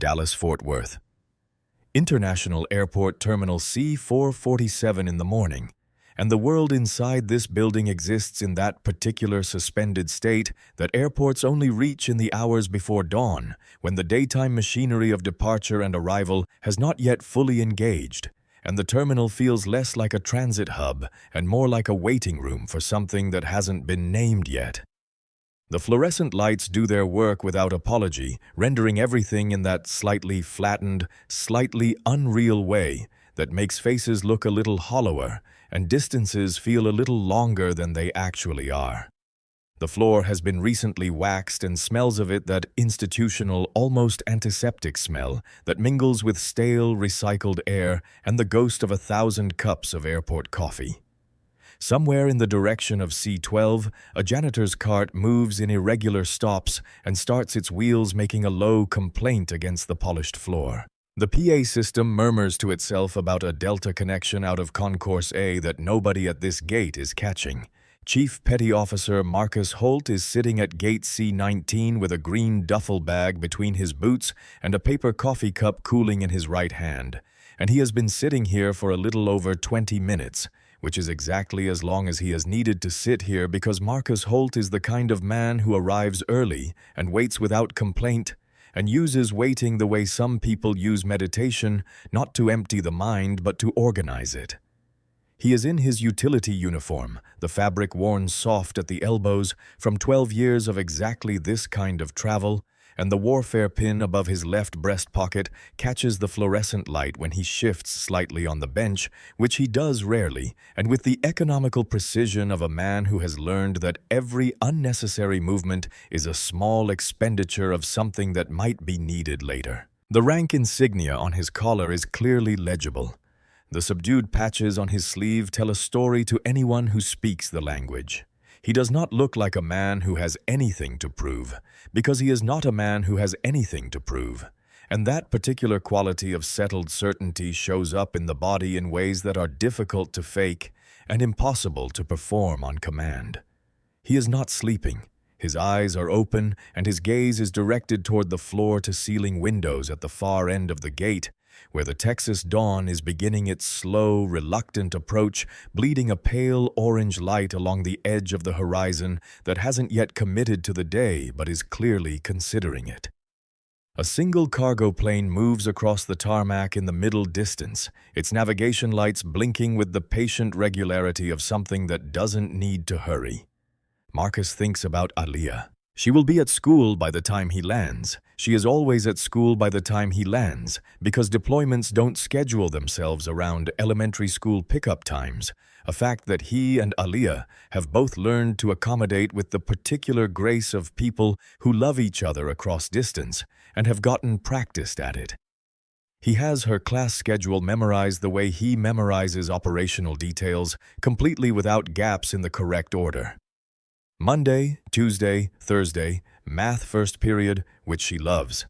Dallas-Fort Worth. International Airport Terminal C447 in the morning, and the world inside this building exists in that particular suspended state that airports only reach in the hours before dawn, when the daytime machinery of departure and arrival has not yet fully engaged, and the terminal feels less like a transit hub and more like a waiting room for something that hasn't been named yet. The fluorescent lights do their work without apology, rendering everything in that slightly flattened, slightly unreal way that makes faces look a little hollower and distances feel a little longer than they actually are. The floor has been recently waxed and smells of it that institutional, almost antiseptic smell that mingles with stale, recycled air and the ghost of 1,000 cups of airport coffee. Somewhere in the direction of C12, a janitor's cart moves in irregular stops and starts its wheels making a low complaint against the polished floor. The PA system murmurs to itself about a Delta connection out of Concourse A that nobody at this gate is catching. Chief Petty Officer Marcus Holt is sitting at gate C19 with a green duffel bag between his boots and a paper coffee cup cooling in his right hand, and he has been sitting here for a little over 20 minutes, which is exactly as long as he has needed to sit here because Marcus Holt is the kind of man who arrives early and waits without complaint and uses waiting the way some people use meditation, not to empty the mind but to organize it. He is in his utility uniform, the fabric worn soft at the elbows from 12 years of exactly this kind of travel, and the warfare pin above his left breast pocket catches the fluorescent light when he shifts slightly on the bench, which he does rarely, and with the economical precision of a man who has learned that every unnecessary movement is a small expenditure of something that might be needed later. The rank insignia on his collar is clearly legible. The subdued patches on his sleeve tell a story to anyone who speaks the language. He does not look like a man who has anything to prove, because he is not a man who has anything to prove. And that particular quality of settled certainty shows up in the body in ways that are difficult to fake and impossible to perform on command. He is not sleeping. His eyes are open, and his gaze is directed toward the floor-to-ceiling windows at the far end of the gate, where the Texas dawn is beginning its slow, reluctant approach, bleeding a pale orange light along the edge of the horizon that hasn't yet committed to the day but is clearly considering it. A single cargo plane moves across the tarmac in the middle distance, its navigation lights blinking with the patient regularity of something that doesn't need to hurry. Marcus thinks about Aliyah. She will be at school by the time he lands. She is always at school by the time he lands, because deployments don't schedule themselves around elementary school pickup times, a fact that he and Aliyah have both learned to accommodate with the particular grace of people who love each other across distance and have gotten practiced at it. He has her class schedule memorized the way he memorizes operational details, completely without gaps in the correct order. Monday, Tuesday, Thursday, math first period, which she loves.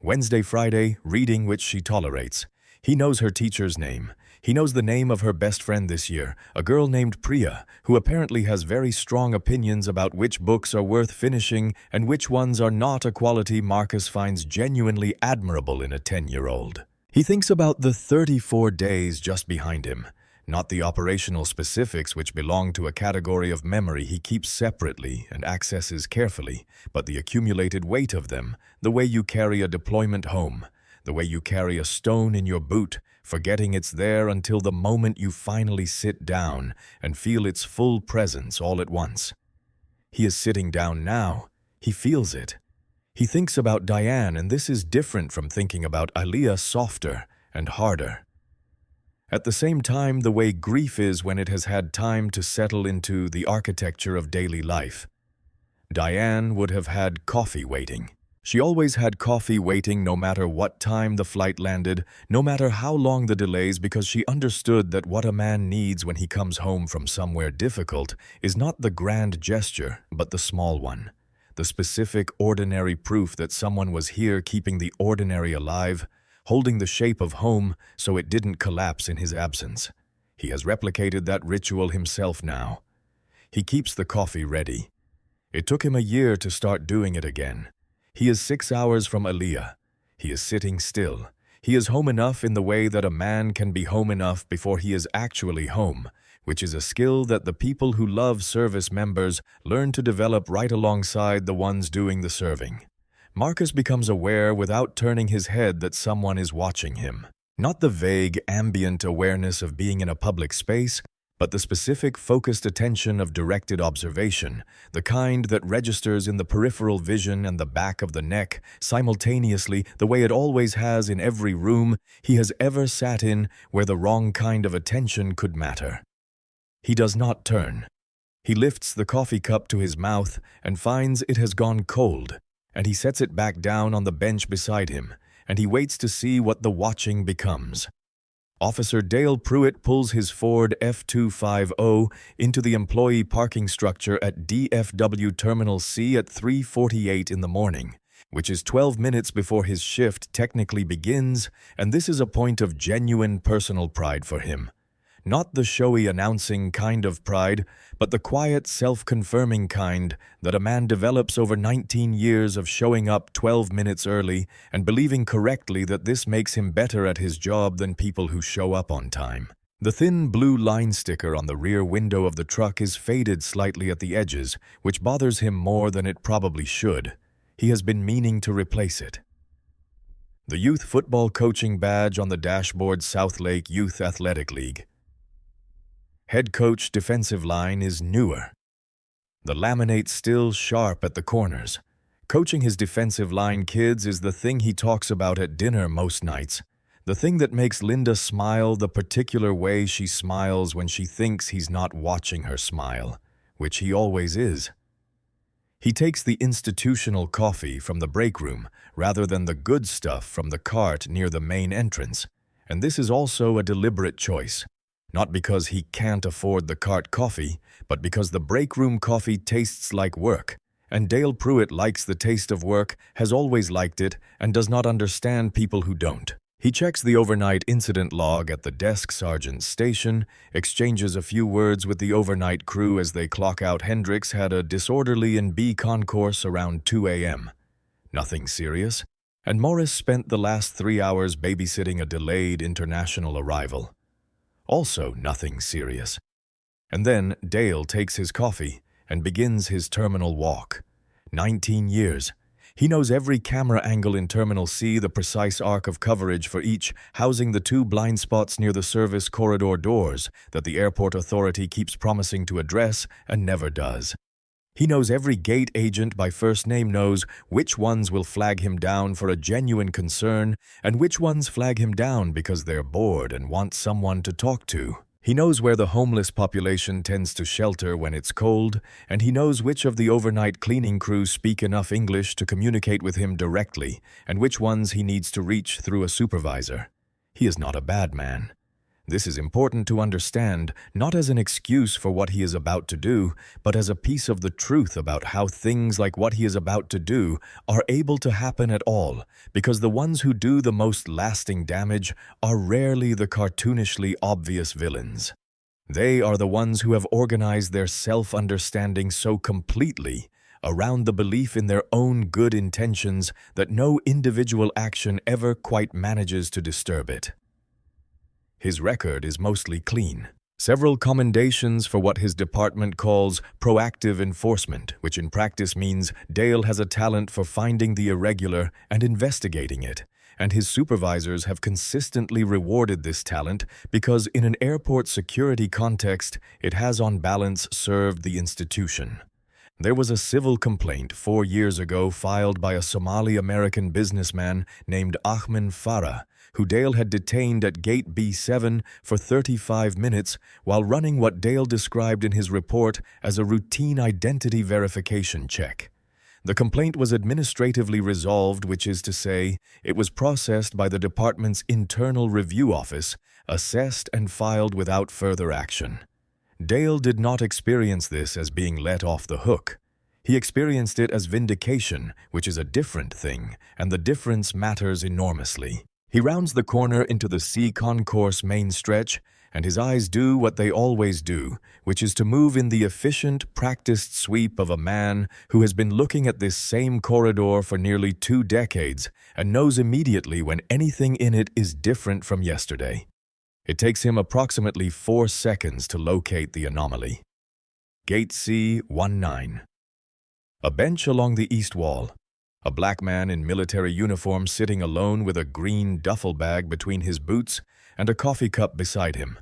Wednesday, Friday, reading, which she tolerates. He knows her teacher's name. He knows the name of her best friend this year, a girl named Priya, who apparently has very strong opinions about which books are worth finishing and which ones are not, a quality Marcus finds genuinely admirable in a 10-year-old. He thinks about the 34 days just behind him. Not the operational specifics which belong to a category of memory he keeps separately and accesses carefully, but the accumulated weight of them, the way you carry a deployment home, the way you carry a stone in your boot, forgetting it's there until the moment you finally sit down and feel its full presence all at once. He is sitting down now. He feels it. He thinks about Diane, and this is different from thinking about Aliyah, softer and harder. At the same time, the way grief is when it has had time to settle into the architecture of daily life. Diane would have had coffee waiting. She always had coffee waiting no matter what time the flight landed, no matter how long the delays, because she understood that what a man needs when he comes home from somewhere difficult is not the grand gesture, but the small one. The specific, ordinary proof that someone was here keeping the ordinary alive, holding the shape of home so it didn't collapse in his absence. He has replicated that ritual himself now. He keeps the coffee ready. It took him a year to start doing it again. He is 6 hours from Aliyah. He is sitting still. He is home enough in the way that a man can be home enough before he is actually home, which is a skill that the people who love service members learn to develop right alongside the ones doing the serving. Marcus becomes aware without turning his head that someone is watching him. Not the vague, ambient awareness of being in a public space, but the specific, focused attention of directed observation, the kind that registers in the peripheral vision and the back of the neck, simultaneously, the way it always has in every room he has ever sat in where the wrong kind of attention could matter. He does not turn. He lifts the coffee cup to his mouth and finds it has gone cold, and he sets it back down on the bench beside him, and he waits to see what the watching becomes. Officer Dale Pruitt pulls his Ford F-250 into the employee parking structure at DFW Terminal C at 3:48 in the morning, which is 12 minutes before his shift technically begins, and this is a point of genuine personal pride for him. Not the showy announcing kind of pride, but the quiet, self-confirming kind that a man develops over 19 years of showing up 12 minutes early and believing correctly that this makes him better at his job than people who show up on time. The thin blue line sticker on the rear window of the truck is faded slightly at the edges, which bothers him more than it probably should. He has been meaning to replace it. The youth football coaching badge on the dashboard Southlake Youth Athletic League. Head coach defensive line is newer. The laminate still sharp at the corners. Coaching his defensive line kids is the thing he talks about at dinner most nights. The thing that makes Linda smile the particular way she smiles when she thinks he's not watching her smile, which he always is. He takes the institutional coffee from the break room rather than the good stuff from the cart near the main entrance, and this is also a deliberate choice. Not because he can't afford the cart coffee, but because the break room coffee tastes like work, and Dale Pruitt likes the taste of work, has always liked it, and does not understand people who don't. He checks the overnight incident log at the desk sergeant's station, exchanges a few words with the overnight crew as they clock out Hendricks had a disorderly in B concourse around 2 a.m. Nothing serious, and Morris spent the last 3 hours babysitting a delayed international arrival. Also nothing serious. And then Dale takes his coffee and begins his terminal walk. 19 years. He knows every camera angle in Terminal C, the precise arc of coverage for each, housing the 2 blind spots near the service corridor doors that the airport authority keeps promising to address and never does. He knows every gate agent by first name, knows which ones will flag him down for a genuine concern and which ones flag him down because they're bored and want someone to talk to. He knows where the homeless population tends to shelter when it's cold, and he knows which of the overnight cleaning crew speak enough English to communicate with him directly and which ones he needs to reach through a supervisor. He is not a bad man. This is important to understand, not as an excuse for what he is about to do, but as a piece of the truth about how things like what he is about to do are able to happen at all, because the ones who do the most lasting damage are rarely the cartoonishly obvious villains. They are the ones who have organized their self-understanding so completely around the belief in their own good intentions that no individual action ever quite manages to disturb it. His record is mostly clean. Several commendations for what his department calls proactive enforcement, which in practice means Dale has a talent for finding the irregular and investigating it, and his supervisors have consistently rewarded this talent because in an airport security context, it has on balance served the institution. There was a civil complaint 4 years ago filed by a Somali-American businessman named Ahmed Farah, who Dale had detained at Gate B7 for 35 minutes while running what Dale described in his report as a routine identity verification check. The complaint was administratively resolved, which is to say, it was processed by the department's internal review office, assessed and filed without further action. Dale did not experience this as being let off the hook. He experienced it as vindication, which is a different thing, and the difference matters enormously. He rounds the corner into the C concourse main stretch, and his eyes do what they always do, which is to move in the efficient, practiced sweep of a man who has been looking at this same corridor for nearly 2 decades and knows immediately when anything in it is different from yesterday. It takes him approximately 4 seconds to locate the anomaly. Gate C-19. A bench along the east wall. A black man in military uniform sitting alone with a green duffel bag between his boots and a coffee cup beside him.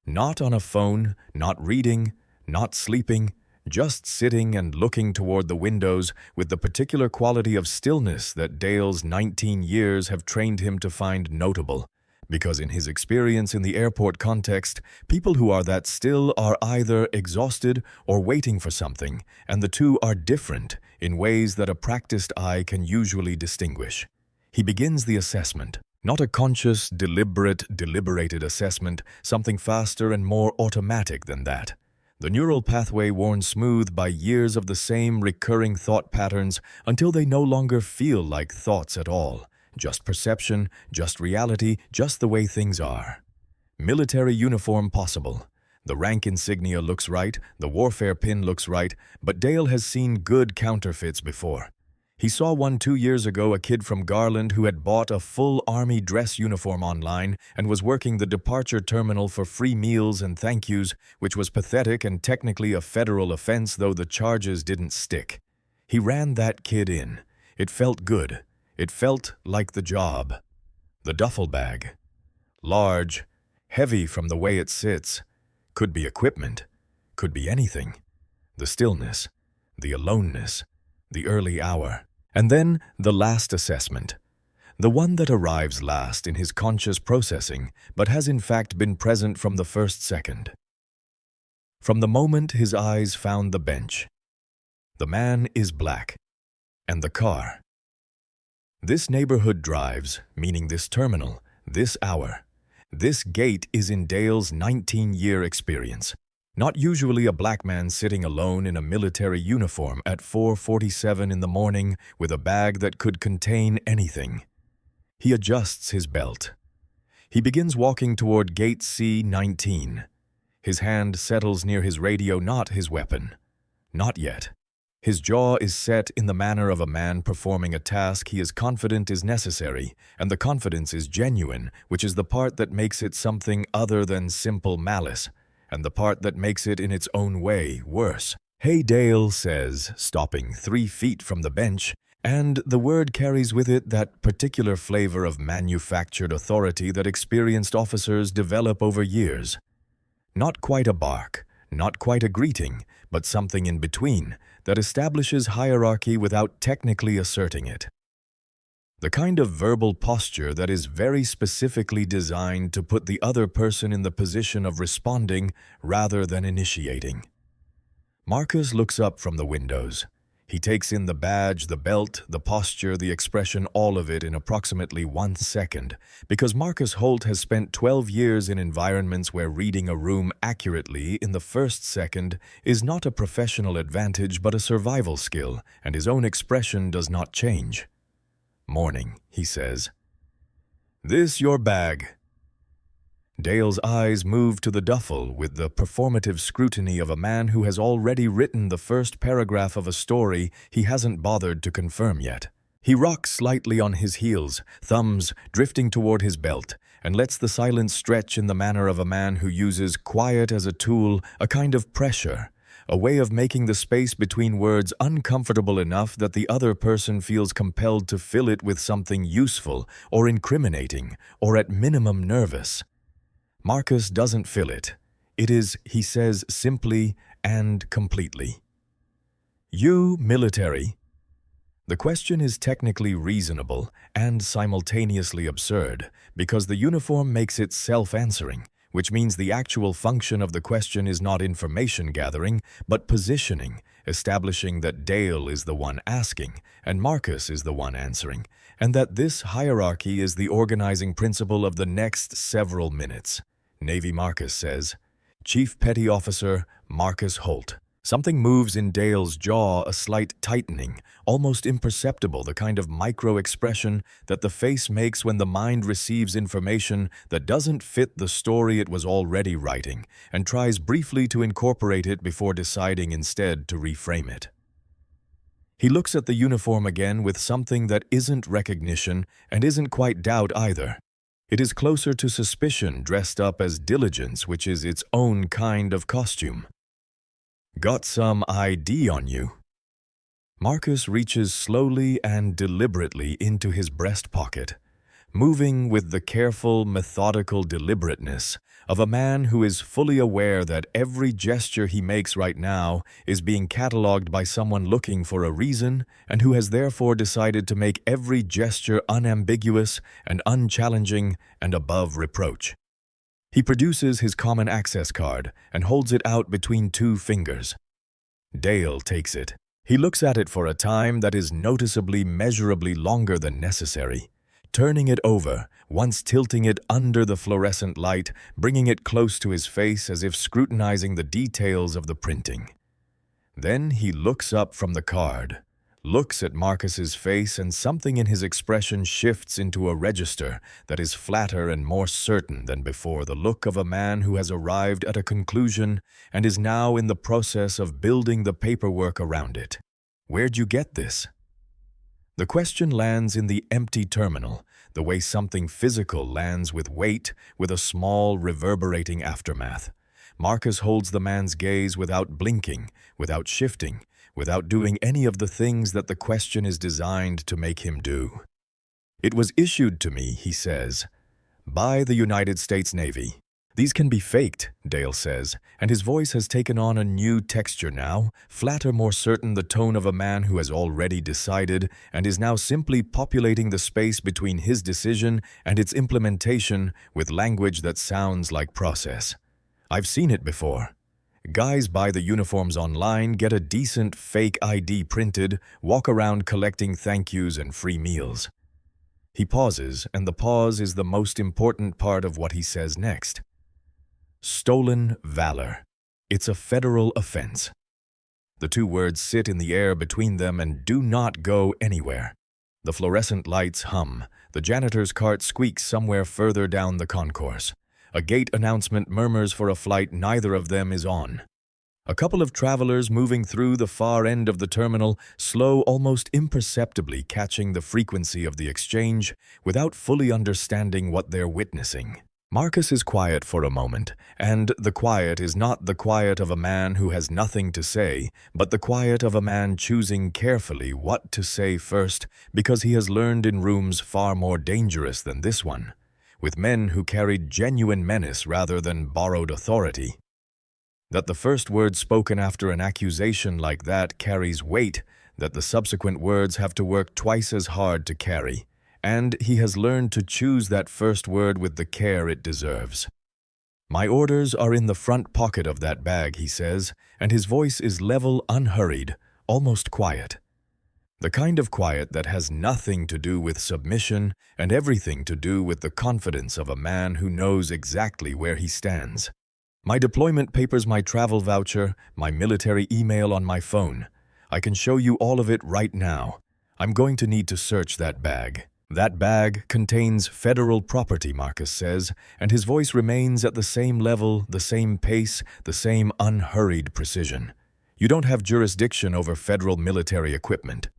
Not on a phone, not reading, not sleeping, just sitting and looking toward the windows with the particular quality of stillness that Dale's 19 years have trained him to find notable. Because in his experience in the airport context, people who are that still are either exhausted or waiting for something, and the two are different in ways that a practiced eye can usually distinguish. He begins the assessment. Not a conscious, deliberated assessment, something faster and more automatic than that. The neural pathway worn smooth by years of the same recurring thought patterns until they no longer feel like thoughts at all. Just perception, just reality, just the way things are. Military uniform possible. The rank insignia looks right, the warfare pin looks right, but Dale has seen good counterfeits before. He saw one 2 years ago, a kid from Garland who had bought a full army dress uniform online and was working the departure terminal for free meals and thank yous, which was pathetic and technically a federal offense, though the charges didn't stick. He ran that kid in. It felt good. It felt like the job. The duffel bag. Large, heavy from the way it sits. Could be equipment. Could be anything. The stillness. The aloneness. The early hour. And then the last assessment. The one that arrives last in his conscious processing, but has in fact been present from the first second. From the moment his eyes found the bench. The man is black. And the car. This neighborhood drives, meaning this terminal, this hour. This gate is in Dale's 19-year experience. Not usually a black man sitting alone in a military uniform at 4:47 in the morning with a bag that could contain anything. He adjusts his belt. He begins walking toward gate C-19. His hand settles near his radio, not his weapon. Not yet. His jaw is set in the manner of a man performing a task he is confident is necessary, and the confidence is genuine, which is the part that makes it something other than simple malice, and the part that makes it in its own way worse. "Hey, Dale," says, stopping 3 feet from the bench, and the word carries with it that particular flavor of manufactured authority that experienced officers develop over years. Not quite a bark, not quite a greeting, but something in between that establishes hierarchy without technically asserting it. The kind of verbal posture that is very specifically designed to put the other person in the position of responding rather than initiating. Marcus looks up from the windows. He takes in the badge, the belt, the posture, the expression, all of it in approximately 1 second, because Marcus Holt has spent 12 years in environments where reading a room accurately in the first second is not a professional advantage but a survival skill, and his own expression does not change. "Morning," he says. "This your bag?" Dale's eyes move to the duffel with the performative scrutiny of a man who has already written the first paragraph of a story he hasn't bothered to confirm yet. He rocks slightly on his heels, thumbs drifting toward his belt, and lets the silence stretch in the manner of a man who uses quiet as a tool, a kind of pressure, a way of making the space between words uncomfortable enough that the other person feels compelled to fill it with something useful or incriminating or at minimum nervous. Marcus doesn't fill it. It is, he says simply and completely. "You, military?" The question is technically reasonable and simultaneously absurd because the uniform makes it self-answering, which means the actual function of the question is not information gathering, but positioning, establishing that Dale is the one asking and Marcus is the one answering, and that this hierarchy is the organizing principle of the next several minutes. Navy Marcus says, "Chief Petty Officer Marcus Holt, Something moves in Dale's jaw, a slight tightening, almost imperceptible, the kind of micro-expression that the face makes when the mind receives information that doesn't fit the story it was already writing and tries briefly to incorporate it before deciding instead to reframe it. He looks at the uniform again with something that isn't recognition and isn't quite doubt either. It is closer to suspicion dressed up as diligence, which is its own kind of costume. "Got some ID on you?" Marcus reaches slowly and deliberately into his breast pocket, moving with the careful, methodical deliberateness of a man who is fully aware that every gesture he makes right now is being catalogued by someone looking for a reason and who has therefore decided to make every gesture unambiguous and unchallenging and above reproach. He produces his common access card and holds it out between two fingers. Dale takes it. He looks at it for a time that is noticeably, measurably longer than necessary, turning it over, once tilting it under the fluorescent light, bringing it close to his face as if scrutinizing the details of the printing. Then he looks up from the card, looks at Marcus's face, and something in his expression shifts into a register that is flatter and more certain than before, the look of a man who has arrived at a conclusion and is now in the process of building the paperwork around it. "Where'd you get this?" The question lands in the empty terminal, the way something physical lands with weight, with a small, reverberating aftermath. Marcus holds the man's gaze without blinking, without shifting, without doing any of the things that the question is designed to make him do. "It was issued to me," he says, "by the United States Navy. These can be faked," Dale says, and his voice has taken on a new texture now, flatter, more certain, the tone of a man who has already decided and is now simply populating the space between his decision and its implementation with language that sounds like process. "I've seen it before. Guys buy the uniforms online, get a decent fake ID printed, walk around collecting thank yous and free meals." He pauses, and the pause is the most important part of what he says next. "Stolen valor. It's a federal offense." The two words sit in the air between them and do not go anywhere. The fluorescent lights hum. The janitor's cart squeaks somewhere further down the concourse. A gate announcement murmurs for a flight neither of them is on. A couple of travelers moving through the far end of the terminal, slow, almost imperceptibly catching the frequency of the exchange without fully understanding what they're witnessing. Marcus is quiet for a moment, and the quiet is not the quiet of a man who has nothing to say, but the quiet of a man choosing carefully what to say first because he has learned in rooms far more dangerous than this one, with men who carried genuine menace rather than borrowed authority. That the first word spoken after an accusation like that carries weight, that the subsequent words have to work twice as hard to carry, and he has learned to choose that first word with the care it deserves. "My orders are in the front pocket of that bag," he says, and his voice is level, unhurried, almost quiet. The kind of quiet that has nothing to do with submission and everything to do with the confidence of a man who knows exactly where he stands. "My deployment papers, my travel voucher, my military email on my phone. I can show you all of it right now. I'm going to need to search that bag." "That bag contains federal property," Marcus says, and his voice remains at the same level, the same pace, the same unhurried precision. "You don't have jurisdiction over federal military equipment."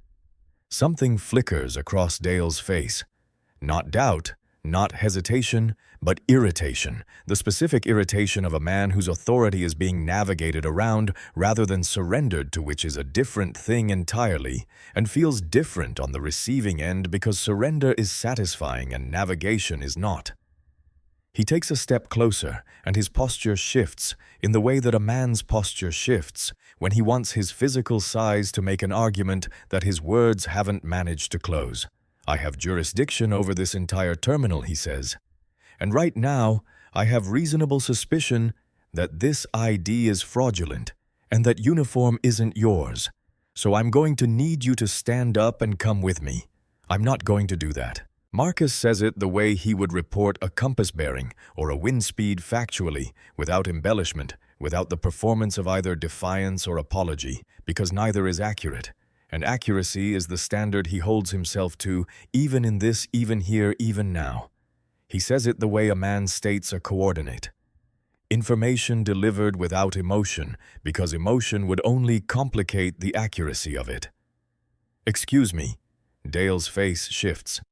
Something flickers across Dale's face. Not doubt, not hesitation, but irritation, the specific irritation of a man whose authority is being navigated around rather than surrendered to, which is a different thing entirely, and feels different on the receiving end because surrender is satisfying and navigation is not. He takes a step closer, and his posture shifts in the way that a man's posture shifts when he wants his physical size to make an argument that his words haven't managed to close. "I have jurisdiction over this entire terminal," he says. "And right now, I have reasonable suspicion that this ID is fraudulent and that uniform isn't yours. So I'm going to need you to stand up and come with me. I'm not going to do that." Marcus says it the way he would report a compass bearing or a wind speed factually, without embellishment, without the performance of either defiance or apology, because neither is accurate, and accuracy is the standard he holds himself to, even in this, even here, even now. He says it the way a man states a coordinate. Information delivered without emotion, because emotion would only complicate the accuracy of it. "Excuse me." Dale's face shifts.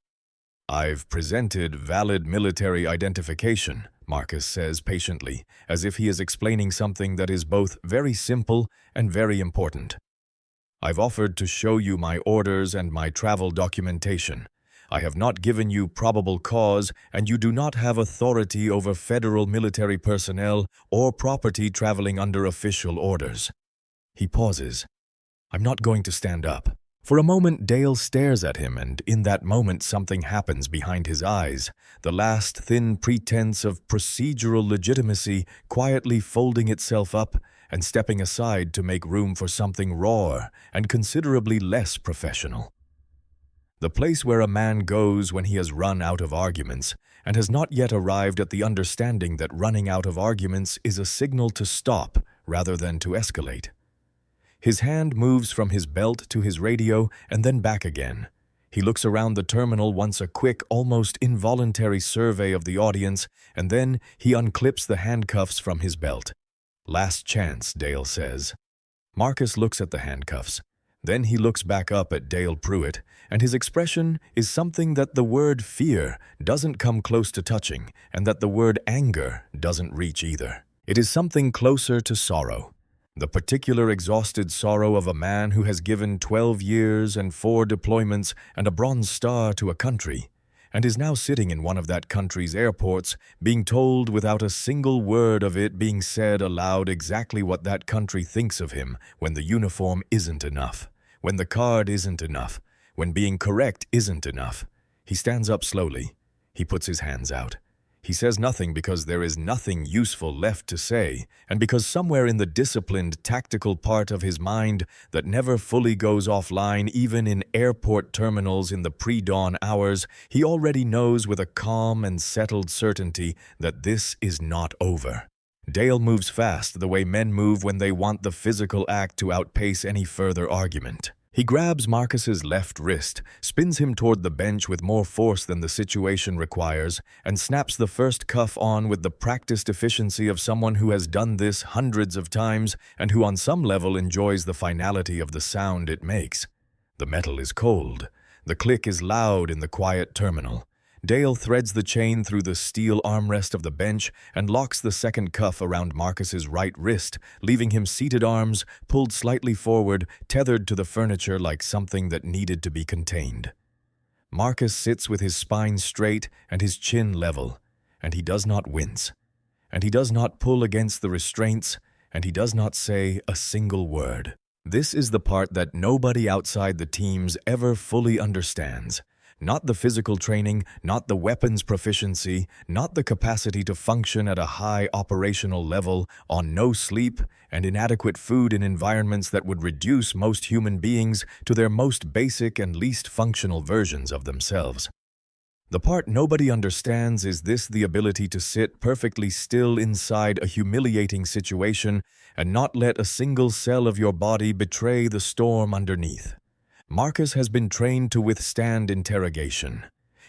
"I've presented valid military identification," Marcus says patiently, as if he is explaining something that is both very simple and very important. "I've offered to show you my orders and my travel documentation. I have not given you probable cause, and you do not have authority over federal military personnel or property traveling under official orders." He pauses. "I'm not going to stand up." For a moment, Dale stares at him, and in that moment something happens behind his eyes, the last thin pretense of procedural legitimacy quietly folding itself up and stepping aside to make room for something rawer and considerably less professional. The place where a man goes when he has run out of arguments and has not yet arrived at the understanding that running out of arguments is a signal to stop rather than to escalate. His hand moves from his belt to his radio and then back again. He looks around the terminal, once a quick, almost involuntary survey of the audience, and then he unclips the handcuffs from his belt. "Last chance," Dale says. Marcus looks at the handcuffs. Then he looks back up at Dale Pruitt, and his expression is something that the word fear doesn't come close to touching, and that the word anger doesn't reach either. It is something closer to sorrow. The particular exhausted sorrow of a man who has given 12 years and 4 deployments and a Bronze Star to a country, and is now sitting in one of that country's airports, being told without a single word of it being said aloud exactly what that country thinks of him when the uniform isn't enough, when the card isn't enough, when being correct isn't enough. He stands up slowly. He puts his hands out. He says nothing because there is nothing useful left to say, and because somewhere in the disciplined, tactical part of his mind that never fully goes offline even in airport terminals in the pre-dawn hours, he already knows with a calm and settled certainty that this is not over. Dale moves fast the way men move when they want the physical act to outpace any further argument. He grabs Marcus's left wrist, spins him toward the bench with more force than the situation requires, and snaps the first cuff on with the practiced efficiency of someone who has done this hundreds of times and who on some level enjoys the finality of the sound it makes. The metal is cold. The click is loud in the quiet terminal. Dale threads the chain through the steel armrest of the bench and locks the second cuff around Marcus's right wrist, leaving him seated, arms pulled slightly forward, tethered to the furniture like something that needed to be contained. Marcus sits with his spine straight and his chin level, and he does not wince, and he does not pull against the restraints, and he does not say a single word. This is the part that nobody outside the teams ever fully understands. Not the physical training, not the weapons proficiency, not the capacity to function at a high operational level, on no sleep and inadequate food in environments that would reduce most human beings to their most basic and least functional versions of themselves. The part nobody understands is the ability to sit perfectly still inside a humiliating situation and not let a single cell of your body betray the storm underneath. Marcus has been trained to withstand interrogation.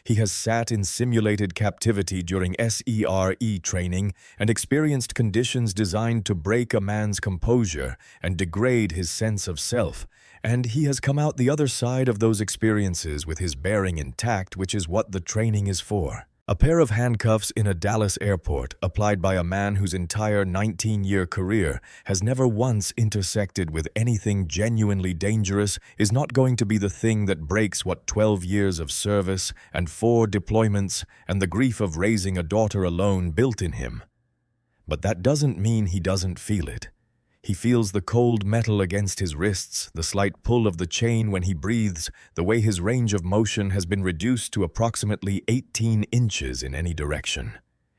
He has sat in simulated captivity during SERE training and experienced conditions designed to break a man's composure and degrade his sense of self, and he has come out the other side of those experiences with his bearing intact, which is what the training is for. A pair of handcuffs in a Dallas airport, applied by a man whose entire 19-year career has never once intersected with anything genuinely dangerous, is not going to be the thing that breaks what 12 years of service and 4 deployments and the grief of raising a daughter alone built in him. But that doesn't mean he doesn't feel it. He feels the cold metal against his wrists, the slight pull of the chain when he breathes, the way his range of motion has been reduced to approximately 18 inches in any direction.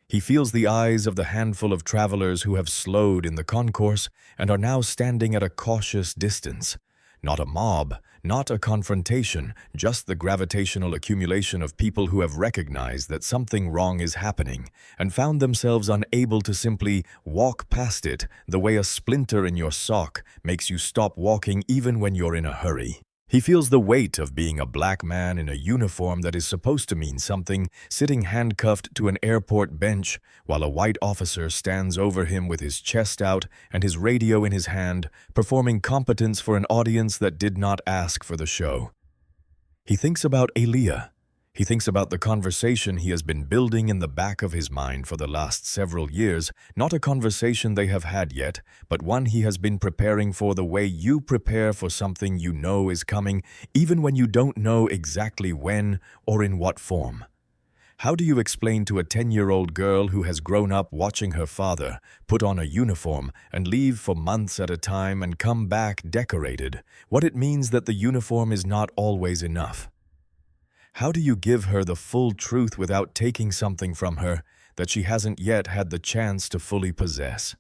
He feels the eyes of the handful of travelers who have slowed in the concourse and are now standing at a cautious distance, Not a mob, not a confrontation, just the gravitational accumulation of people who have recognized that something wrong is happening and found themselves unable to simply walk past it the way a splinter in your sock makes you stop walking even when you're in a hurry. He feels the weight of being a black man in a uniform that is supposed to mean something, sitting handcuffed to an airport bench while a white officer stands over him with his chest out and his radio in his hand, performing competence for an audience that did not ask for the show. He thinks about Aaliyah. He thinks about the conversation he has been building in the back of his mind for the last several years, not a conversation they have had yet, but one he has been preparing for the way you prepare for something you know is coming, even when you don't know exactly when or in what form. How do you explain to a 10-year-old girl who has grown up watching her father put on a uniform and leave for months at a time and come back decorated, what it means that the uniform is not always enough? How do you give her the full truth without taking something from her that she hasn't yet had the chance to fully possess?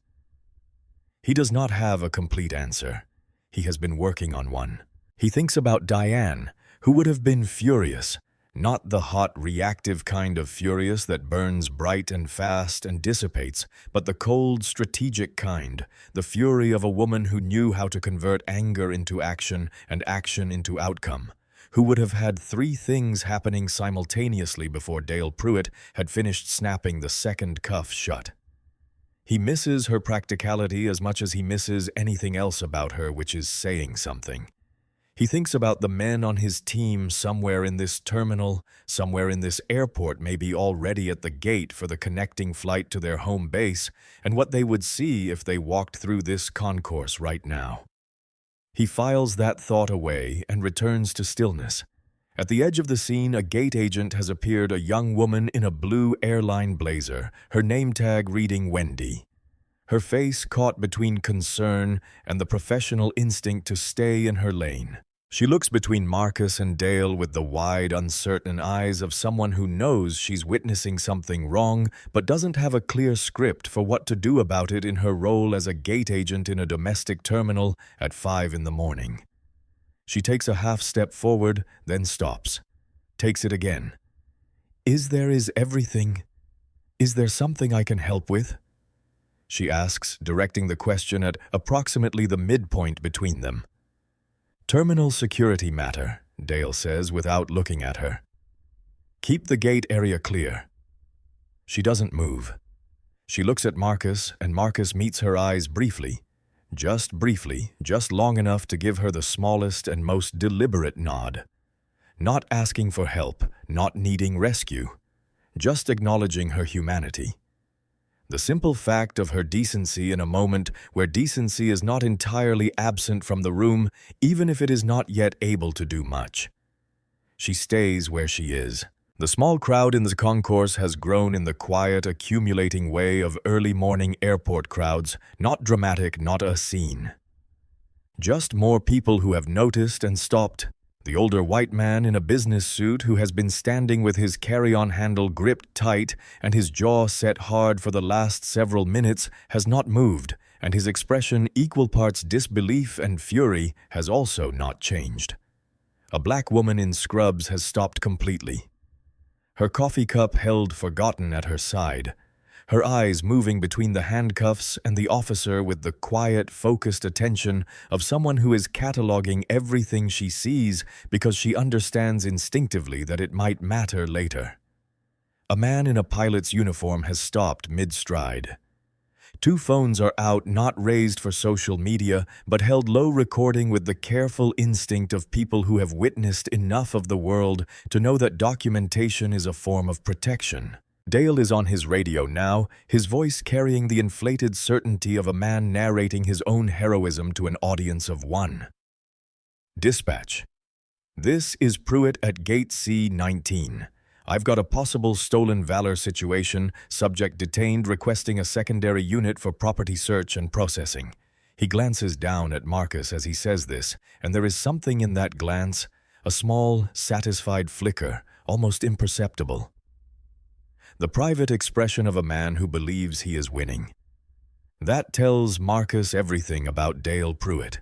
He does not have a complete answer. He has been working on one. He thinks about Diane, who would have been furious, not the hot, reactive kind of furious that burns bright and fast and dissipates, but the cold, strategic kind, the fury of a woman who knew how to convert anger into action and action into outcome, who would have had three things happening simultaneously before Dale Pruitt had finished snapping the second cuff shut. He misses her practicality as much as he misses anything else about her which is saying something. He thinks about the men on his team somewhere in this terminal, somewhere in this airport, maybe already at the gate for the connecting flight to their home base, and what they would see if they walked through this concourse right now. He files that thought away and returns to stillness. At the edge of the scene, a gate agent has appeared, a young woman in a blue airline blazer, her name tag reading Wendy. Her face caught between concern and the professional instinct to stay in her lane. She looks between Marcus and Dale with the wide, uncertain eyes of someone who knows she's witnessing something wrong but doesn't have a clear script for what to do about it in her role as a gate agent in a domestic terminal at 5 in the morning. She takes a half step forward, then stops. Takes it again. Is everything? Is there something I can help with? She asks, directing the question at approximately the midpoint between them. Terminal security matter, Dale says without looking at her. Keep the gate area clear. She doesn't move. She looks at Marcus, and Marcus meets her eyes briefly, just long enough to give her the smallest and most deliberate nod. Not asking for help, not needing rescue, just acknowledging her humanity. The simple fact of her decency in a moment where decency is not entirely absent from the room, even if it is not yet able to do much. She stays where she is. The small crowd in the concourse has grown in the quiet, accumulating way of early morning airport crowds, not dramatic, not a scene. Just more people who have noticed and stopped. The older white man in a business suit who has been standing with his carry-on handle gripped tight and his jaw set hard for the last several minutes has not moved, and his expression, equal parts disbelief and fury, has also not changed. A black woman in scrubs has stopped completely. Her coffee cup held forgotten at her side, her eyes moving between the handcuffs and the officer with the quiet, focused attention of someone who is cataloging everything she sees because she understands instinctively that it might matter later. A man in a pilot's uniform has stopped mid-stride. Two phones are out, not raised for social media, but held low, recording with the careful instinct of people who have witnessed enough of the world to know that documentation is a form of protection. Dale is on his radio now, his voice carrying the inflated certainty of a man narrating his own heroism to an audience of one. Dispatch. This is Pruitt at Gate C-19. I've got a possible stolen valor situation, subject detained requesting a secondary unit for property search and processing. He glances down at Marcus as he says this, and there is something in that glance, a small, satisfied flicker, almost imperceptible. The private expression of a man who believes he is winning. That tells Marcus everything about Dale Pruitt.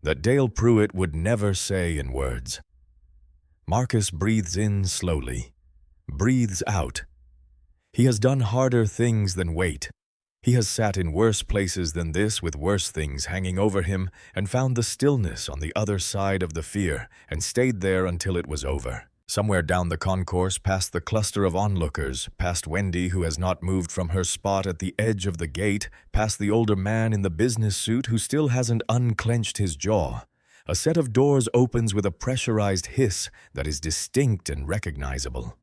that Dale Pruitt would never say in words. Marcus breathes in slowly, breathes out. He has done harder things than wait. He has sat in worse places than this with worse things hanging over him and found the stillness on the other side of the fear and stayed there until it was over. Somewhere down the concourse, past the cluster of onlookers, past Wendy who has not moved from her spot at the edge of the gate, past the older man in the business suit who still hasn't unclenched his jaw, a set of doors opens with a pressurized hiss that is distinct and recognizable.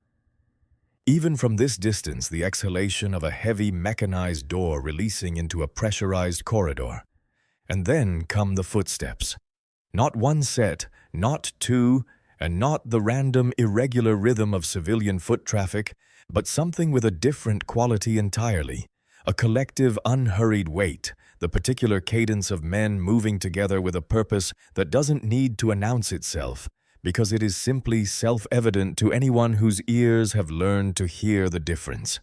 Even from this distance, the exhalation of a heavy mechanized door releasing into a pressurized corridor. And then come the footsteps. Not one set, not two, and not the random, irregular rhythm of civilian foot traffic, but something with a different quality entirely. A collective, unhurried weight, the particular cadence of men moving together with a purpose that doesn't need to announce itself, because it is simply self-evident to anyone whose ears have learned to hear the difference.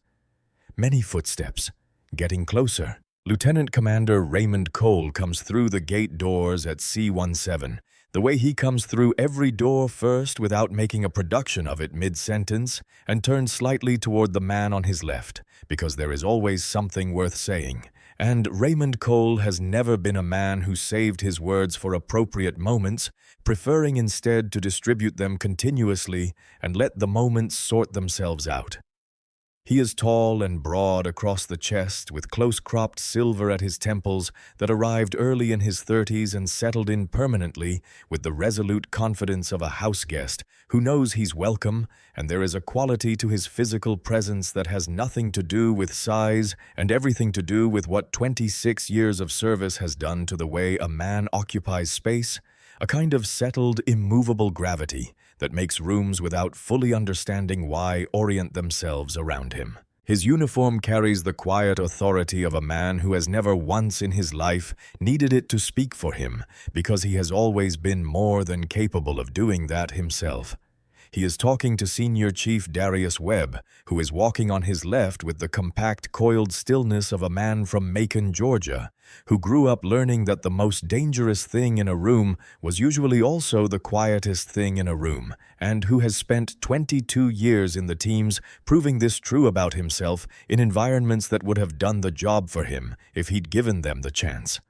Many footsteps, getting closer. Lieutenant Commander Raymond Cole comes through the gate doors at C-17, the way he comes through every door first without making a production of it mid-sentence, and turns slightly toward the man on his left, because there is always something worth saying. And Raymond Cole has never been a man who saved his words for appropriate moments, preferring instead to distribute them continuously and let the moments sort themselves out. He is tall and broad across the chest, with close-cropped silver at his temples that arrived early in his 30s and settled in permanently with the resolute confidence of a house guest who knows he's welcome, and there is a quality to his physical presence that has nothing to do with size and everything to do with what 26 years of service has done to the way a man occupies space, a kind of settled, immovable gravity that makes rooms without fully understanding why orient themselves around him. His uniform carries the quiet authority of a man who has never once in his life needed it to speak for him, because he has always been more than capable of doing that himself. He is talking to Senior Chief Darius Webb, who is walking on his left with the compact, coiled stillness of a man from Macon, Georgia, who grew up learning that the most dangerous thing in a room was usually also the quietest thing in a room, and who has spent 22 years in the teams proving this true about himself in environments that would have done the job for him if he'd given them the chance.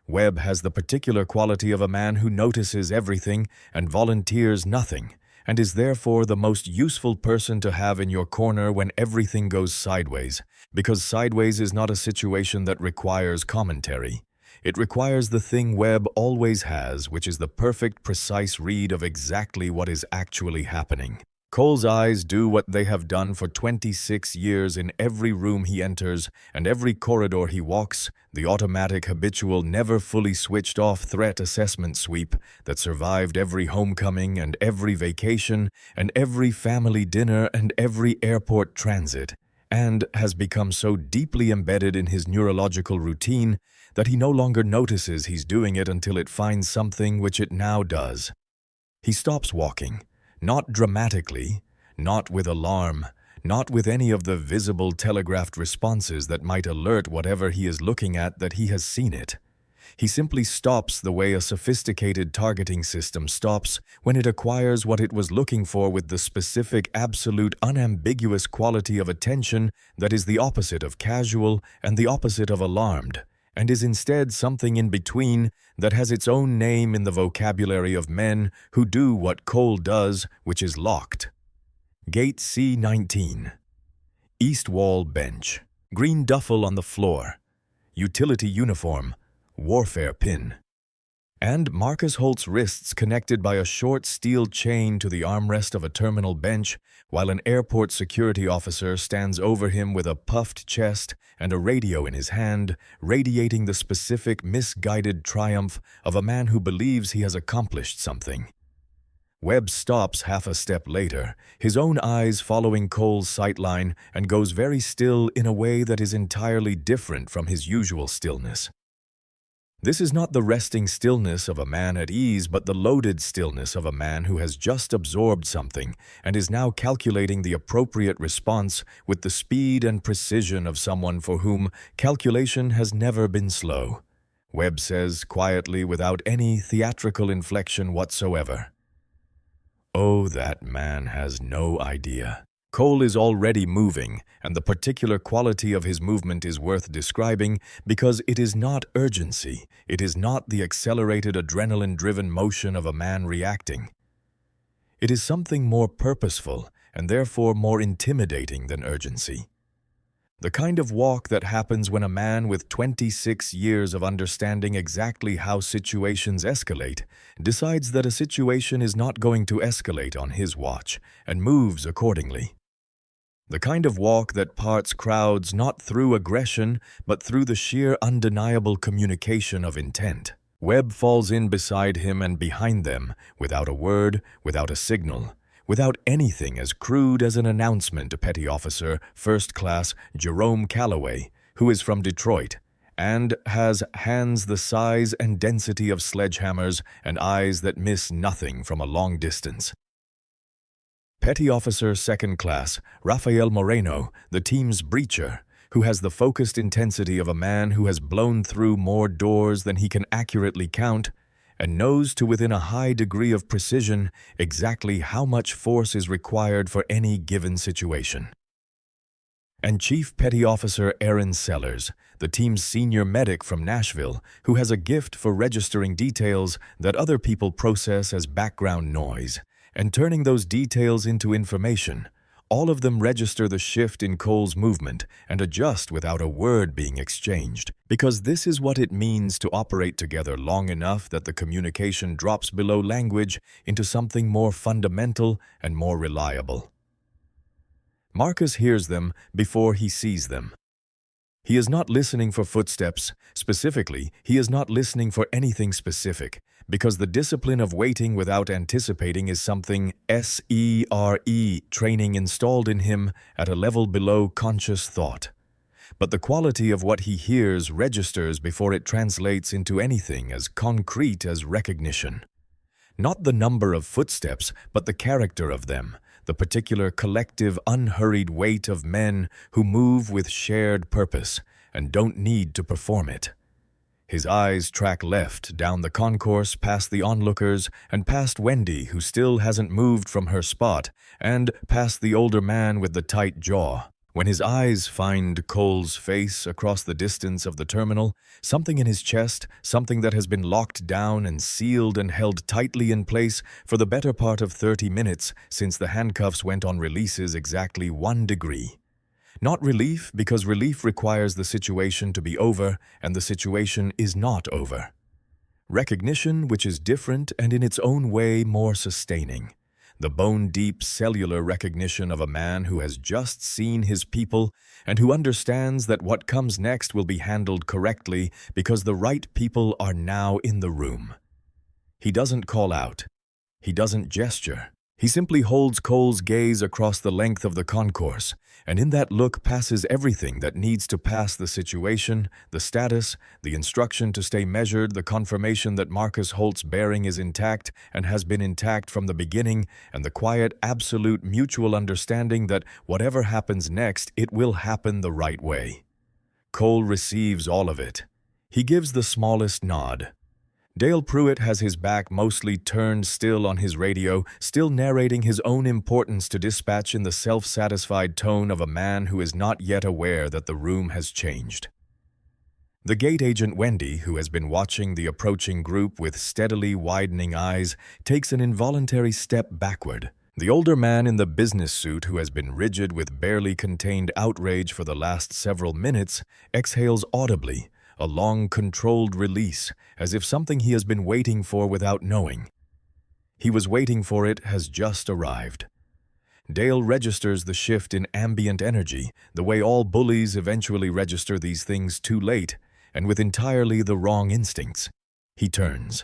Webb has the particular quality of a man who notices everything and volunteers nothing, and is therefore the most useful person to have in your corner when everything goes sideways, because sideways is not a situation that requires commentary. It requires the thing Webb always has, which is the perfect, precise read of exactly what is actually happening. Cole's eyes do what they have done for 26 years in every room he enters and every corridor he walks, the automatic, habitual, never fully switched off threat assessment sweep that survived every homecoming and every vacation and every family dinner and every airport transit, and has become so deeply embedded in his neurological routine that he no longer notices he's doing it until it finds something which it now does. He stops walking. Not dramatically, not with alarm, not with any of the visible telegraphed responses that might alert whatever he is looking at that he has seen it. He simply stops the way a sophisticated targeting system stops when it acquires what it was looking for with the specific, absolute, unambiguous quality of attention that is the opposite of casual and the opposite of alarmed, and is instead something in between that has its own name in the vocabulary of men who do what Cole does, which is locked. Gate C-19. East wall bench. Green duffel on the floor. Utility uniform. Warfare pin. And Marcus Holt's wrists connected by a short steel chain to the armrest of a terminal bench, while an airport security officer stands over him with a puffed chest and a radio in his hand, radiating the specific, misguided triumph of a man who believes he has accomplished something. Webb stops half a step later, his own eyes following Cole's sightline, and goes very still in a way that is entirely different from his usual stillness. This is not the resting stillness of a man at ease, but the loaded stillness of a man who has just absorbed something and is now calculating the appropriate response with the speed and precision of someone for whom calculation has never been slow. Webb says quietly without any theatrical inflection whatsoever. Oh, that man has no idea. Cole is already moving, and the particular quality of his movement is worth describing because it is not urgency, it is not the accelerated adrenaline-driven motion of a man reacting. It is something more purposeful and therefore more intimidating than urgency. The kind of walk that happens when a man with 26 years of understanding exactly how situations escalate decides that a situation is not going to escalate on his watch and moves accordingly. The kind of walk that parts crowds not through aggression but through the sheer undeniable communication of intent. Webb falls in beside him and behind them, without a word, without a signal, without anything as crude as an announcement to Petty Officer First Class Jerome Calloway, who is from Detroit, and has hands the size and density of sledgehammers and eyes that miss nothing from a long distance. Petty Officer Second Class Rafael Moreno, the team's breacher, who has the focused intensity of a man who has blown through more doors than he can accurately count, and knows to within a high degree of precision exactly how much force is required for any given situation. And Chief Petty Officer Aaron Sellers, the team's senior medic from Nashville, who has a gift for registering details that other people process as background noise, and turning those details into information. All of them register the shift in Cole's movement and adjust without a word being exchanged, because this is what it means to operate together long enough that the communication drops below language into something more fundamental and more reliable. Marcus hears them before he sees them. He is not listening for footsteps. Specifically, he is not listening for anything specific, because the discipline of waiting without anticipating is something SERE training installed in him at a level below conscious thought. But the quality of what he hears registers before it translates into anything as concrete as recognition. Not the number of footsteps, but the character of them, the particular collective unhurried weight of men who move with shared purpose and don't need to perform it. His eyes track left down the concourse past the onlookers and past Wendy, who still hasn't moved from her spot, and past the older man with the tight jaw. When his eyes find Cole's face across the distance of the terminal, something in his chest, something that has been locked down and sealed and held tightly in place for the better part of 30 minutes since the handcuffs went on releases exactly 1 degree. Not relief, because relief requires the situation to be over, and the situation is not over. Recognition, which is different and in its own way more sustaining. The bone-deep cellular recognition of a man who has just seen his people and who understands that what comes next will be handled correctly because the right people are now in the room. He doesn't call out. He doesn't gesture. He simply holds Cole's gaze across the length of the concourse, and in that look passes everything that needs to pass: the situation, the status, the instruction to stay measured, the confirmation that Marcus Holt's bearing is intact and has been intact from the beginning, and the quiet, absolute mutual understanding that whatever happens next, it will happen the right way. Cole receives all of it. He gives the smallest nod. Dale Pruitt has his back mostly turned still on his radio, still narrating his own importance to dispatch in the self-satisfied tone of a man who is not yet aware that the room has changed. The gate agent Wendy, who has been watching the approaching group with steadily widening eyes, takes an involuntary step backward. The older man in the business suit, who has been rigid with barely contained outrage for the last several minutes, exhales audibly, a long, controlled release, as if something he has been waiting for without knowing. He was waiting for it has just arrived. Dale registers the shift in ambient energy, the way all bullies eventually register these things too late, and with entirely the wrong instincts. He turns.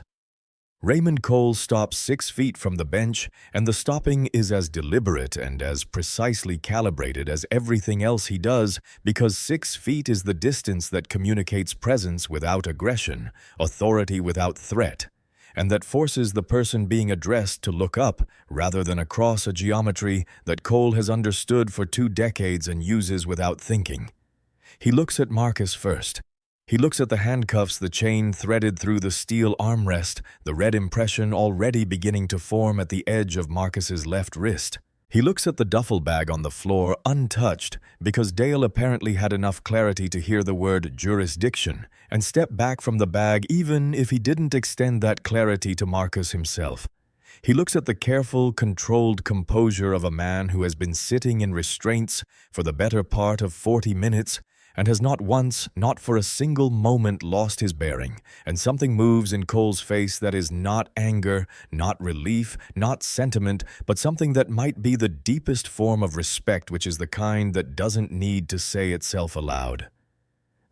Raymond Cole stops 6 feet from the bench, and the stopping is as deliberate and as precisely calibrated as everything else he does, because 6 feet is the distance that communicates presence without aggression, authority without threat, and that forces the person being addressed to look up rather than across a geometry that Cole has understood for 2 decades and uses without thinking. He looks at Marcus first. He looks at the handcuffs, the chain threaded through the steel armrest, the red impression already beginning to form at the edge of Marcus's left wrist. He looks at the duffel bag on the floor, untouched, because Dale apparently had enough clarity to hear the word jurisdiction and step back from the bag even if he didn't extend that clarity to Marcus himself. He looks at the careful, controlled composure of a man who has been sitting in restraints for the better part of 40 minutes and has not once, not for a single moment, lost his bearing, and something moves in Cole's face that is not anger, not relief, not sentiment, but something that might be the deepest form of respect, which is the kind that doesn't need to say itself aloud.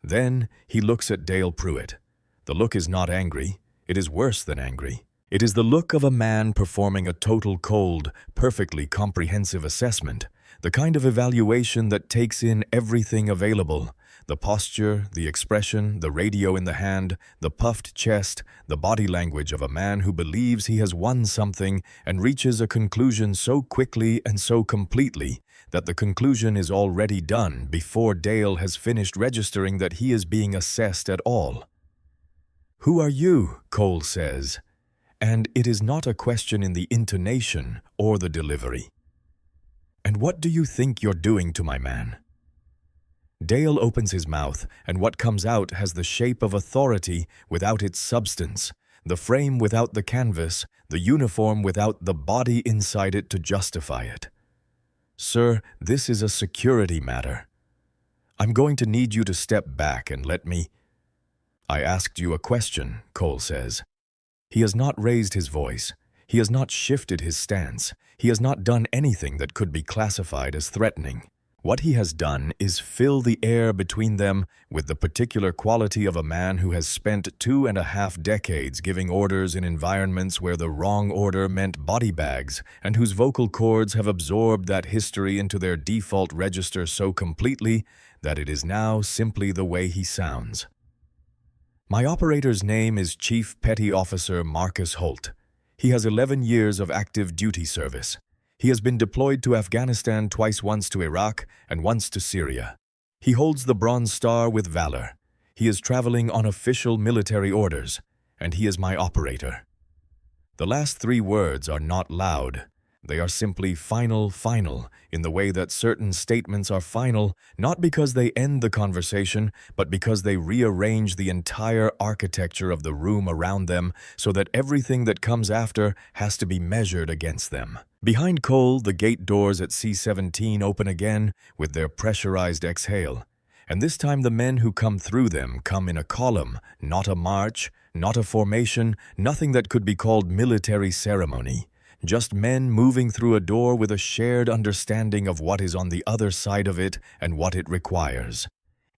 Then he looks at Dale Pruitt. The look is not angry, it is worse than angry. It is the look of a man performing a total cold, perfectly comprehensive assessment, the kind of evaluation that takes in everything available, the posture, the expression, the radio in the hand, the puffed chest, the body language of a man who believes he has won something and reaches a conclusion so quickly and so completely that the conclusion is already done before Dale has finished registering that he is being assessed at all. "Who are you?" Cole says. And it is not a question in the intonation or the delivery. "And what do you think you're doing to my man?" Dale opens his mouth, and what comes out has the shape of authority without its substance, the frame without the canvas, the uniform without the body inside it to justify it. "Sir, this is a security matter. I'm going to need you to step back and let me—" "I asked you a question," Cole says. He has not raised his voice. He has not shifted his stance. He has not done anything that could be classified as threatening. What he has done is fill the air between them with the particular quality of a man who has spent 2.5 decades giving orders in environments where the wrong order meant body bags, and whose vocal cords have absorbed that history into their default register so completely that it is now simply the way he sounds. "My operator's name is Chief Petty Officer Marcus Holt. He has 11 years of active duty service. He has been deployed to Afghanistan twice, once to Iraq and once to Syria. He holds the Bronze Star with valor. He is traveling on official military orders, and he is my operator." The last 3 words are not loud. They are simply final, in the way that certain statements are final, not because they end the conversation, but because they rearrange the entire architecture of the room around them so that everything that comes after has to be measured against them. Behind Cole, the gate doors at C-17 open again with their pressurized exhale, and this time the men who come through them come in a column, not a march, not a formation, nothing that could be called military ceremony. Just men moving through a door with a shared understanding of what is on the other side of it and what it requires.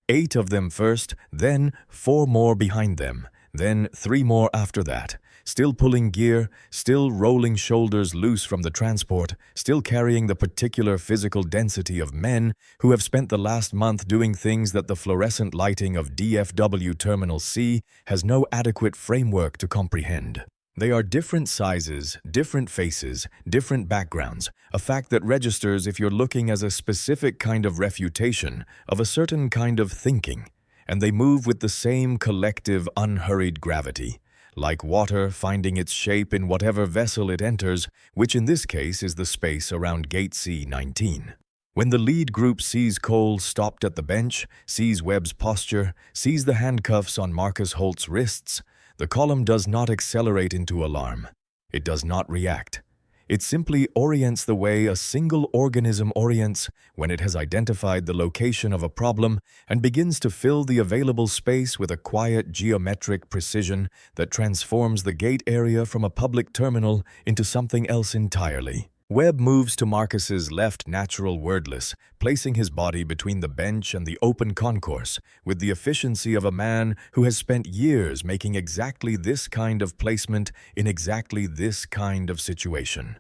8 of them first, then 4 more behind them, then 3 more after that, still pulling gear, still rolling shoulders loose from the transport, still carrying the particular physical density of men who have spent the last month doing things that the fluorescent lighting of DFW Terminal C has no adequate framework to comprehend. They are different sizes, different faces, different backgrounds, a fact that registers if you're looking as a specific kind of refutation of a certain kind of thinking, and they move with the same collective, unhurried gravity, like water finding its shape in whatever vessel it enters, which in this case is the space around Gate C-19. When the lead group sees Cole stopped at the bench, sees Webb's posture, sees the handcuffs on Marcus Holt's wrists, the column does not accelerate into alarm. It does not react. It simply orients the way a single organism orients when it has identified the location of a problem and begins to fill the available space with a quiet geometric precision that transforms the gate area from a public terminal into something else entirely. Webb moves to Marcus's left natural wordless, placing his body between the bench and the open concourse with the efficiency of a man who has spent years making exactly this kind of placement in exactly this kind of situation.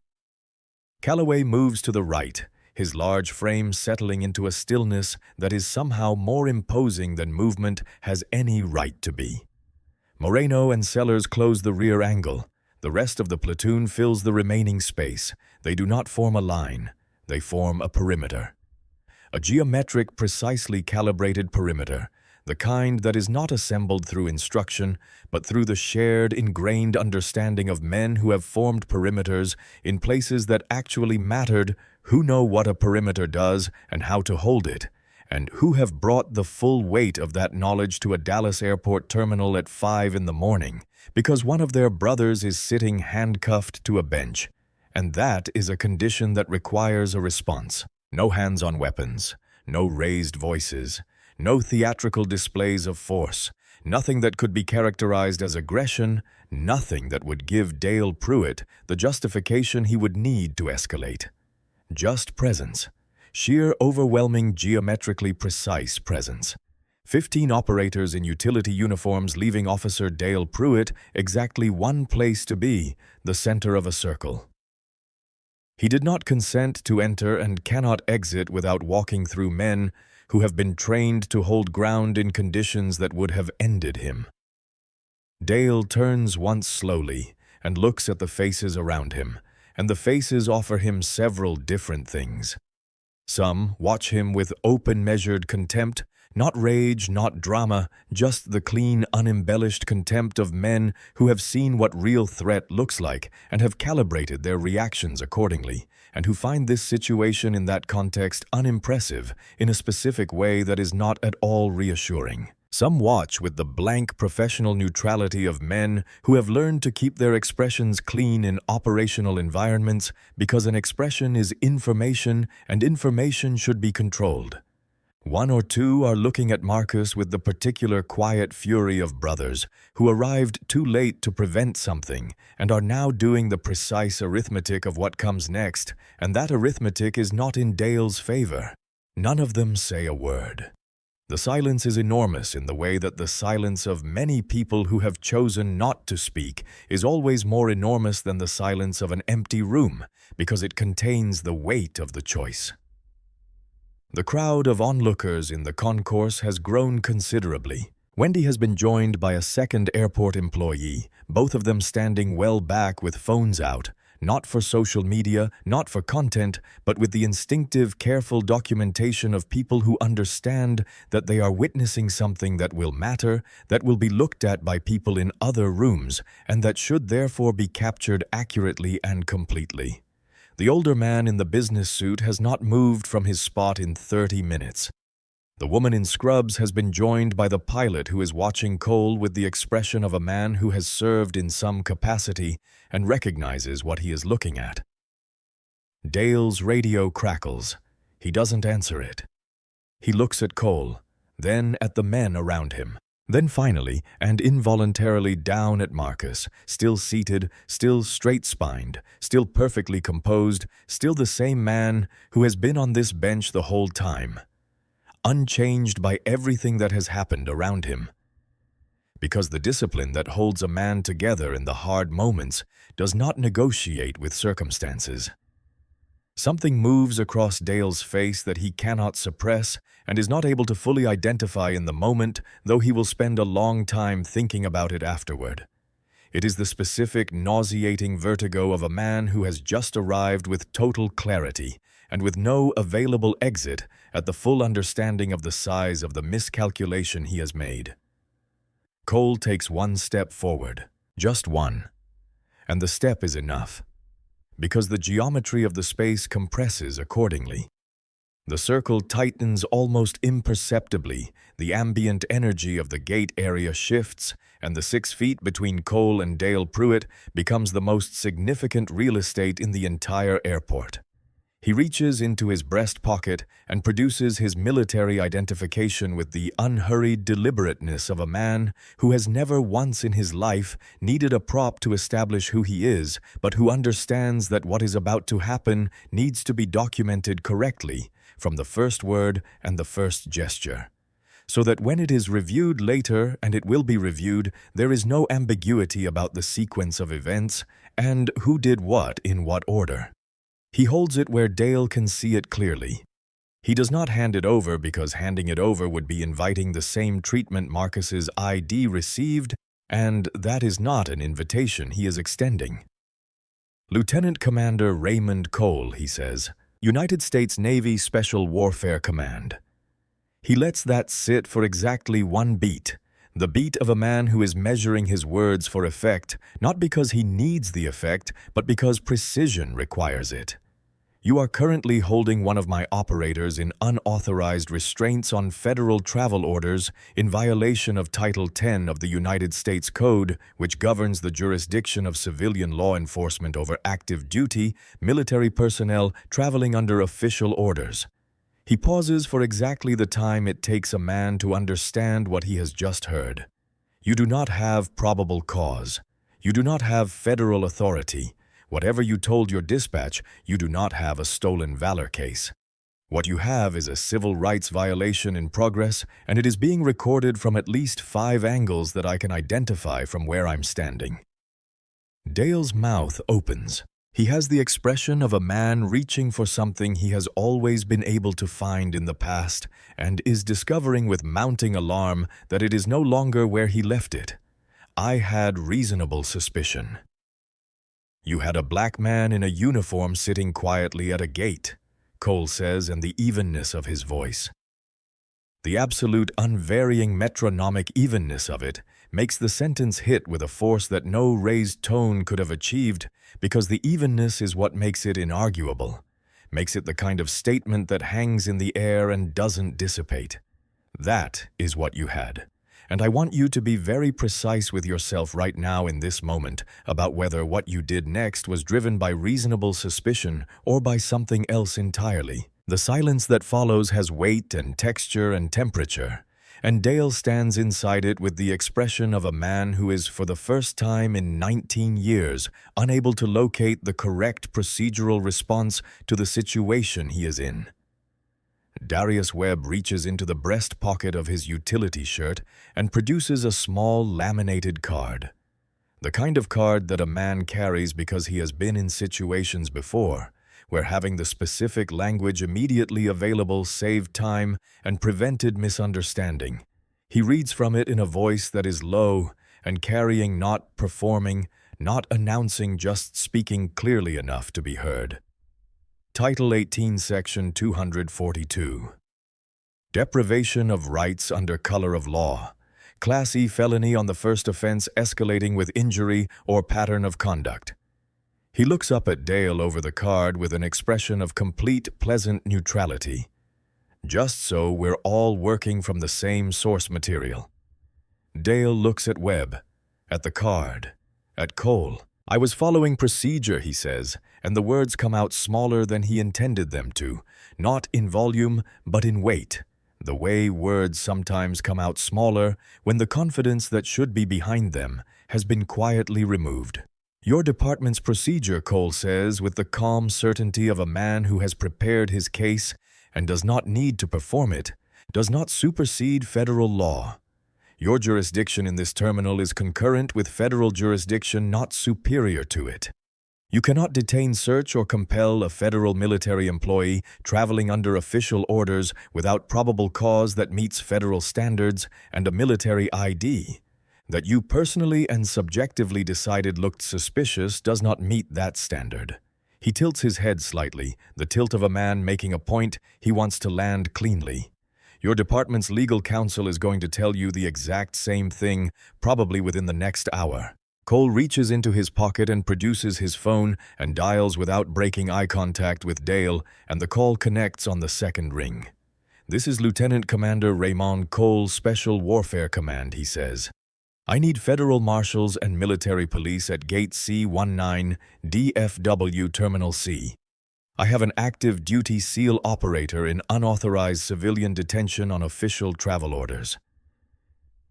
Calloway moves to the right, his large frame settling into a stillness that is somehow more imposing than movement has any right to be. Moreno and Sellers close the rear angle. The rest of the platoon fills the remaining space. They do not form a line. They form a perimeter. A geometric, precisely calibrated perimeter. the kind that is not assembled through instruction, but through the shared, ingrained understanding of men who have formed perimeters in places that actually mattered, who know what a perimeter does and how to hold it, and who have brought the full weight of that knowledge to a Dallas airport terminal at 5 in the morning, because one of their brothers is sitting handcuffed to a bench. And that is a condition that requires a response. No hands on weapons, no raised voices, no theatrical displays of force, nothing that could be characterized as aggression, nothing that would give Dale Pruitt the justification he would need to escalate. Just presence. Sheer, overwhelming, geometrically precise presence. 15 operators in utility uniforms leaving Officer Dale Pruitt exactly one place to be, the center of a circle. He did not consent to enter and cannot exit without walking through men who have been trained to hold ground in conditions that would have ended him. Dale turns once slowly and looks at the faces around him, and the faces offer him several different things. Some watch him with open, measured contempt, not rage, not drama, just the clean, unembellished contempt of men who have seen what real threat looks like and have calibrated their reactions accordingly, and who find this situation in that context unimpressive in a specific way that is not at all reassuring. Some watch with the blank professional neutrality of men who have learned to keep their expressions clean in operational environments because an expression is information and information should be controlled. One or two are looking at Marcus with the particular quiet fury of brothers who arrived too late to prevent something and are now doing the precise arithmetic of what comes next, and that arithmetic is not in Dale's favor. None of them say a word. The silence is enormous in the way that the silence of many people who have chosen not to speak is always more enormous than the silence of an empty room, because it contains the weight of the choice. The crowd of onlookers in the concourse has grown considerably. Wendy has been joined by a second airport employee, both of them standing well back with phones out, not for social media, not for content, but with the instinctive, careful documentation of people who understand that they are witnessing something that will matter, that will be looked at by people in other rooms, and that should therefore be captured accurately and completely. The older man in the business suit has not moved from his spot in 30 minutes. The woman in scrubs has been joined by the pilot who is watching Cole with the expression of a man who has served in some capacity and recognizes what he is looking at. Dale's radio crackles. He doesn't answer it. He looks at Cole, then at the men around him, then finally and involuntarily down at Marcus, still seated, still straight-spined, still perfectly composed, still the same man who has been on this bench the whole time, unchanged by everything that has happened around him. Because the discipline that holds a man together in the hard moments does not negotiate with circumstances. Something moves across Dale's face that he cannot suppress and is not able to fully identify in the moment, though he will spend a long time thinking about it afterward. It is the specific, nauseating vertigo of a man who has just arrived with total clarity and with no available exit at the full understanding of the size of the miscalculation he has made. Cole takes one step forward, just one, and the step is enough, because the geometry of the space compresses accordingly. The circle tightens almost imperceptibly, the ambient energy of the gate area shifts, and the 6 feet between Cole and Dale Pruitt becomes the most significant real estate in the entire airport. He reaches into his breast pocket and produces his military identification with the unhurried deliberateness of a man who has never once in his life needed a prop to establish who he is, but who understands that what is about to happen needs to be documented correctly from the first word and the first gesture, so that when it is reviewed later, and it will be reviewed, there is no ambiguity about the sequence of events and who did what in what order. He holds it where Dale can see it clearly. He does not hand it over because handing it over would be inviting the same treatment Marcus's ID received, and that is not an invitation he is extending. Lieutenant Commander Raymond Cole, he says, United States Navy Special Warfare Command. He lets that sit for exactly one beat, the beat of a man who is measuring his words for effect, not because he needs the effect, but because precision requires it. You are currently holding one of my operators in unauthorized restraints on federal travel orders in violation of Title 10 of the United States Code, which governs the jurisdiction of civilian law enforcement over active duty military personnel traveling under official orders. He pauses for exactly the time it takes a man to understand what he has just heard. You do not have probable cause. You do not have federal authority. Whatever you told your dispatch, you do not have a stolen valor case. What you have is a civil rights violation in progress, and it is being recorded from at least 5 angles that I can identify from where I'm standing. Dale's mouth opens. He has the expression of a man reaching for something he has always been able to find in the past and is discovering with mounting alarm that it is no longer where he left it. I had reasonable suspicion. You had a black man in a uniform sitting quietly at a gate, Cole says, and the evenness of his voice. The absolute unvarying metronomic evenness of it makes the sentence hit with a force that no raised tone could have achieved, because the evenness is what makes it inarguable, makes it the kind of statement that hangs in the air and doesn't dissipate. That is what you had. And I want you to be very precise with yourself right now in this moment about whether what you did next was driven by reasonable suspicion or by something else entirely. The silence that follows has weight and texture and temperature, and Dale stands inside it with the expression of a man who is, for the first time in 19 years, unable to locate the correct procedural response to the situation he is in. Darius Webb reaches into the breast pocket of his utility shirt and produces a small laminated card. The kind of card that a man carries because he has been in situations before, where having the specific language immediately available saved time and prevented misunderstanding. He reads from it in a voice that is low and carrying, not performing, not announcing, just speaking clearly enough to be heard. Title 18, Section 242. Deprivation of rights under color of law. Class E felony on the first offense escalating with injury or pattern of conduct. He looks up at Dale over the card with an expression of complete pleasant neutrality. Just so we're all working from the same source material. Dale looks at Webb, at the card, at Cole. I was following procedure, he says, and the words come out smaller than he intended them to, not in volume, but in weight, the way words sometimes come out smaller when the confidence that should be behind them has been quietly removed. Your department's procedure, Cole says, with the calm certainty of a man who has prepared his case and does not need to perform it, does not supersede federal law. Your jurisdiction in this terminal is concurrent with federal jurisdiction, not superior to it. You cannot detain, search, or compel a federal military employee traveling under official orders without probable cause that meets federal standards and a military ID. That you personally and subjectively decided looked suspicious does not meet that standard. He tilts his head slightly, the tilt of a man making a point he wants to land cleanly. Your department's legal counsel is going to tell you the exact same thing, probably within the next hour. Cole reaches into his pocket and produces his phone and dials without breaking eye contact with Dale, and the call connects on the second ring. This is Lieutenant Commander Raymond Cole, Special Warfare Command, he says. I need federal marshals and military police at Gate C-19, DFW Terminal C. I have an active duty SEAL operator in unauthorized civilian detention on official travel orders.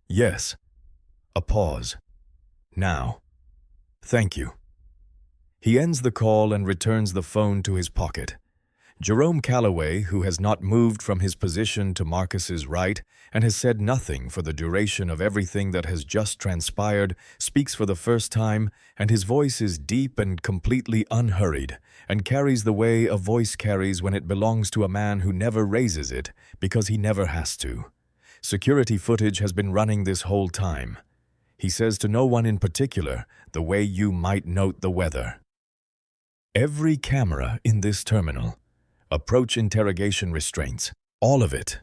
Yes. A pause. Now. Thank you. He ends the call and returns the phone to his pocket. Jerome Calloway, who has not moved from his position to Marcus's right and has said nothing for the duration of everything that has just transpired, speaks for the first time, and his voice is deep and completely unhurried, and carries the way a voice carries when it belongs to a man who never raises it because he never has to. Security footage has been running this whole time. He says to no one in particular, the way you might note the weather. Every camera in this terminal. Approach interrogation restraints. All of it.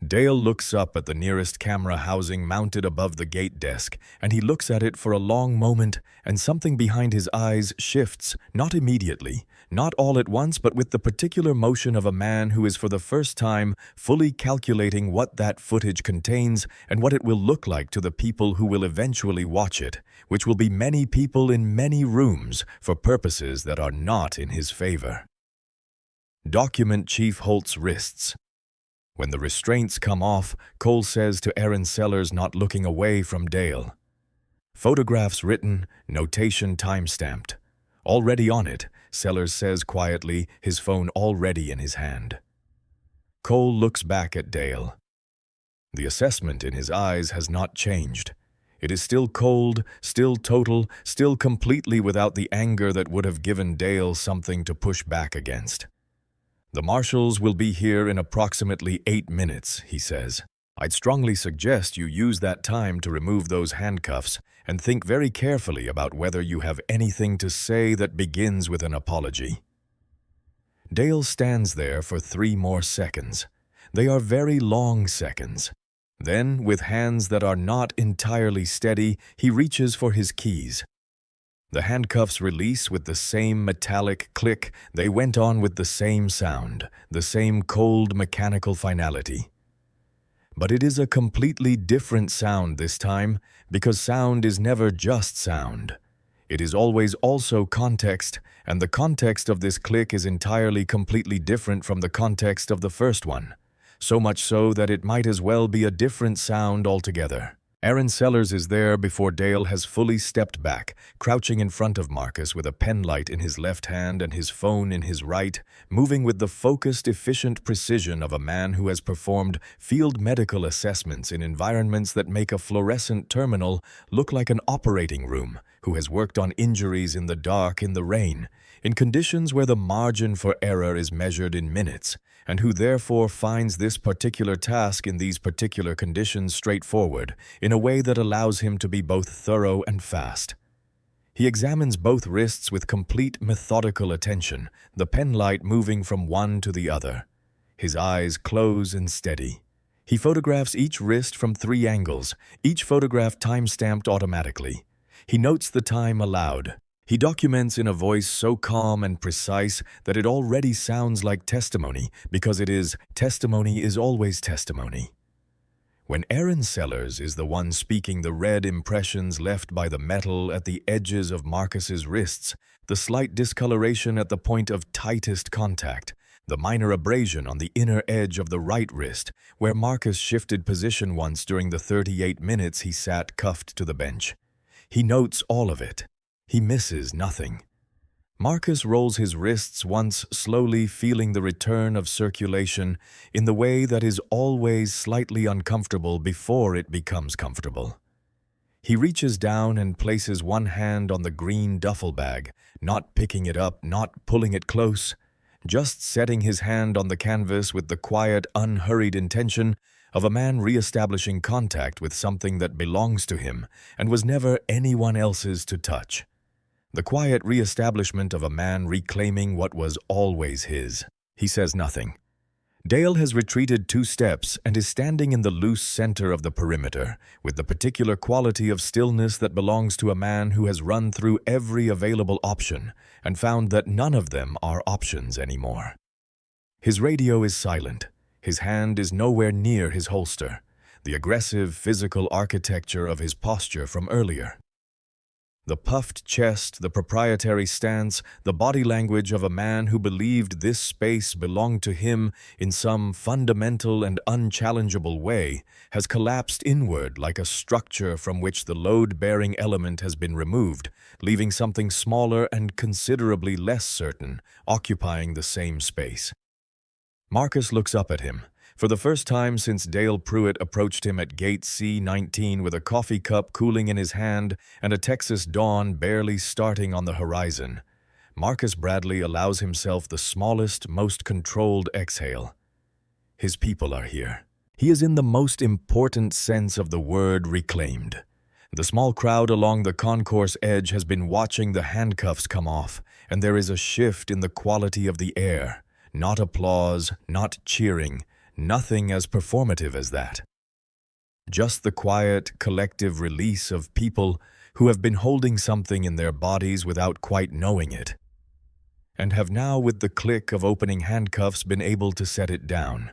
Dale looks up at the nearest camera housing mounted above the gate desk, and he looks at it for a long moment, and something behind his eyes shifts, not immediately, not all at once, but with the particular motion of a man who is for the first time fully calculating what that footage contains and what it will look like to the people who will eventually watch it, which will be many people in many rooms for purposes that are not in his favor. Document Chief Holt's wrists. When the restraints come off, Cole says to Aaron Sellers, not looking away from Dale. Photographs written, notation time-stamped. Already on it, Sellers says quietly, his phone already in his hand. Cole looks back at Dale. The assessment in his eyes has not changed. It is still cold, still total, still completely without the anger that would have given Dale something to push back against. The marshals will be here in approximately 8 minutes, he says. I'd strongly suggest you use that time to remove those handcuffs and think very carefully about whether you have anything to say that begins with an apology. Dale stands there for 3 more seconds. They are very long seconds. Then, with hands that are not entirely steady, he reaches for his keys. The handcuffs release with the same metallic click. They went on with the same sound, the same cold mechanical finality. But it is a completely different sound this time, because sound is never just sound. It is always also context, and the context of this click is entirely completely different from the context of the first one, so much so that it might as well be a different sound altogether. Aaron Sellers is there before Dale has fully stepped back, crouching in front of Marcus with a pen light in his left hand and his phone in his right, moving with the focused, efficient precision of a man who has performed field medical assessments in environments that make a fluorescent terminal look like an operating room, who has worked on injuries in the dark, in the rain, in conditions where the margin for error is measured in minutes, and who therefore finds this particular task in these particular conditions straightforward, in a way that allows him to be both thorough and fast. He examines both wrists with complete methodical attention, the pen light moving from one to the other. His eyes close and steady. He photographs each wrist from 3 angles, each photograph time-stamped automatically. He notes the time aloud. He documents in a voice so calm and precise that it already sounds like testimony, because testimony is always testimony. When Aaron Sellers is the one speaking, the red impressions left by the metal at the edges of Marcus's wrists, the slight discoloration at the point of tightest contact, the minor abrasion on the inner edge of the right wrist, where Marcus shifted position once during the 38 minutes he sat cuffed to the bench. He notes all of it. He misses nothing. Marcus rolls his wrists once, slowly feeling the return of circulation in the way that is always slightly uncomfortable before it becomes comfortable. He reaches down and places one hand on the green duffel bag, not picking it up, not pulling it close, just setting his hand on the canvas with the quiet, unhurried intention of a man re-establishing contact with something that belongs to him and was never anyone else's to touch. The quiet re-establishment of a man reclaiming what was always his. He says nothing. Dale has retreated 2 steps and is standing in the loose center of the perimeter, with the particular quality of stillness that belongs to a man who has run through every available option and found that none of them are options anymore. His radio is silent. His hand is nowhere near his holster, the aggressive physical architecture of his posture from earlier. The puffed chest, the proprietary stance, the body language of a man who believed this space belonged to him in some fundamental and unchallengeable way has collapsed inward like a structure from which the load-bearing element has been removed, leaving something smaller and considerably less certain occupying the same space. Marcus looks up at him. For the first time since Dale Pruitt approached him at Gate C-19 with a coffee cup cooling in his hand and a Texas dawn barely starting on the horizon, Marcus Bradley allows himself the smallest, most controlled exhale. His people are here. He is in the most important sense of the word reclaimed. The small crowd along the concourse edge has been watching the handcuffs come off, and there is a shift in the quality of the air. Not applause, not cheering, nothing as performative as that. Just the quiet, collective release of people who have been holding something in their bodies without quite knowing it, and have now, with the click of opening handcuffs, been able to set it down.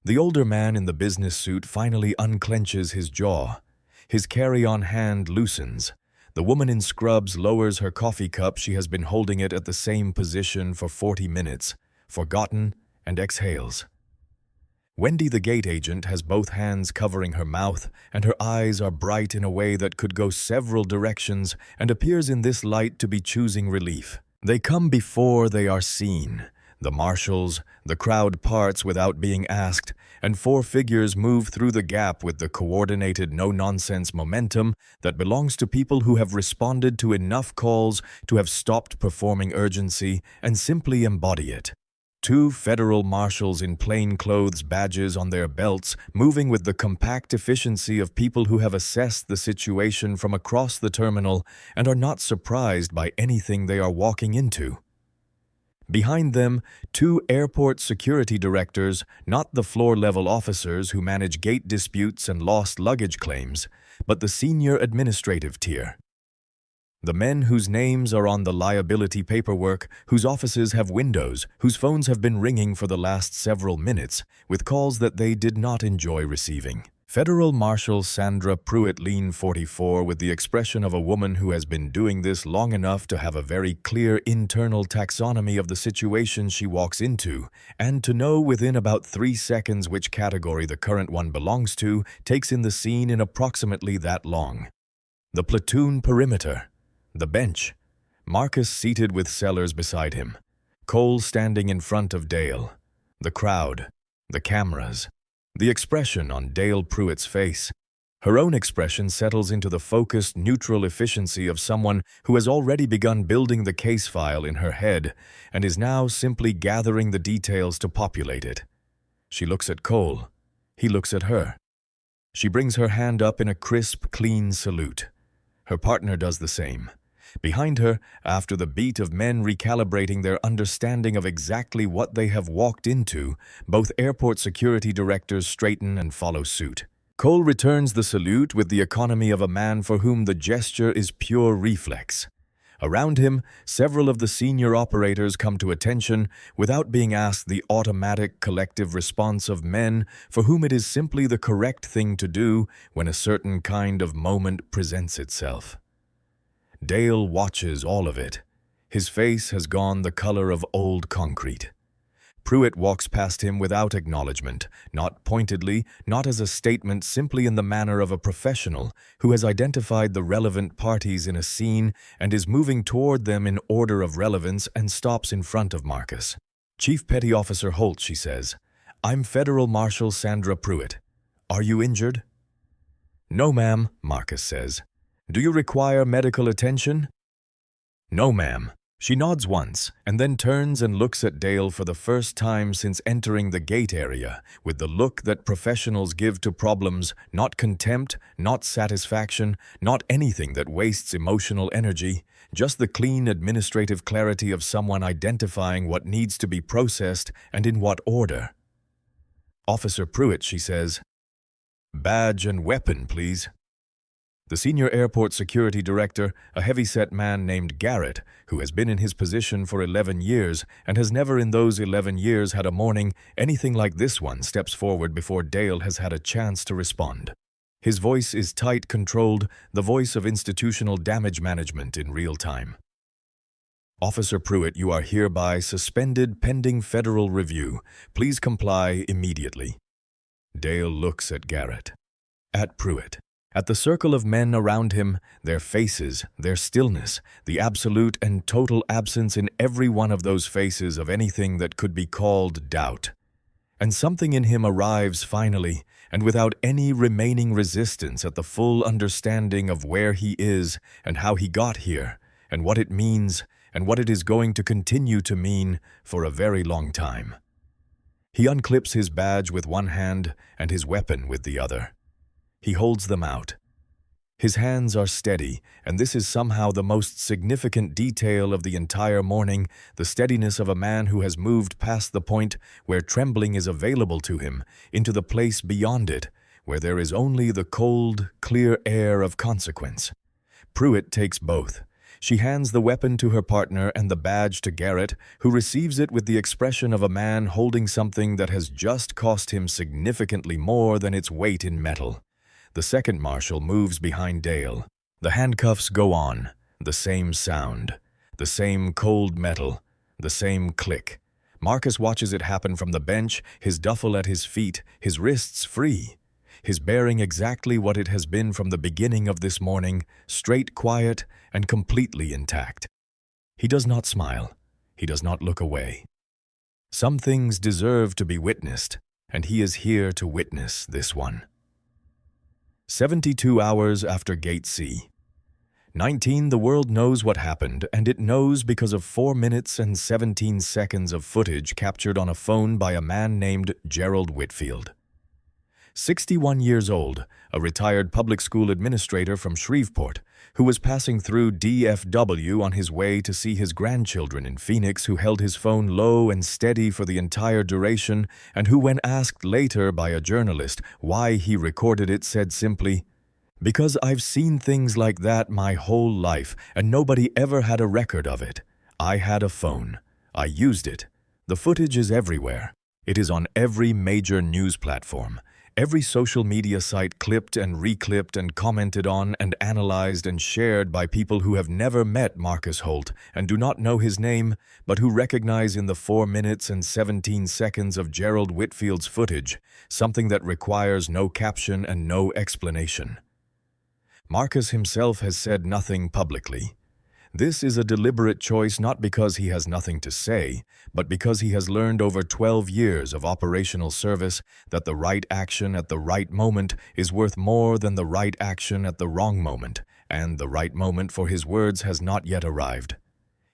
The older man in the business suit finally unclenches his jaw. His carry-on hand loosens. The woman in scrubs lowers her coffee cup. She has been holding it at the same position for 40 minutes, forgotten, and exhales. Wendy, the gate agent, has both hands covering her mouth, and her eyes are bright in a way that could go several directions and appears in this light to be choosing relief. They come before they are seen. The marshals, the crowd parts without being asked, and four figures move through the gap with the coordinated, no-nonsense momentum that belongs to people who have responded to enough calls to have stopped performing urgency and simply embody it. Two federal marshals in plain clothes, badges on their belts, moving with the compact efficiency of people who have assessed the situation from across the terminal and are not surprised by anything they are walking into. Behind them, two airport security directors, not the floor-level officers who manage gate disputes and lost luggage claims, but the senior administrative tier. The men whose names are on the liability paperwork, whose offices have windows, whose phones have been ringing for the last several minutes, with calls that they did not enjoy receiving. Federal Marshal Sandra Pruitt, lean 44, with the expression of a woman who has been doing this long enough to have a very clear internal taxonomy of the situation she walks into, and to know within about 3 seconds which category the current one belongs to, takes in the scene in approximately that long. The platoon perimeter. The bench. Marcus seated with Sellers beside him. Cole standing in front of Dale. The crowd. The cameras. The expression on Dale Pruitt's face. Her own expression settles into the focused, neutral efficiency of someone who has already begun building the case file in her head and is now simply gathering the details to populate it. She looks at Cole. He looks at her. She brings her hand up in a crisp, clean salute. Her partner does the same. Behind her, after the beat of men recalibrating their understanding of exactly what they have walked into, both airport security directors straighten and follow suit. Cole returns the salute with the economy of a man for whom the gesture is pure reflex. Around him, several of the senior operators come to attention without being asked, the automatic collective response of men for whom it is simply the correct thing to do when a certain kind of moment presents itself. Dale watches all of it. His face has gone the color of old concrete. Pruitt walks past him without acknowledgement, not pointedly, not as a statement, simply in the manner of a professional who has identified the relevant parties in a scene and is moving toward them in order of relevance, and stops in front of Marcus. "Chief Petty Officer Holt," she says. "I'm Federal Marshal Sandra Pruitt. Are you injured?" "No, ma'am," Marcus says. "Do you require medical attention?" "No, ma'am." She nods once, and then turns and looks at Dale for the first time since entering the gate area, with the look that professionals give to problems, not contempt, not satisfaction, not anything that wastes emotional energy, just the clean administrative clarity of someone identifying what needs to be processed and in what order. "Officer Pruitt," she says. "Badge and weapon, please." The senior airport security director, a heavy-set man named Garrett, who has been in his position for 11 years and has never in those 11 years had a morning anything like this one, steps forward before Dale has had a chance to respond. His voice is tight, controlled, the voice of institutional damage management in real time. "Officer Pruitt, you are hereby suspended pending federal review. Please comply immediately." Dale looks at Garrett. At Pruitt. At the circle of men around him, their faces, their stillness, the absolute and total absence in every one of those faces of anything that could be called doubt. And something in him arrives finally, and without any remaining resistance, at the full understanding of where he is and how he got here, and what it means, and what it is going to continue to mean for a very long time. He unclips his badge with one hand and his weapon with the other. He holds them out. His hands are steady, and this is somehow the most significant detail of the entire morning, the steadiness of a man who has moved past the point where trembling is available to him, into the place beyond it, where there is only the cold, clear air of consequence. Pruitt takes both. She hands the weapon to her partner and the badge to Garrett, who receives it with the expression of a man holding something that has just cost him significantly more than its weight in metal. The second marshal moves behind Dale. The handcuffs go on, the same sound, the same cold metal, the same click. Marcus watches it happen from the bench, his duffel at his feet, his wrists free. His bearing exactly what it has been from the beginning of this morning, straight, quiet, and completely intact. He does not smile. He does not look away. Some things deserve to be witnessed, and he is here to witness this one. 72 hours after Gate C. 19. The world knows what happened, and it knows because of 4 minutes and 17 seconds of footage captured on a phone by a man named Gerald Whitfield. 61 years old, a retired public school administrator from Shreveport, who was passing through DFW on his way to see his grandchildren in Phoenix, who held his phone low and steady for the entire duration, and who, when asked later by a journalist why he recorded it, said simply, "Because I've seen things like that my whole life, and nobody ever had a record of it. I had a phone. I used it. The footage is everywhere. It is on every major news platform. Every social media site clipped and reclipped and commented on and analyzed and shared by people who have never met Marcus Holt and do not know his name, but who recognize in the 4 minutes and 17 seconds of Gerald Whitfield's footage something that requires no caption and no explanation." Marcus himself has said nothing publicly. This is a deliberate choice, not because he has nothing to say, but because he has learned over 12 years of operational service that the right action at the right moment is worth more than the right action at the wrong moment, and the right moment for his words has not yet arrived.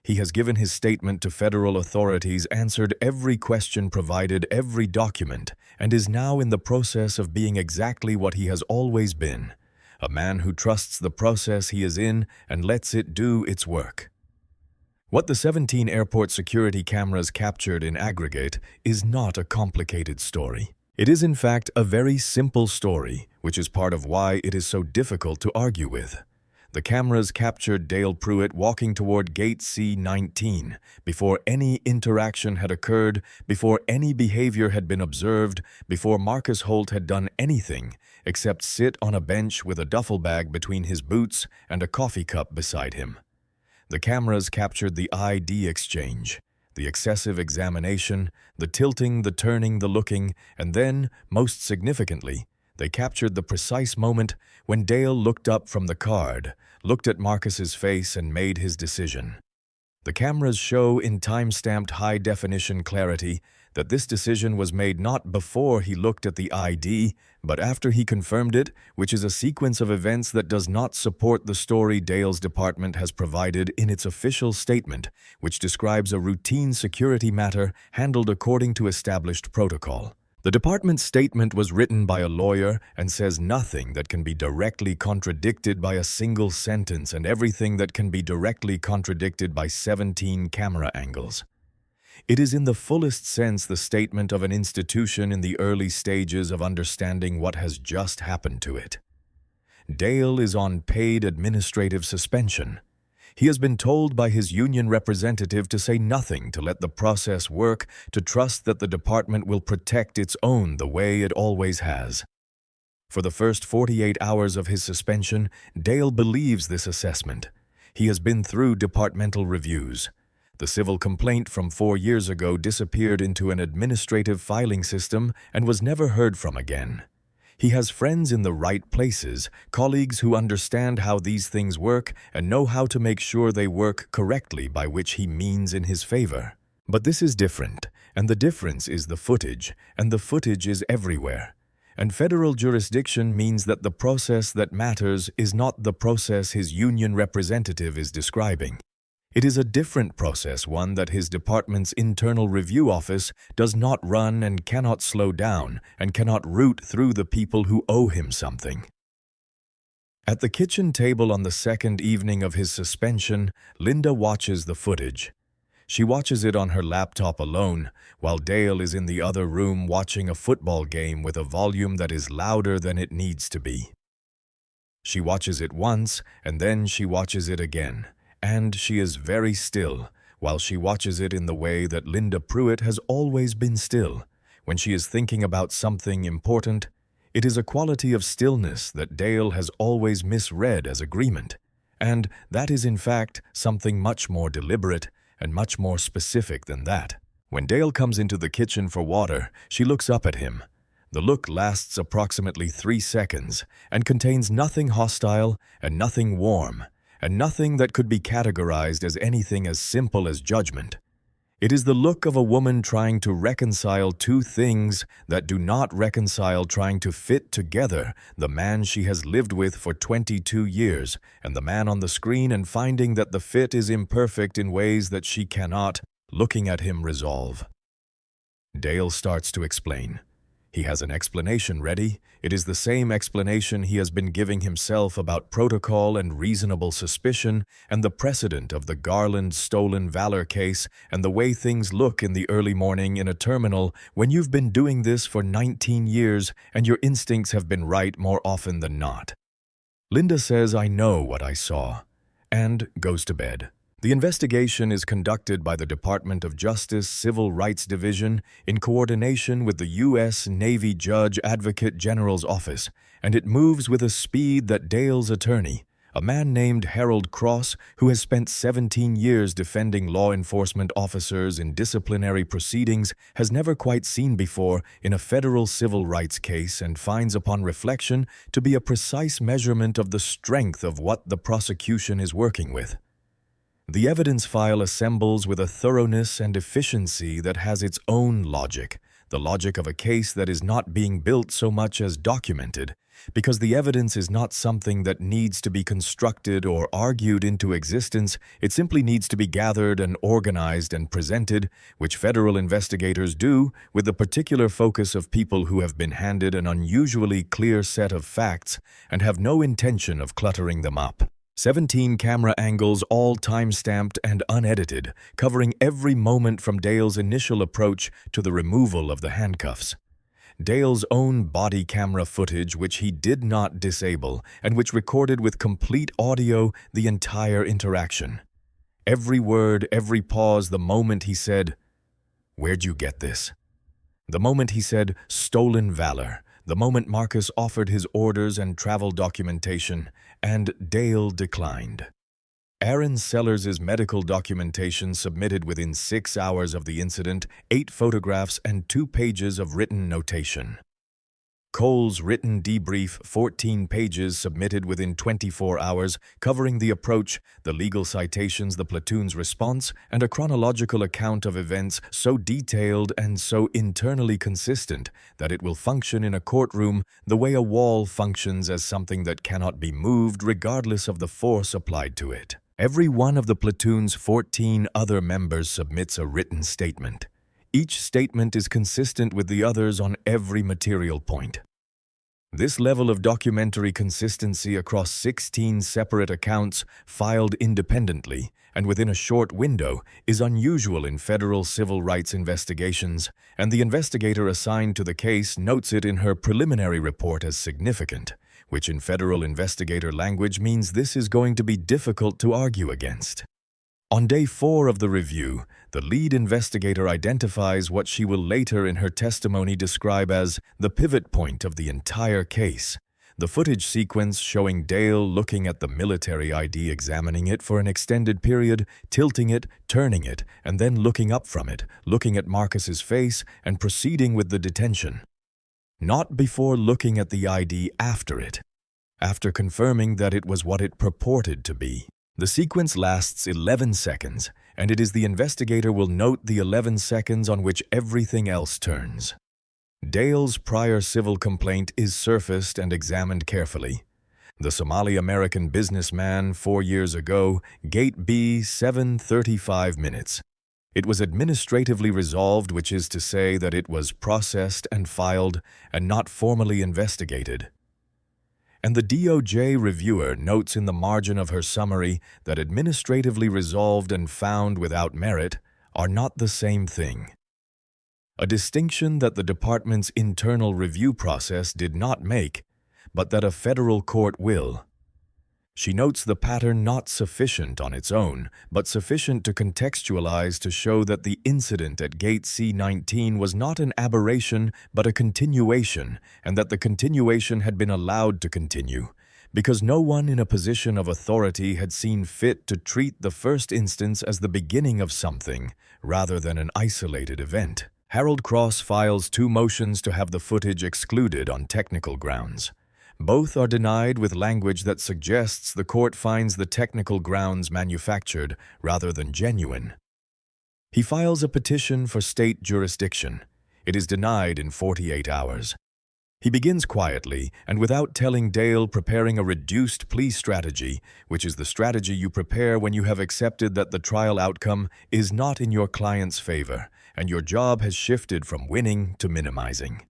He has given his statement to federal authorities, answered every question, provided every document, and is now in the process of being exactly what he has always been: a man who trusts the process he is in and lets it do its work. What the 17 airport security cameras captured in aggregate is not a complicated story. It is in fact a very simple story, which is part of why it is so difficult to argue with. The cameras captured Dale Pruitt walking toward Gate C-19 before any interaction had occurred, before any behavior had been observed, before Marcus Holt had done anything except sit on a bench with a duffel bag between his boots and a coffee cup beside him. The cameras captured the ID exchange, the excessive examination, the tilting, the turning, the looking, and then, most significantly, they captured the precise moment when Dale looked up from the card, looked at Marcus's face, and made his decision. The cameras show in time-stamped high-definition clarity that this decision was made not before he looked at the ID, but after he confirmed it, which is a sequence of events that does not support the story Dale's department has provided in its official statement, which describes a routine security matter handled according to established protocol. The department's statement was written by a lawyer and says nothing that can be directly contradicted by a single sentence and everything that can be directly contradicted by 17 camera angles. It is in the fullest sense the statement of an institution in the early stages of understanding what has just happened to it. Dale is on paid administrative suspension. He has been told by his union representative to say nothing, to let the process work, to trust that the department will protect its own the way it always has. For the first 48 hours of his suspension, Dale believes this assessment. He has been through departmental reviews. The civil complaint from 4 years ago disappeared into an administrative filing system and was never heard from again. He has friends in the right places, colleagues who understand how these things work and know how to make sure they work correctly, by which he means in his favor. But this is different, and the difference is the footage, and the footage is everywhere. And federal jurisdiction means that the process that matters is not the process his union representative is describing. It is a different process, one that his department's internal review office does not run and cannot slow down and cannot root through the people who owe him something. At the kitchen table on the second evening of his suspension, Linda watches the footage. She watches it on her laptop alone, while Dale is in the other room watching a football game with a volume that is louder than it needs to be. She watches it once, and then she watches it again, and she is very still, while she watches it in the way that Linda Pruitt has always been still. When she is thinking about something important, it is a quality of stillness that Dale has always misread as agreement, and that is in fact something much more deliberate and much more specific than that. When Dale comes into the kitchen for water, she looks up at him. The look lasts approximately 3 seconds and contains nothing hostile and nothing warm, and nothing that could be categorized as anything as simple as judgment. It is the look of a woman trying to reconcile two things that do not reconcile, trying to fit together the man she has lived with for 22 years and the man on the screen, and finding that the fit is imperfect in ways that she cannot, looking at him, resolve. Dale starts to explain. He has an explanation ready. It is the same explanation he has been giving himself about protocol and reasonable suspicion and the precedent of the Garland stolen valor case and the way things look in the early morning in a terminal when you've been doing this for 19 years and your instincts have been right more often than not. Linda says, "I know what I saw," and goes to bed. The investigation is conducted by the Department of Justice Civil Rights Division in coordination with the U.S. Navy Judge Advocate General's Office, and it moves with a speed that Dale's attorney, a man named Harold Cross, who has spent 17 years defending law enforcement officers in disciplinary proceedings, has never quite seen before in a federal civil rights case, and finds upon reflection to be a precise measurement of the strength of what the prosecution is working with. The evidence file assembles with a thoroughness and efficiency that has its own logic, the logic of a case that is not being built so much as documented, because the evidence is not something that needs to be constructed or argued into existence. It simply needs to be gathered and organized and presented, which federal investigators do with the particular focus of people who have been handed an unusually clear set of facts and have no intention of cluttering them up. 17 camera angles, all time-stamped and unedited, covering every moment from Dale's initial approach to the removal of the handcuffs. Dale's own body camera footage, which he did not disable, and which recorded with complete audio the entire interaction. Every word, every pause, the moment he said, "Where'd you get this?" The moment he said, "Stolen valor." The moment Marcus offered his orders and travel documentation, and Dale declined. Aaron Sellers' medical documentation submitted within 6 hours of the incident, 8 photographs and 2 pages of written notation. Cole's written debrief, 14 pages submitted within 24 hours, covering the approach, the legal citations, the platoon's response, and a chronological account of events so detailed and so internally consistent that it will function in a courtroom the way a wall functions as something that cannot be moved regardless of the force applied to it. Every one of the platoon's 14 other members submits a written statement. Each statement is consistent with the others on every material point. This level of documentary consistency across 16 separate accounts filed independently and within a short window is unusual in federal civil rights investigations, and the investigator assigned to the case notes it in her preliminary report as significant, which in federal investigator language means this is going to be difficult to argue against. On day 4 of the review, the lead investigator identifies what she will later in her testimony describe as the pivot point of the entire case. The footage sequence showing Dale looking at the military ID, examining it for an extended period, tilting it, turning it, and then looking up from it, looking at Marcus's face, and proceeding with the detention. Not before looking at the ID after it, after confirming that it was what it purported to be. The sequence lasts 11 seconds, and it is the investigator will note the 11 seconds on which everything else turns. Dale's prior civil complaint is surfaced and examined carefully. The Somali-American businessman 4 years ago, Gate B, 7:35 minutes. It was administratively resolved, which is to say that it was processed and filed and not formally investigated. And the DOJ reviewer notes in the margin of her summary that administratively resolved and found without merit are not the same thing. A distinction that the department's internal review process did not make, but that a federal court will. She notes the pattern not sufficient on its own, but sufficient to contextualize to show that the incident at Gate C-19 was not an aberration but a continuation, and that the continuation had been allowed to continue, because no one in a position of authority had seen fit to treat the first instance as the beginning of something, rather than an isolated event. Harold Cross files 2 motions to have the footage excluded on technical grounds. Both are denied with language that suggests the court finds the technical grounds manufactured rather than genuine. He files a petition for state jurisdiction. It is denied in 48 hours. He begins quietly and without telling Dale preparing a reduced plea strategy, which is the strategy you prepare when you have accepted that the trial outcome is not in your client's favor and your job has shifted from winning to minimizing.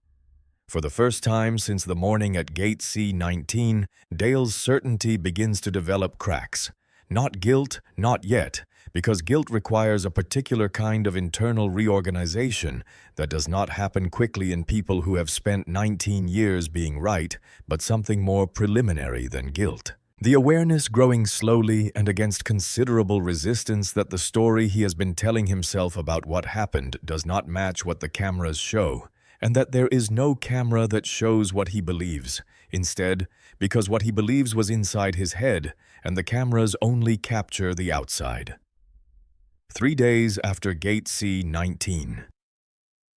For the first time since the morning at Gate C-19, Dale's certainty begins to develop cracks. Not guilt, not yet, because guilt requires a particular kind of internal reorganization that does not happen quickly in people who have spent 19 years being right, but something more preliminary than guilt. The awareness growing slowly and against considerable resistance that the story he has been telling himself about what happened does not match what the cameras show, and that there is no camera that shows what he believes. Instead, because what he believes was inside his head, and the cameras only capture the outside. 3 days after Gate C-19.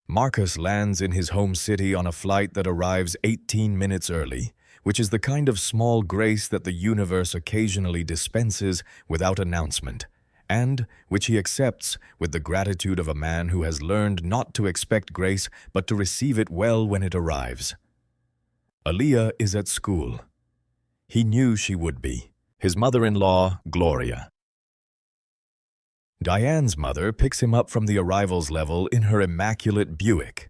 Marcus lands in his home city on a flight that arrives 18 minutes early, which is the kind of small grace that the universe occasionally dispenses without announcement, and which he accepts with the gratitude of a man who has learned not to expect grace but to receive it well when it arrives. Aaliyah is at school. He knew she would be. His mother-in-law, Gloria. Diane's mother picks him up from the arrivals level in her immaculate Buick.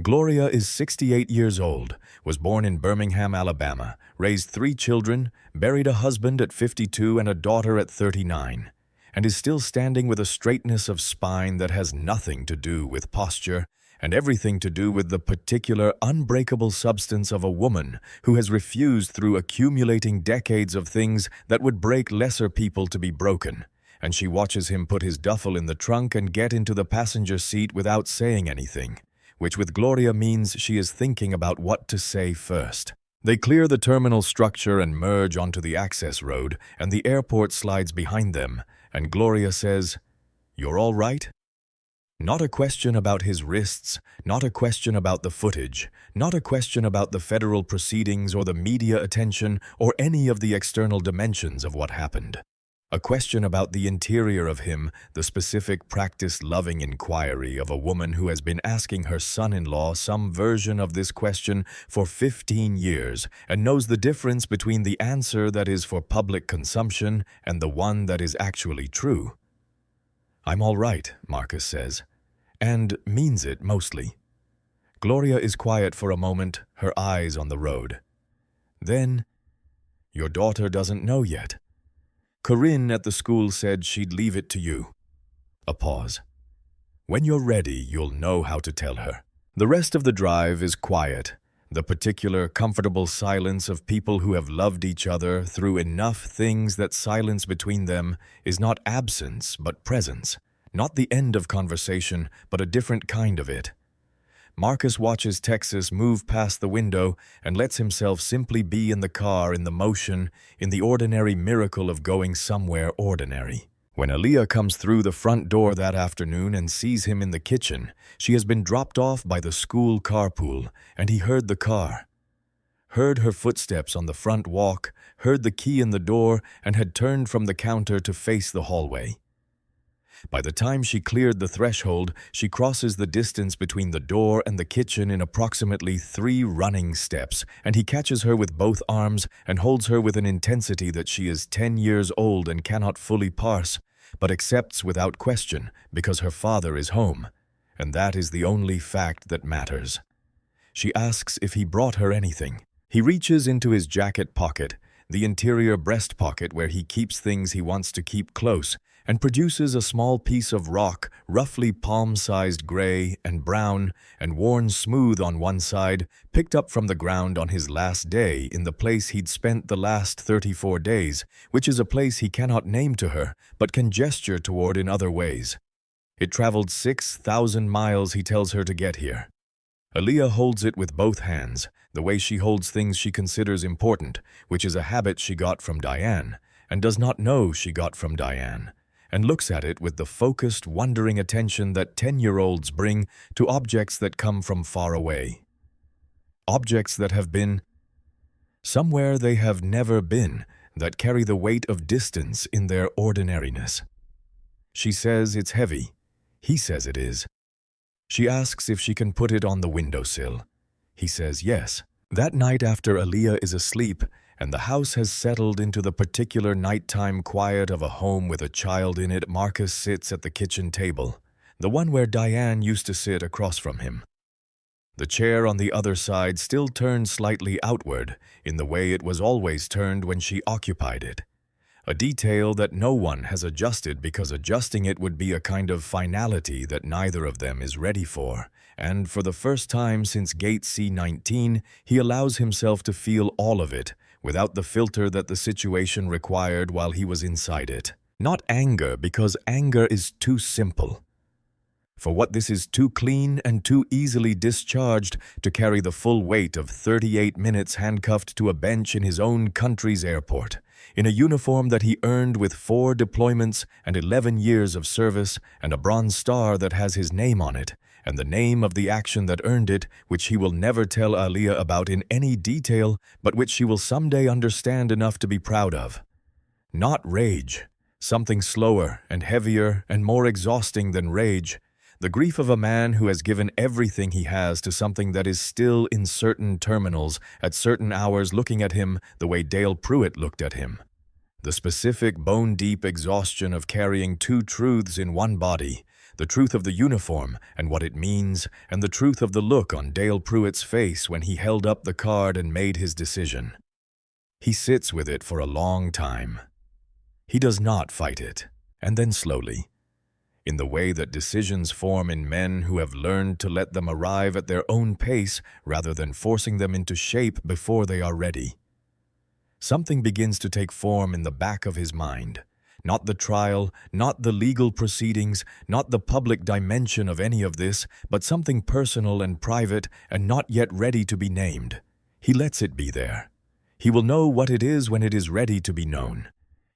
Gloria is 68 years old, was born in Birmingham, Alabama, raised 3 children, buried a husband at 52 and a daughter at 39. And is still standing with a straightness of spine that has nothing to do with posture and everything to do with the particular unbreakable substance of a woman who has refused through accumulating decades of things that would break lesser people to be broken. And she watches him put his duffel in the trunk and get into the passenger seat without saying anything, which with Gloria means she is thinking about what to say first. They clear the terminal structure and merge onto the access road, and the airport slides behind them, and Gloria says, "You're all right?" Not a question about his wrists, not a question about the footage, not a question about the federal proceedings or the media attention or any of the external dimensions of what happened. A question about the interior of him, the specific practice-loving inquiry of a woman who has been asking her son-in-law some version of this question for 15 years and knows the difference between the answer that is for public consumption and the one that is actually true. "I'm all right," Marcus says, and means it mostly. Gloria is quiet for a moment, her eyes on the road. Then, "Your daughter doesn't know yet. Corinne at the school said she'd leave it to you." A pause. "When you're ready, you'll know how to tell her." The rest of the drive is quiet, the particular comfortable silence of people who have loved each other through enough things that silence between them is not absence but presence, not the end of conversation but a different kind of it. Marcus watches Texas move past the window and lets himself simply be in the car, in the motion, in the ordinary miracle of going somewhere ordinary. When Aaliyah comes through the front door that afternoon and sees him in the kitchen, she has been dropped off by the school carpool, and he heard the car. Heard her footsteps on the front walk, heard the key in the door, and had turned from the counter to face the hallway. By the time she cleared the threshold, she crosses the distance between the door and the kitchen in approximately 3 running steps, and he catches her with both arms and holds her with an intensity that she is 10 years old and cannot fully parse, but accepts without question because her father is home, and that is the only fact that matters. She asks if he brought her anything. He reaches into his jacket pocket, the interior breast pocket where he keeps things he wants to keep close, and produces a small piece of rock, roughly palm-sized gray and brown and worn smooth on one side, picked up from the ground on his last day in the place he'd spent the last 34 days, which is a place he cannot name to her, but can gesture toward in other ways. It traveled 6,000 miles, he tells her, to get here. Aaliyah holds it with both hands, the way she holds things she considers important, which is a habit she got from Diane, and does not know she got from Diane, and looks at it with the focused, wondering attention that 10-year-olds bring to objects that come from far away. Objects that have been somewhere they have never been, that carry the weight of distance in their ordinariness. She says it's heavy. He says it is. She asks if she can put it on the windowsill. He says yes. That night, after Aaliyah is asleep and the house has settled into the particular nighttime quiet of a home with a child in it, Marcus sits at the kitchen table, the one where Diane used to sit across from him. The chair on the other side still turned slightly outward, in the way it was always turned when she occupied it. A detail that no one has adjusted because adjusting it would be a kind of finality that neither of them is ready for. And for the first time since Gate C-19, he allows himself to feel all of it, without the filter that the situation required while he was inside it. Not anger, because anger is too simple. For what this is too clean and too easily discharged to carry the full weight of 38 minutes handcuffed to a bench in his own country's airport, in a uniform that he earned with 4 deployments and 11 years of service and a bronze star that has his name on it, and the name of the action that earned it, which he will never tell Aaliyah about in any detail, but which she will someday understand enough to be proud of. Not rage, something slower and heavier and more exhausting than rage, the grief of a man who has given everything he has to something that is still in certain terminals at certain hours looking at him the way Dale Pruitt looked at him. The specific bone-deep exhaustion of carrying 2 truths in one body, the truth of the uniform and what it means, and the truth of the look on Dale Pruitt's face when he held up the card and made his decision. He sits with it for a long time. He does not fight it, and then slowly, in the way that decisions form in men who have learned to let them arrive at their own pace rather than forcing them into shape before they are ready. Something begins to take form in the back of his mind. Not the trial, not the legal proceedings, not the public dimension of any of this, but something personal and private and not yet ready to be named. He lets it be there. He will know what it is when it is ready to be known.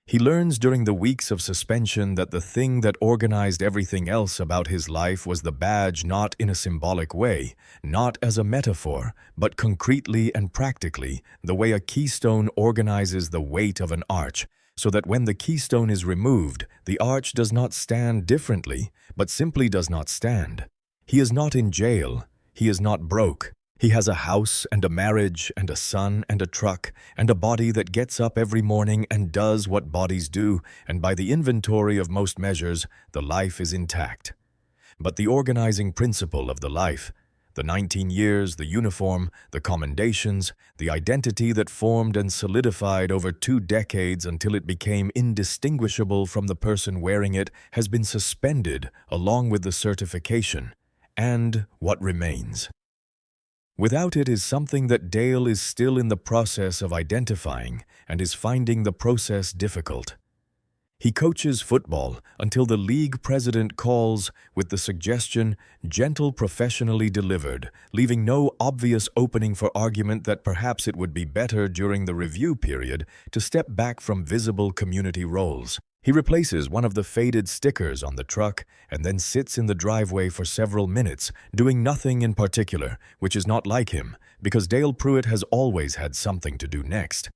He learns during the weeks of suspension that the thing that organized everything else about his life was the badge, not in a symbolic way, not as a metaphor, but concretely and practically, the way a keystone organizes the weight of an arch, so that when the keystone is removed, the arch does not stand differently, but simply does not stand. He is not in jail. He is not broke. He has a house and a marriage and a son and a truck and a body that gets up every morning and does what bodies do, and by the inventory of most measures, the life is intact. But the organizing principle of the life, the 19 years, the uniform, the commendations, the identity that formed and solidified over 2 decades until it became indistinguishable from the person wearing it, has been suspended along with the certification, and what remains. Without it is something that Dale is still in the process of identifying and is finding the process difficult. He coaches football until the league president calls with the suggestion, gentle, professionally delivered, leaving no obvious opening for argument that perhaps it would be better during the review period to step back from visible community roles. He replaces one of the faded stickers on the truck and then sits in the driveway for several minutes, doing nothing in particular, which is not like him, because Dale Pruitt has always had something to do next.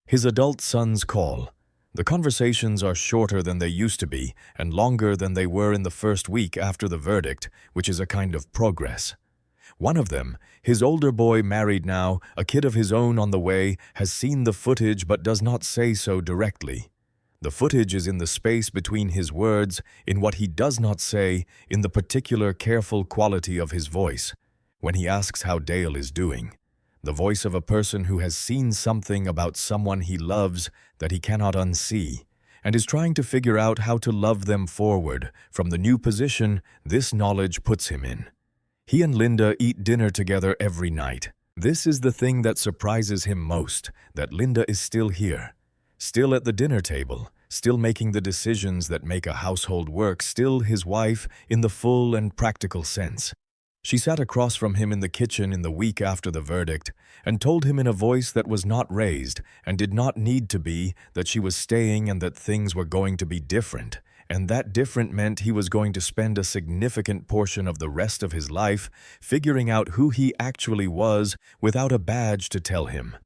His adult sons call. The conversations are shorter than they used to be and longer than they were in the first week after the verdict, which is a kind of progress. One of them, his older boy married now, a kid of his own on the way, has seen the footage but does not say so directly. The footage is in the space between his words, in what he does not say, in the particular careful quality of his voice, when he asks how Dale is doing. the voice of a person who has seen something about someone he loves that he cannot unsee, and is trying to figure out how to love them forward from the new position this knowledge puts him in. He and Linda eat dinner together every night. This is the thing that surprises him most, that Linda is still here, still at the dinner table, still making the decisions that make a household work, still his wife in the full and practical sense. She sat across from him in the kitchen in the week after the verdict and told him in a voice that was not raised and did not need to be that she was staying and that things were going to be different, and that different meant he was going to spend a significant portion of the rest of his life figuring out who he actually was without a badge to tell him.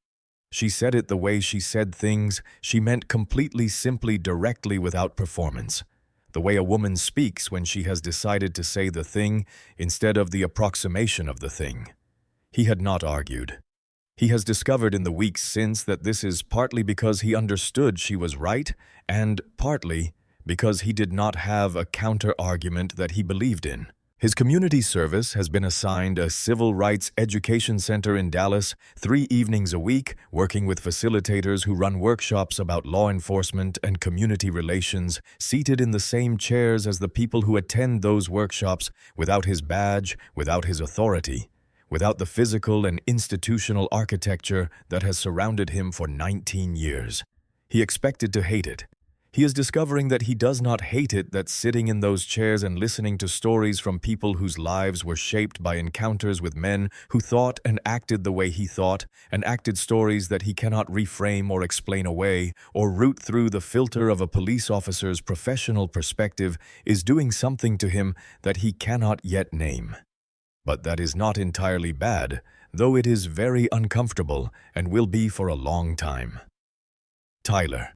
She said it the way she said things. She meant completely, simply, directly, without performance. The way a woman speaks when she has decided to say the thing instead of the approximation of the thing. He had not argued. He has discovered in the weeks since that this is partly because he understood she was right and partly because he did not have a counter-argument that he believed in. His community service has been assigned a civil rights education center in Dallas 3 evenings a week, working with facilitators who run workshops about law enforcement and community relations, seated in the same chairs as the people who attend those workshops, without his badge, without his authority, without the physical and institutional architecture that has surrounded him for 19 years. He expected to hate it. He is discovering that he does not hate it, that sitting in those chairs and listening to stories from people whose lives were shaped by encounters with men who thought and acted the way he thought, and acted stories that he cannot reframe or explain away, or root through the filter of a police officer's professional perspective, is doing something to him that he cannot yet name. But that is not entirely bad, though it is very uncomfortable and will be for a long time. Tyler.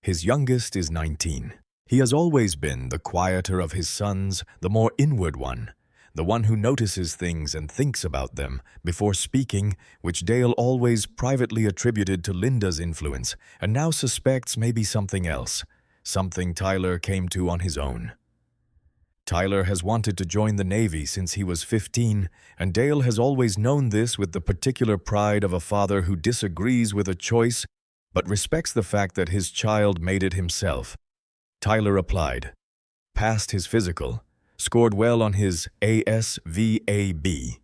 His youngest is 19. He has always been the quieter of his sons, the more inward one, the one who notices things and thinks about them before speaking, which Dale always privately attributed to Linda's influence, and now suspects may be something else, something Tyler came to on his own. Tyler has wanted to join the Navy since he was 15, and Dale has always known this with the particular pride of a father who disagrees with a choice but respects the fact that his child made it himself. Tyler applied, passed his physical, scored well on his ASVAB,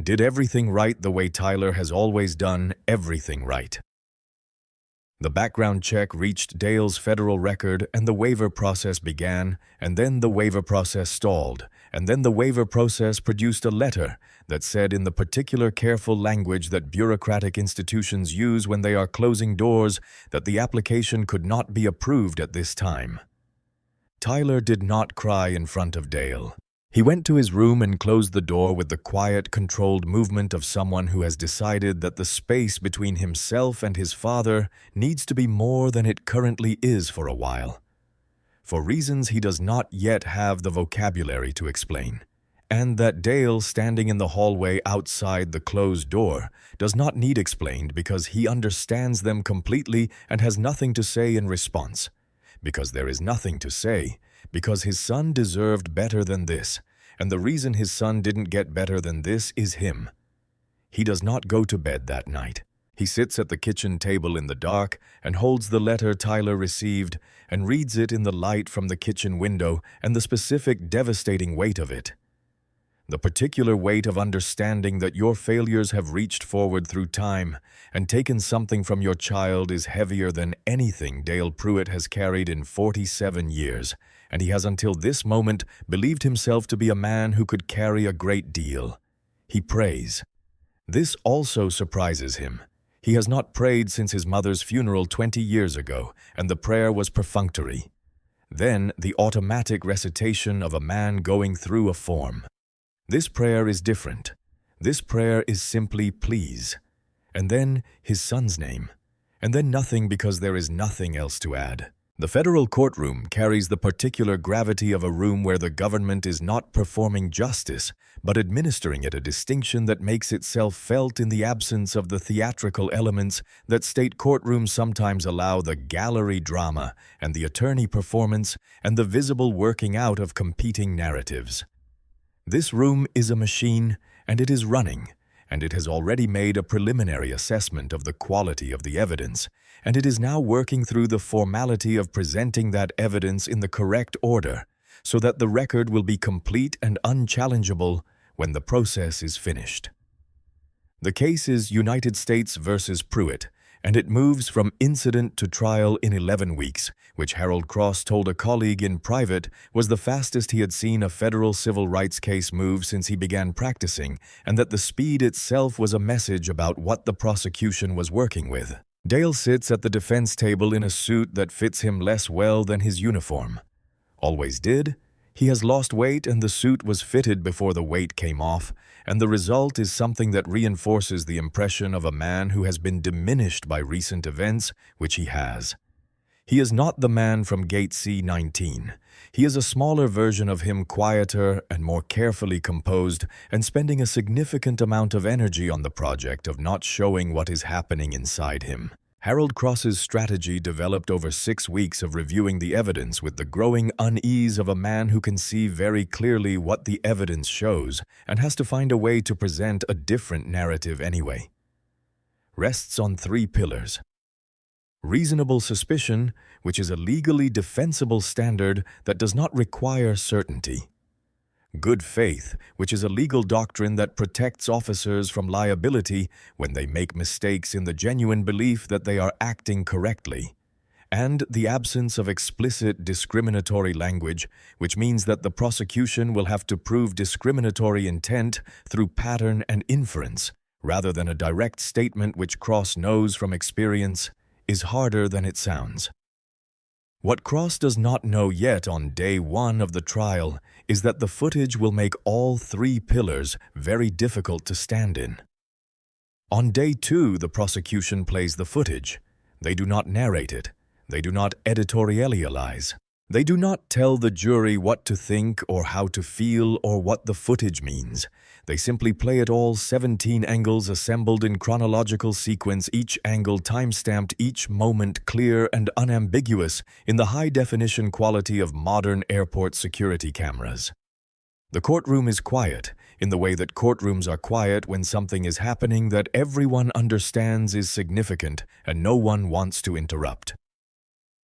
did everything right the way Tyler has always done everything right. The background check reached Dale's federal record and the waiver process began, and then the waiver process stalled, and then the waiver process produced a letter that said in the particular careful language that bureaucratic institutions use when they are closing doors that the application could not be approved at this time. Tyler did not cry in front of Dale. He went to his room and closed the door with the quiet, controlled movement of someone who has decided that the space between himself and his father needs to be more than it currently is for a while, for reasons he does not yet have the vocabulary to explain, and that Dale, standing in the hallway outside the closed door, does not need explained because he understands them completely and has nothing to say in response. Because there is nothing to say, because his son deserved better than this, and the reason his son didn't get better than this is him. He does not go to bed that night. He sits at the kitchen table in the dark and holds the letter Tyler received and reads it in the light from the kitchen window and the specific devastating weight of it. The particular weight of understanding that your failures have reached forward through time and taken something from your child is heavier than anything Dale Pruitt has carried in 47 years, and he has until this moment believed himself to be a man who could carry a great deal. He prays. This also surprises him. He has not prayed since his mother's funeral 20 years ago, and the prayer was perfunctory. Then the automatic recitation of a man going through a form. This prayer is different. This prayer is simply please, and then his son's name, and then nothing because there is nothing else to add. The federal courtroom carries the particular gravity of a room where the government is not performing justice, but administering it, a distinction that makes itself felt in the absence of the theatrical elements that state courtrooms sometimes allow, the gallery drama and the attorney performance and the visible working out of competing narratives. This room is a machine, and it is running, and it has already made a preliminary assessment of the quality of the evidence, and it is now working through the formality of presenting that evidence in the correct order, so that the record will be complete and unchallengeable when the process is finished. The case is United States versus Pruitt, and it moves from incident to trial in 11 weeks, which Harold Cross told a colleague in private was the fastest he had seen a federal civil rights case move since he began practicing, and that the speed itself was a message about what the prosecution was working with. Dale sits at the defense table in a suit that fits him less well than his uniform. Always did. He has lost weight and the suit was fitted before the weight came off, and the result is something that reinforces the impression of a man who has been diminished by recent events, which he has. He is not the man from Gate C19. He is a smaller version of him, quieter and more carefully composed, and spending a significant amount of energy on the project of not showing what is happening inside him. Harold Cross's strategy developed over 6 weeks of reviewing the evidence with the growing unease of a man who can see very clearly what the evidence shows and has to find a way to present a different narrative anyway. Rests on 3 pillars. Reasonable suspicion, which is a legally defensible standard that does not require certainty. Good faith, which is a legal doctrine that protects officers from liability when they make mistakes in the genuine belief that they are acting correctly. And the absence of explicit discriminatory language, which means that the prosecution will have to prove discriminatory intent through pattern and inference, rather than a direct statement which Cross knows from experience is harder than it sounds. What Cross does not know yet on day 1 of the trial is that the footage will make all 3 pillars very difficult to stand in. On day 2, the prosecution plays the footage. They do not narrate it. They do not editorialize. They do not tell the jury what to think or how to feel or what the footage means. They simply play it all 17 angles assembled in chronological sequence, each angle time-stamped, each moment clear and unambiguous in the high-definition quality of modern airport security cameras. The courtroom is quiet, in the way that courtrooms are quiet when something is happening that everyone understands is significant and no one wants to interrupt.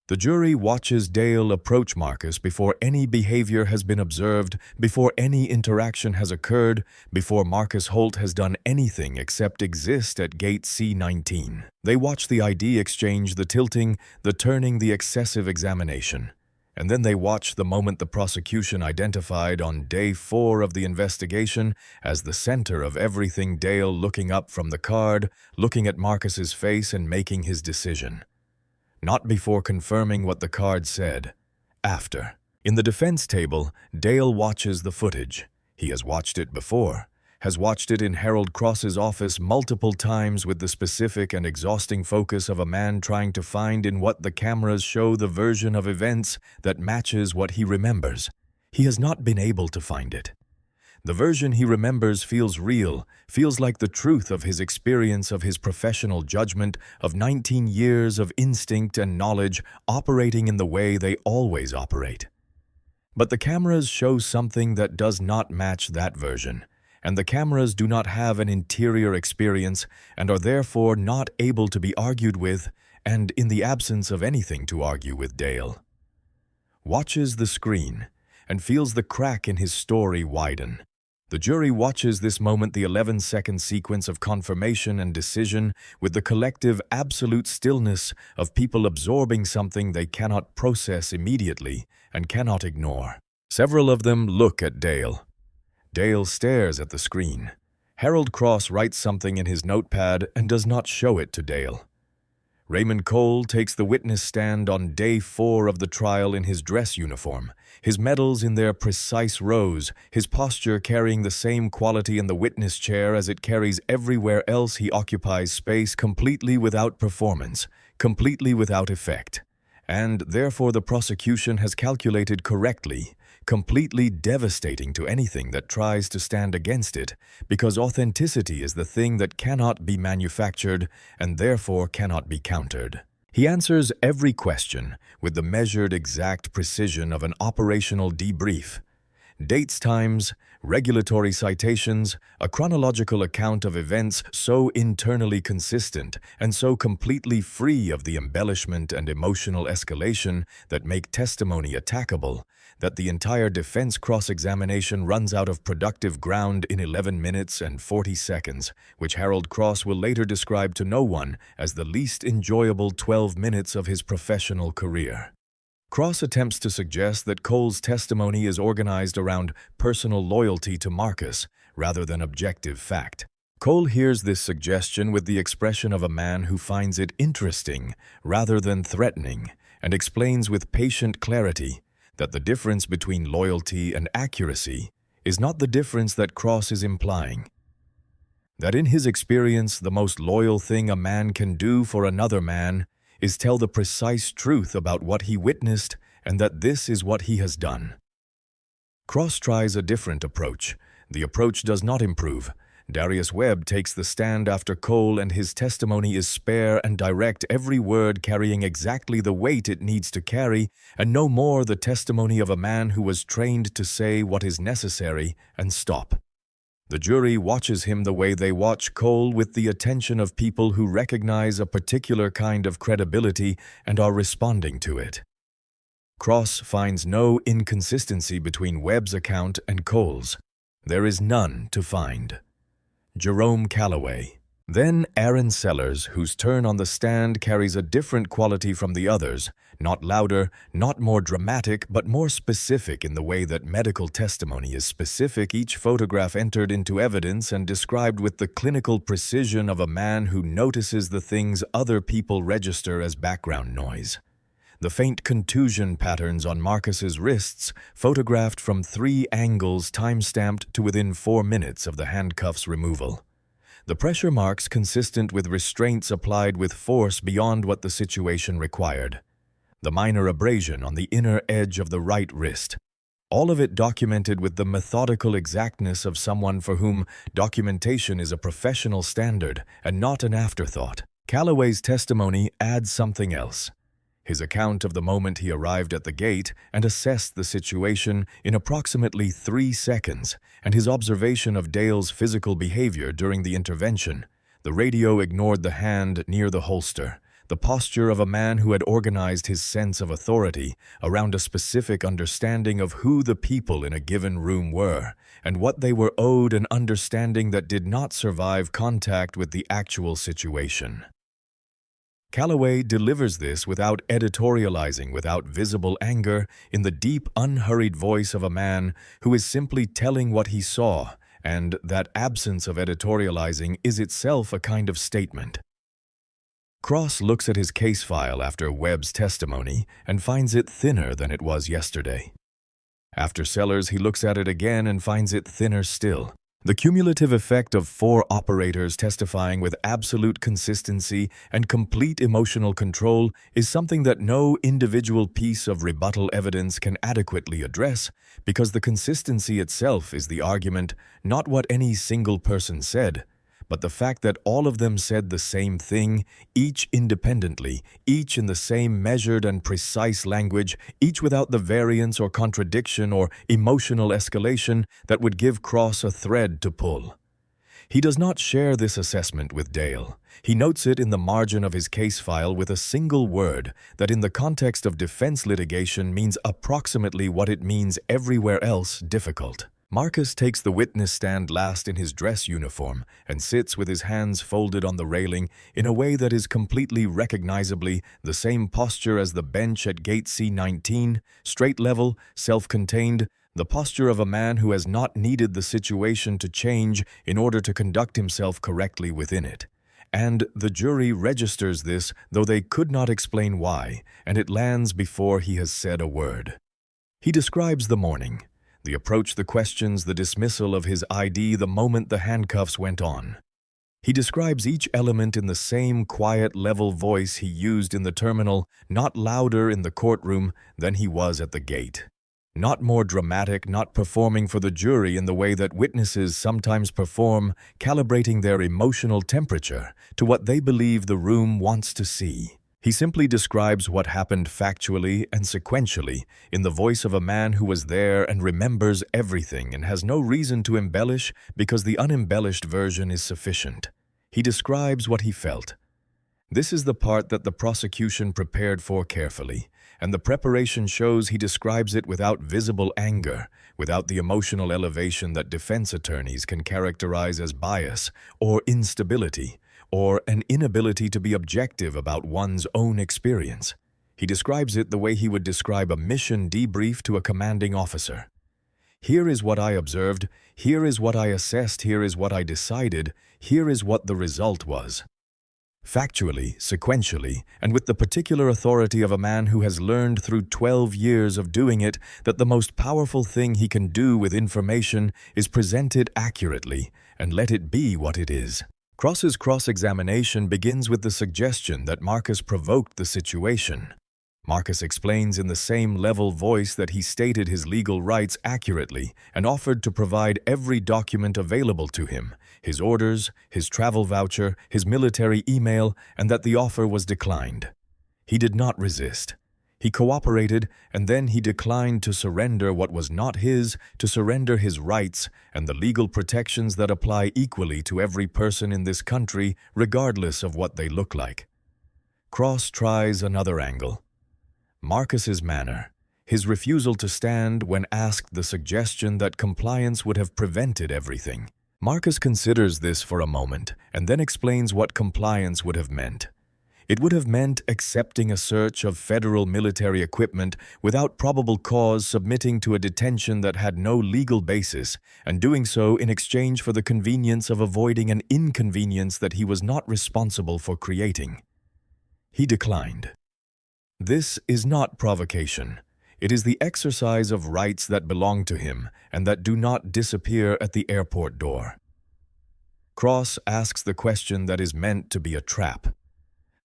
The jury watches Dale approach Marcus before any behavior has been observed, before any interaction has occurred, before Marcus Holt has done anything except exist at gate C19. They watch the ID exchange, the tilting, the turning, the excessive examination. And then they watch the moment the prosecution identified on day 4 of the investigation as the center of everything, Dale looking up from the card, looking at Marcus's face and making his decision. Not before confirming what the card said. After. In the defense table, Dale watches the footage. He has watched it before, has watched it in Harold Cross's office multiple times with the specific and exhausting focus of a man trying to find in what the cameras show the version of events that matches what he remembers. He has not been able to find it. The version he remembers feels real, feels like the truth of his experience, of his professional judgment, of 19 years of instinct and knowledge operating in the way they always operate. But the cameras show something that does not match that version, and the cameras do not have an interior experience and are therefore not able to be argued with, and in the absence of anything to argue with, Dale watches the screen and feels the crack in his story widen. The jury watches this moment, the 11-second sequence of confirmation and decision, with the collective absolute stillness of people absorbing something they cannot process immediately and cannot ignore. Several of them look at Dale. Dale stares at the screen. Harold Cross writes something in his notepad and does not show it to Dale. Raymond Cole takes the witness stand on day 4 of the trial in his dress uniform, his medals in their precise rows, his posture carrying the same quality in the witness chair as it carries everywhere else he occupies space, completely without performance, completely without effect. And therefore the prosecution has calculated correctly, completely devastating to anything that tries to stand against it, because authenticity is the thing that cannot be manufactured and therefore cannot be countered. He answers every question with the measured exact precision of an operational debrief. Dates, times, regulatory citations, a chronological account of events so internally consistent and so completely free of the embellishment and emotional escalation that make testimony attackable, that the entire defense cross-examination runs out of productive ground in 11 minutes and 40 seconds, which Harold Cross will later describe to no one as the least enjoyable 12 minutes of his professional career. Cross attempts to suggest that Cole's testimony is organized around personal loyalty to Marcus rather than objective fact. Cole hears this suggestion with the expression of a man who finds it interesting rather than threatening, and explains with patient clarity that the difference between loyalty and accuracy is not the difference that Cross is implying. That in his experience, the most loyal thing a man can do for another man is tell the precise truth about what he witnessed, and that this is what he has done. Cross tries a different approach. The approach does not improve. Darius Webb takes the stand after Cole, and his testimony is spare and direct, every word carrying exactly the weight it needs to carry, and no more the testimony of a man who was trained to say what is necessary and stop. The jury watches him the way they watch Cole, with the attention of people who recognize a particular kind of credibility and are responding to it. Cross finds no inconsistency between Webb's account and Cole's. There is none to find. Jerome Calloway. Then Aaron Sellers, whose turn on the stand carries a different quality from the others, not louder, not more dramatic, but more specific in the way that medical testimony is specific, each photograph entered into evidence and described with the clinical precision of a man who notices the things other people register as background noise. The faint contusion patterns on Marcus's wrists, photographed from 3 angles time-stamped to within 4 minutes of the handcuffs removal. The pressure marks consistent with restraints applied with force beyond what the situation required. The minor abrasion on the inner edge of the right wrist. All of it documented with the methodical exactness of someone for whom documentation is a professional standard and not an afterthought. Calloway's testimony adds something else. His account of the moment he arrived at the gate and assessed the situation in approximately 3 seconds, and his observation of Dale's physical behavior during the intervention. The radio ignored the hand near the holster, the posture of a man who had organized his sense of authority around a specific understanding of who the people in a given room were, and what they were owed, an understanding that did not survive contact with the actual situation. Calloway delivers this without editorializing, without visible anger, in the deep, unhurried voice of a man who is simply telling what he saw, and that absence of editorializing is itself a kind of statement. Cross looks at his case file after Webb's testimony and finds it thinner than it was yesterday. After Sellers, he looks at it again and finds it thinner still. The cumulative effect of 4 operators testifying with absolute consistency and complete emotional control is something that no individual piece of rebuttal evidence can adequately address, because the consistency itself is the argument, not what any single person said, but the fact that all of them said the same thing, each independently, each in the same measured and precise language, each without the variance or contradiction or emotional escalation that would give Cross a thread to pull. He does not share this assessment with Dale. He notes it in the margin of his case file with a single word that in the context of defense litigation means approximately what it means everywhere else: difficult. Marcus takes the witness stand last in his dress uniform and sits with his hands folded on the railing in a way that is completely recognizably the same posture as the bench at gate C-19, straight level, self-contained, the posture of a man who has not needed the situation to change in order to conduct himself correctly within it. And the jury registers this, though they could not explain why, and it lands before he has said a word. He describes the morning. The approach, the questions, the dismissal of his ID the moment the handcuffs went on. He describes each element in the same quiet, level voice he used in the terminal, not louder in the courtroom than he was at the gate. Not more dramatic, not performing for the jury in the way that witnesses sometimes perform, calibrating their emotional temperature to what they believe the room wants to see. He simply describes what happened factually and sequentially in the voice of a man who was there and remembers everything and has no reason to embellish because the unembellished version is sufficient. He describes what he felt. This is the part that the prosecution prepared for carefully, and the preparation shows he describes it without visible anger, without the emotional elevation that defense attorneys can characterize as bias or instability, or an inability to be objective about one's own experience. He describes it the way he would describe a mission debrief to a commanding officer. Here is what I observed, here is what I assessed, here is what I decided, here is what the result was. Factually, sequentially, and with the particular authority of a man who has learned through 12 years of doing it that the most powerful thing he can do with information is present it accurately and let it be what it is. Cross's cross-examination begins with the suggestion that Marcus provoked the situation. Marcus explains in the same level voice that he stated his legal rights accurately and offered to provide every document available to him, his orders, his travel voucher, his military email, and that the offer was declined. He did not resist. He cooperated, and then he declined to surrender what was not his, to surrender his rights and the legal protections that apply equally to every person in this country, regardless of what they look like. Cross tries another angle. Marcus's manner, his refusal to stand when asked the suggestion that compliance would have prevented everything. Marcus considers this for a moment and then explains what compliance would have meant. It would have meant accepting a search of federal military equipment without probable cause, submitting to a detention that had no legal basis, and doing so in exchange for the convenience of avoiding an inconvenience that he was not responsible for creating. He declined. This is not provocation. It is the exercise of rights that belong to him and that do not disappear at the airport door. Cross asks the question that is meant to be a trap.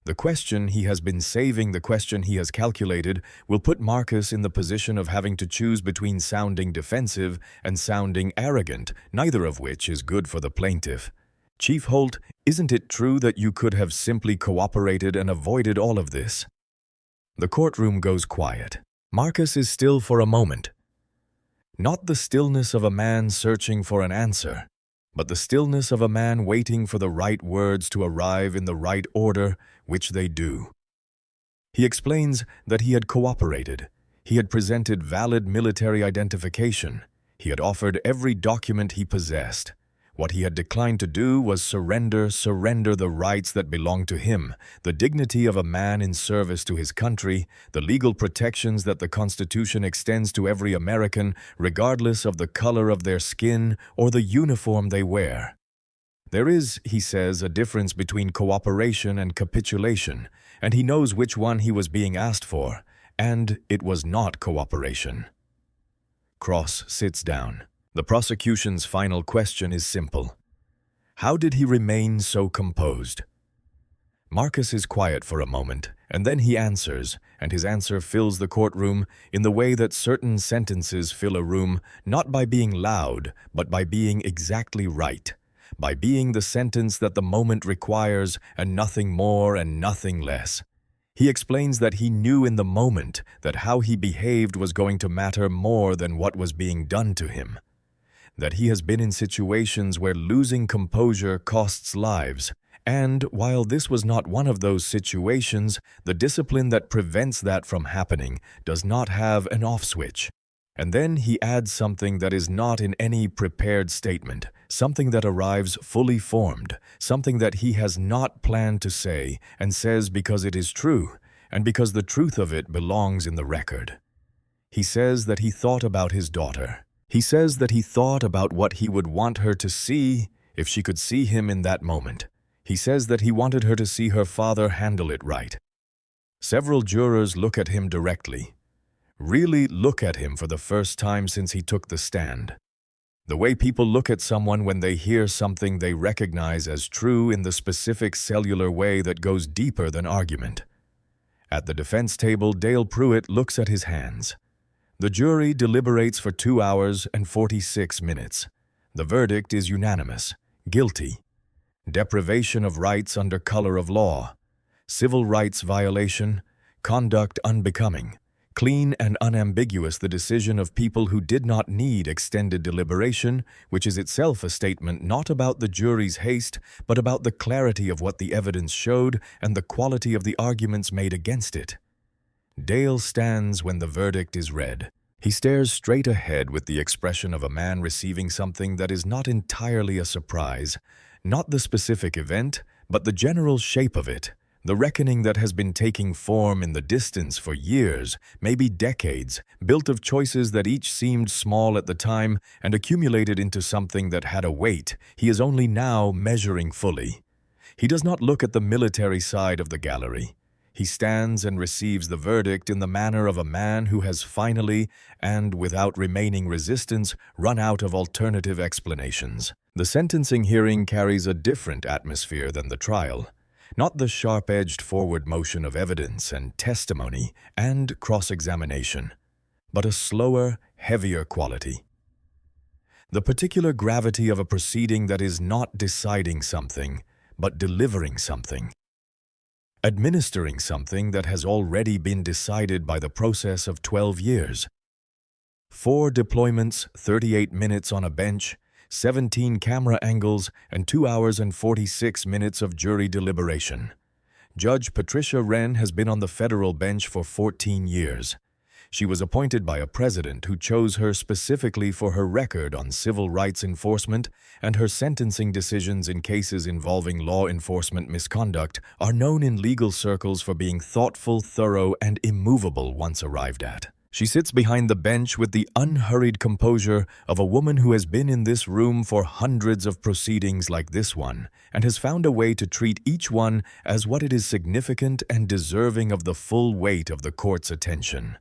The question he has been saving, the question he has calculated, will put Marcus in the position of having to choose between sounding defensive and sounding arrogant, neither of which is good for the plaintiff. Chief Holt, isn't it true that you could have simply cooperated and avoided all of this? The courtroom goes quiet. Marcus is still for a moment. Not the stillness of a man searching for an answer, but the stillness of a man waiting for the right words to arrive in the right order, which they do. He explains that he had cooperated. He had presented valid military identification. He had offered every document he possessed. What he had declined to do was surrender the rights that belonged to him, the dignity of a man in service to his country, the legal protections that the Constitution extends to every American, regardless of the color of their skin or the uniform they wear. There is, he says, a difference between cooperation and capitulation, and he knows which one he was being asked for, and it was not cooperation. Cross sits down. The prosecution's final question is simple. How did he remain so composed? Marcus is quiet for a moment, and then he answers, and his answer fills the courtroom in the way that certain sentences fill a room, not by being loud, but by being exactly right, by being the sentence that the moment requires, and nothing more and nothing less. He explains that he knew in the moment that how he behaved was going to matter more than what was being done to him. That he has been in situations where losing composure costs lives, and while this was not one of those situations, the discipline that prevents that from happening does not have an off switch. And then he adds something that is not in any prepared statement, something that arrives fully formed, something that he has not planned to say and says because it is true, and because the truth of it belongs in the record. He says that he thought about his daughter. He says that he thought about what he would want her to see if she could see him in that moment. He says that he wanted her to see her father handle it right. Several jurors look at him directly, really look at him for the first time since he took the stand. The way people look at someone when they hear something they recognize as true in the specific cellular way that goes deeper than argument. At the defense table, Dale Pruitt looks at his hands. The jury deliberates for 2 hours and 46 minutes. The verdict is unanimous, guilty. Deprivation of rights under color of law. civil rights violation, conduct unbecoming. Clean and unambiguous, the decision of people who did not need extended deliberation, which is itself a statement not about the jury's haste, but about the clarity of what the evidence showed and the quality of the arguments made against it. Dale stands when the verdict is read. He stares straight ahead with the expression of a man receiving something that is not entirely a surprise, not the specific event, but the general shape of it. The reckoning that has been taking form in the distance for years, maybe decades, built of choices that each seemed small at the time and accumulated into something that had a weight, he is only now measuring fully. He does not look at the military side of the gallery. He stands and receives the verdict in the manner of a man who has finally, and without remaining resistance, run out of alternative explanations. The sentencing hearing carries a different atmosphere than the trial. Not the sharp-edged forward motion of evidence and testimony and cross-examination, but a slower, heavier quality. The particular gravity of a proceeding that is not deciding something, but delivering something. Administering something that has already been decided by the process of 12 years. 4 deployments, 38 minutes on a bench, 17 camera angles, and 2 hours and 46 minutes of jury deliberation. Judge Patricia Wren has been on the federal bench for 14 years. She was appointed by a president who chose her specifically for her record on civil rights enforcement, and her sentencing decisions in cases involving law enforcement misconduct are known in legal circles for being thoughtful, thorough, and immovable once arrived at. She sits behind the bench with the unhurried composure of a woman who has been in this room for hundreds of proceedings like this one and has found a way to treat each one as what it is significant and deserving of the full weight of the court's attention.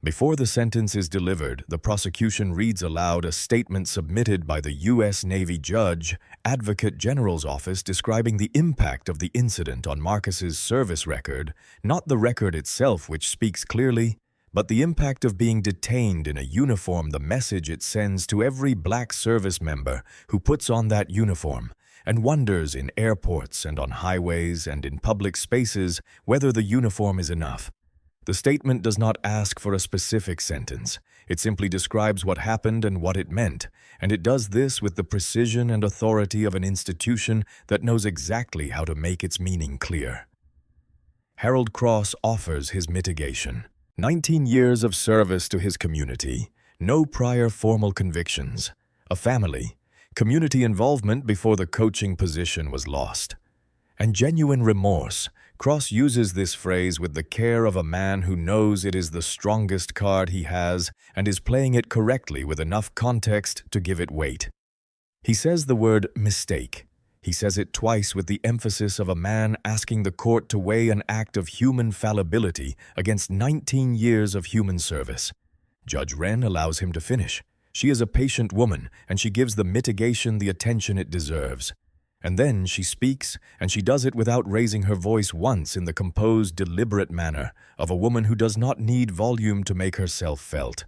Before the sentence is delivered, the prosecution reads aloud a statement submitted by the U.S. Navy Judge Advocate General's office describing the impact of the incident on Marcus's service record, not the record itself which speaks clearly, but the impact of being detained in a uniform, the message it sends to every black service member who puts on that uniform and wonders in airports and on highways and in public spaces whether the uniform is enough. The statement does not ask for a specific sentence. It simply describes what happened and what it meant, and it does this with the precision and authority of an institution that knows exactly how to make its meaning clear. Harold Cross offers his mitigation. 19 years of service to his community, no prior formal convictions, a family, community involvement before the coaching position was lost, and genuine remorse. Cross uses this phrase with the care of a man who knows it is the strongest card he has and is playing it correctly with enough context to give it weight. He says the word mistake. He says it twice with the emphasis of a man asking the court to weigh an act of human fallibility against 19 years of human service. Judge Wren allows him to finish. She is a patient woman, and she gives the mitigation the attention it deserves. And then she speaks, and she does it without raising her voice once in the composed, deliberate manner of a woman who does not need volume to make herself felt.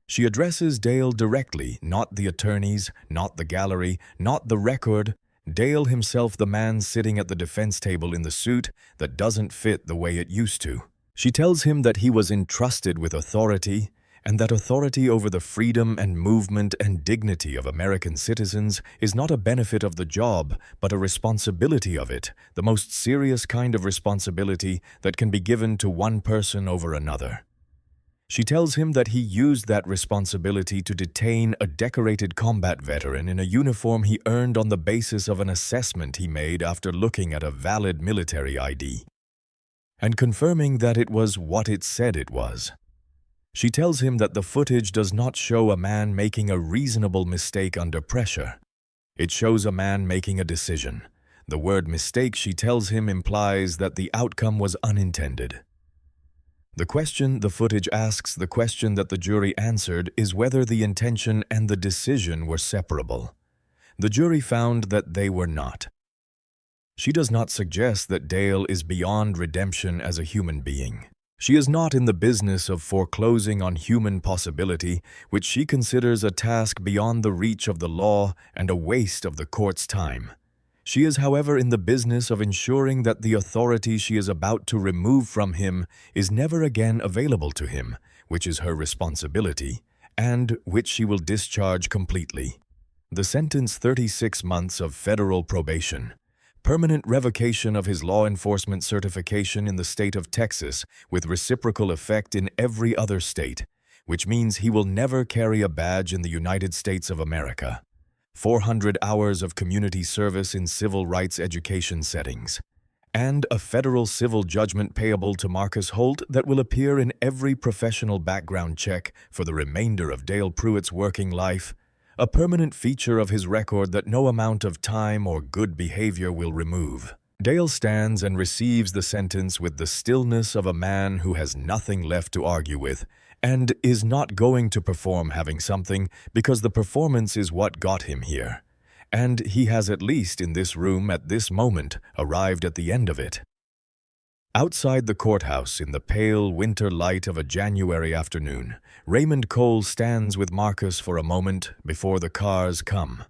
She addresses Dale directly, not the attorneys, not the gallery, not the record. Dale himself, the man sitting at the defense table in the suit that doesn't fit the way it used to. She tells him that he was entrusted with authority, and that authority over the freedom and movement and dignity of American citizens is not a benefit of the job, but a responsibility of it, the most serious kind of responsibility that can be given to one person over another. She tells him that he used that responsibility to detain a decorated combat veteran in a uniform he earned on the basis of an assessment he made after looking at a valid military ID, and confirming that it was what it said it was. She tells him that the footage does not show a man making a reasonable mistake under pressure. It shows a man making a decision. The word mistake, she tells him, implies that the outcome was unintended. The question the footage asks, the question that the jury answered, is whether the intention and the decision were separable. The jury found that they were not. She does not suggest that Dale is beyond redemption as a human being. She is not in the business of foreclosing on human possibility, which she considers a task beyond the reach of the law and a waste of the court's time. She is, however, in the business of ensuring that the authority she is about to remove from him is never again available to him, which is her responsibility, and which she will discharge completely. The sentence: 36 months of federal probation, permanent revocation of his law enforcement certification in the state of Texas with reciprocal effect in every other state, which means he will never carry a badge in the United States of America. 400 hours of community service in civil rights education settings, and a federal civil judgment payable to Marcus Holt that will appear in every professional background check for the remainder of Dale Pruitt's working life, a permanent feature of his record that no amount of time or good behavior will remove. Dale stands and receives the sentence with the stillness of a man who has nothing left to argue with, and is not going to perform having something because the performance is what got him here. And he has, at least in this room at this moment, arrived at the end of it. Outside the courthouse, in the pale winter light of a January afternoon, Raymond Cole stands with Marcus for a moment before the cars come.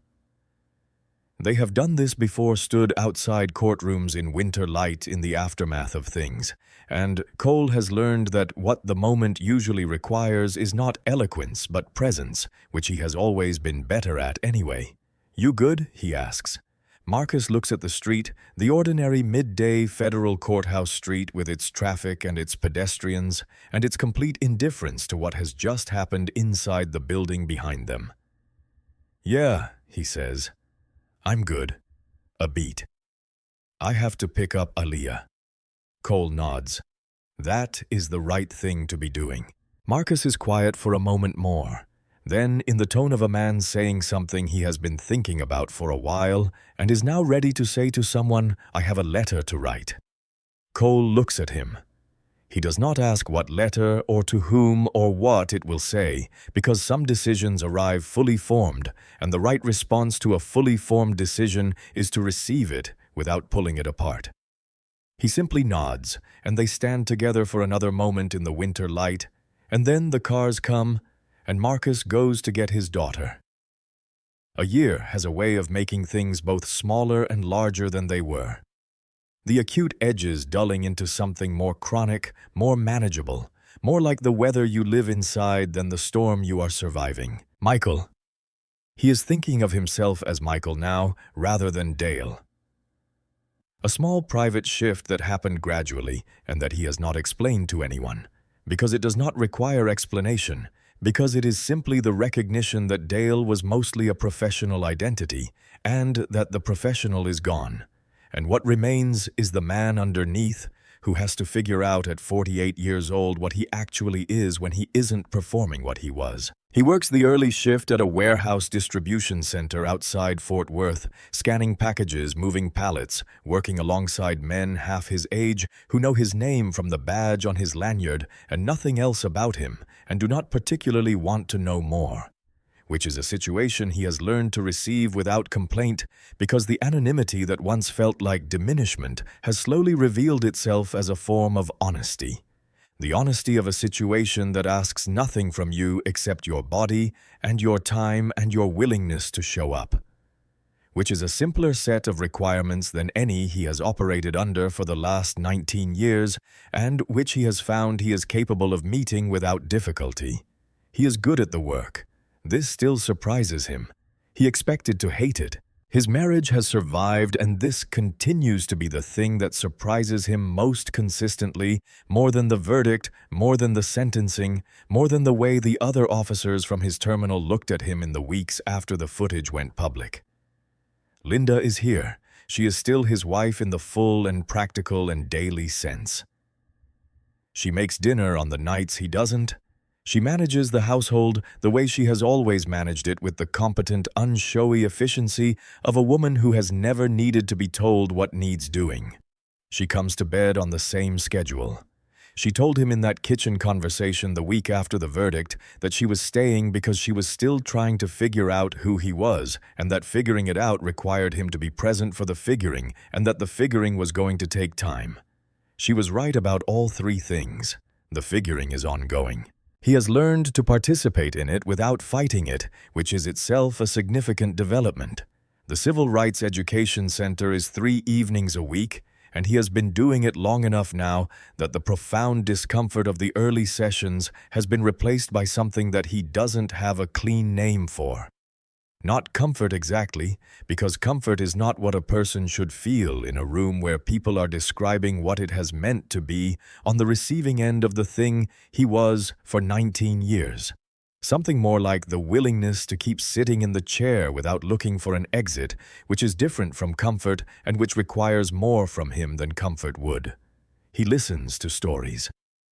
They have done this before, stood outside courtrooms in winter light in the aftermath of things, and Cole has learned that what the moment usually requires is not eloquence but presence, which he has always been better at anyway. "You good?" he asks. Marcus looks at the street, the ordinary midday federal courthouse street with its traffic and its pedestrians, and its complete indifference to what has just happened inside the building behind them. "Yeah," he says. "I'm good. A beat. I have to pick up Aaliyah." Cole nods. That is the right thing to be doing. Marcus is quiet for a moment more. Then, in the tone of a man saying something he has been thinking about for a while and is now ready to say to someone, "I have a letter to write." Cole looks at him. He does not ask what letter or to whom or what it will say, because some decisions arrive fully formed, and the right response to a fully formed decision is to receive it without pulling it apart. He simply nods, and they stand together for another moment in the winter light, and then the cars come, and Marcus goes to get his daughter. A year has a way of making things both smaller and larger than they were. The acute edges dulling into something more chronic, more manageable, more like the weather you live inside than the storm you are surviving. Michael. He is thinking of himself as Michael now, rather than Dale. A small private shift that happened gradually and that he has not explained to anyone, because it does not require explanation, because it is simply the recognition that Dale was mostly a professional identity and that the professional is gone. And what remains is the man underneath who has to figure out at 48 years old what he actually is when he isn't performing what he was. He works the early shift at a warehouse distribution center outside Fort Worth, scanning packages, moving pallets, working alongside men half his age who know his name from the badge on his lanyard and nothing else about him, and do not particularly want to know more. Which is a situation he has learned to receive without complaint, because the anonymity that once felt like diminishment has slowly revealed itself as a form of honesty. The honesty of a situation that asks nothing from you except your body and your time and your willingness to show up. Which is a simpler set of requirements than any he has operated under for the last 19 years, and which he has found he is capable of meeting without difficulty. He is good at the work. This still surprises him. He expected to hate it. His marriage has survived, and this continues to be the thing that surprises him most consistently, more than the verdict, more than the sentencing, more than the way the other officers from his terminal looked at him in the weeks after the footage went public. Linda is here. She is still his wife in the full and practical and daily sense. She makes dinner on the nights he doesn't. She manages the household the way she has always managed it, with the competent, unshowy efficiency of a woman who has never needed to be told what needs doing. She comes to bed on the same schedule. She told him in that kitchen conversation the week after the verdict that she was staying because she was still trying to figure out who he was, and that figuring it out required him to be present for the figuring, and that the figuring was going to take time. She was right about all three things. The figuring is ongoing. He has learned to participate in it without fighting it, which is itself a significant development. The Civil Rights Education Center is 3 evenings a week, and he has been doing it long enough now that the profound discomfort of the early sessions has been replaced by something that he doesn't have a clean name for. Not comfort exactly, because comfort is not what a person should feel in a room where people are describing what it has meant to be on the receiving end of the thing he was for 19 years. Something more like the willingness to keep sitting in the chair without looking for an exit, which is different from comfort and which requires more from him than comfort would. He listens to stories.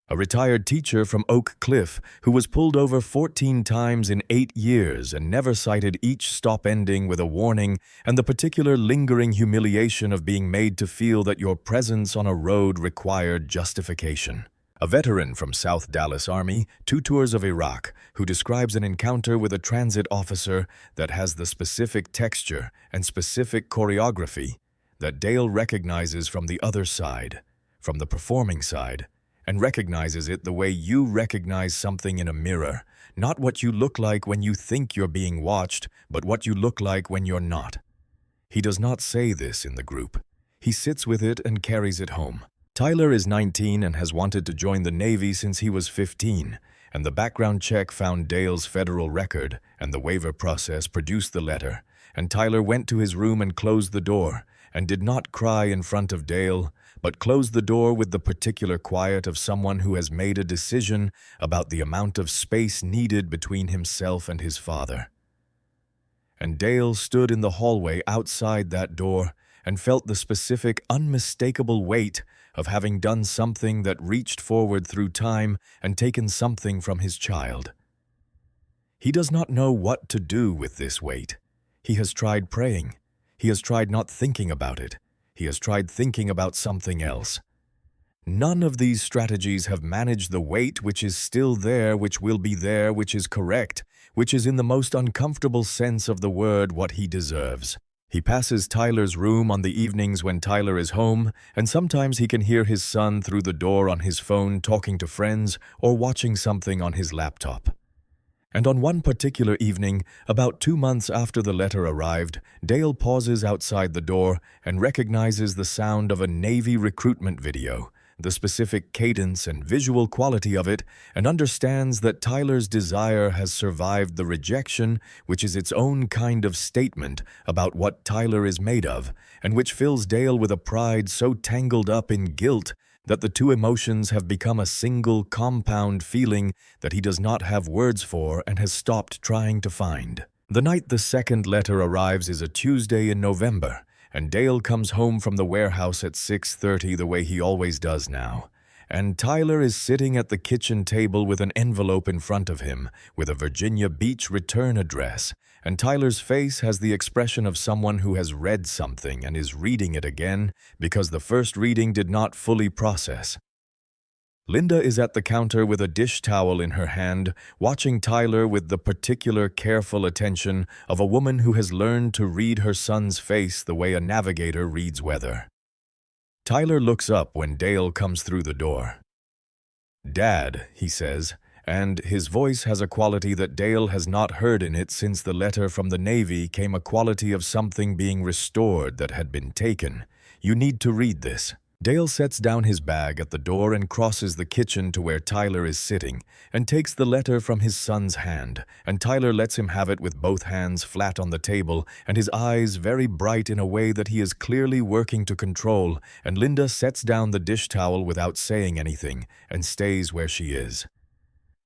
A retired teacher from Oak Cliff who was pulled over 14 times in 8 years and never cited each stop ending with a warning and the particular lingering humiliation of being made to feel that your presence on a road required justification. A veteran from South Dallas Army, 2 tours of Iraq, who describes an encounter with a transit officer that has the specific texture and specific choreography that Dale recognizes from the other side, from the performing side, and recognizes it the way you recognize something in a mirror, not what you look like when you think you're being watched, but what you look like when you're not. He does not say this in the group. He sits with it and carries it home. Tyler is 19 and has wanted to join the Navy since he was 15, and the background check found Dale's federal record, and the waiver process produced the letter, and Tyler went to his room and closed the door, and did not cry in front of Dale, but closed the door with the particular quiet of someone who has made a decision about the amount of space needed between himself and his father. And Dale stood in the hallway outside that door and felt the specific, unmistakable weight of having done something that reached forward through time and taken something from his child. He does not know what to do with this weight. He has tried praying. He has tried not thinking about it. He has tried thinking about something else. None of these strategies have managed the weight which is still there, which will be there, which is correct, which is in the most uncomfortable sense of the word what he deserves. He passes Tyler's room on the evenings when Tyler is home, and sometimes he can hear his son through the door on his phone talking to friends or watching something on his laptop. And on one particular evening, about 2 months after the letter arrived, Dale pauses outside the door and recognizes the sound of a Navy recruitment video, the specific cadence and visual quality of it, and understands that Tyler's desire has survived the rejection, which is its own kind of statement about what Tyler is made of, and which fills Dale with a pride so tangled up in guilt that the two emotions have become a single compound feeling that he does not have words for and has stopped trying to find. The night the second letter arrives is a Tuesday in November, and Dale comes home from the warehouse at 6:30 the way he always does now. And Tyler is sitting at the kitchen table with an envelope in front of him with a Virginia Beach return address, and Tyler's face has the expression of someone who has read something and is reading it again because the first reading did not fully process. Linda is at the counter with a dish towel in her hand, watching Tyler with the particular careful attention of a woman who has learned to read her son's face the way a navigator reads weather. Tyler looks up when Dale comes through the door. "Dad," he says, and his voice has a quality that Dale has not heard in it since the letter from the Navy came, a quality of something being restored that had been taken. "You need to read this." Dale sets down his bag at the door and crosses the kitchen to where Tyler is sitting and takes the letter from his son's hand, and Tyler lets him have it with both hands flat on the table and his eyes very bright in a way that he is clearly working to control, and Linda sets down the dish towel without saying anything and stays where she is.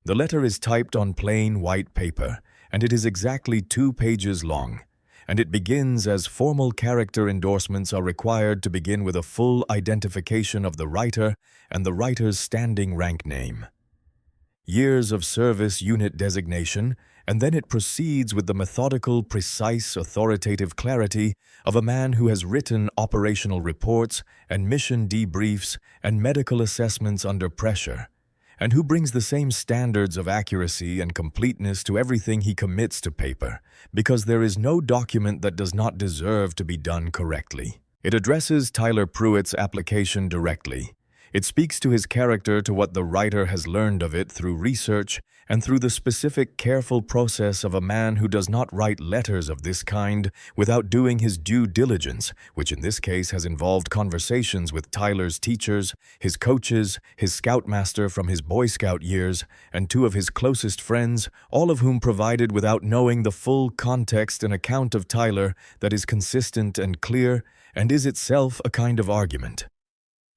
The letter is typed on plain white paper, and it is exactly 2 pages long. And it begins as formal character endorsements are required to begin with a full identification of the writer and the writer's standing rank name. Years of service unit designation, and then it proceeds with the methodical, precise, authoritative clarity of a man who has written operational reports and mission debriefs and medical assessments under pressure, and who brings the same standards of accuracy and completeness to everything he commits to paper, because there is no document that does not deserve to be done correctly. It addresses Tyler Pruitt's application directly. It speaks to his character, to what the writer has learned of it through research and through the specific, careful process of a man who does not write letters of this kind without doing his due diligence, which in this case has involved conversations with Tyler's teachers, his coaches, his scoutmaster from his Boy Scout years, and two of his closest friends, all of whom provided, without knowing the full context, an account of Tyler that is consistent and clear and is itself a kind of argument.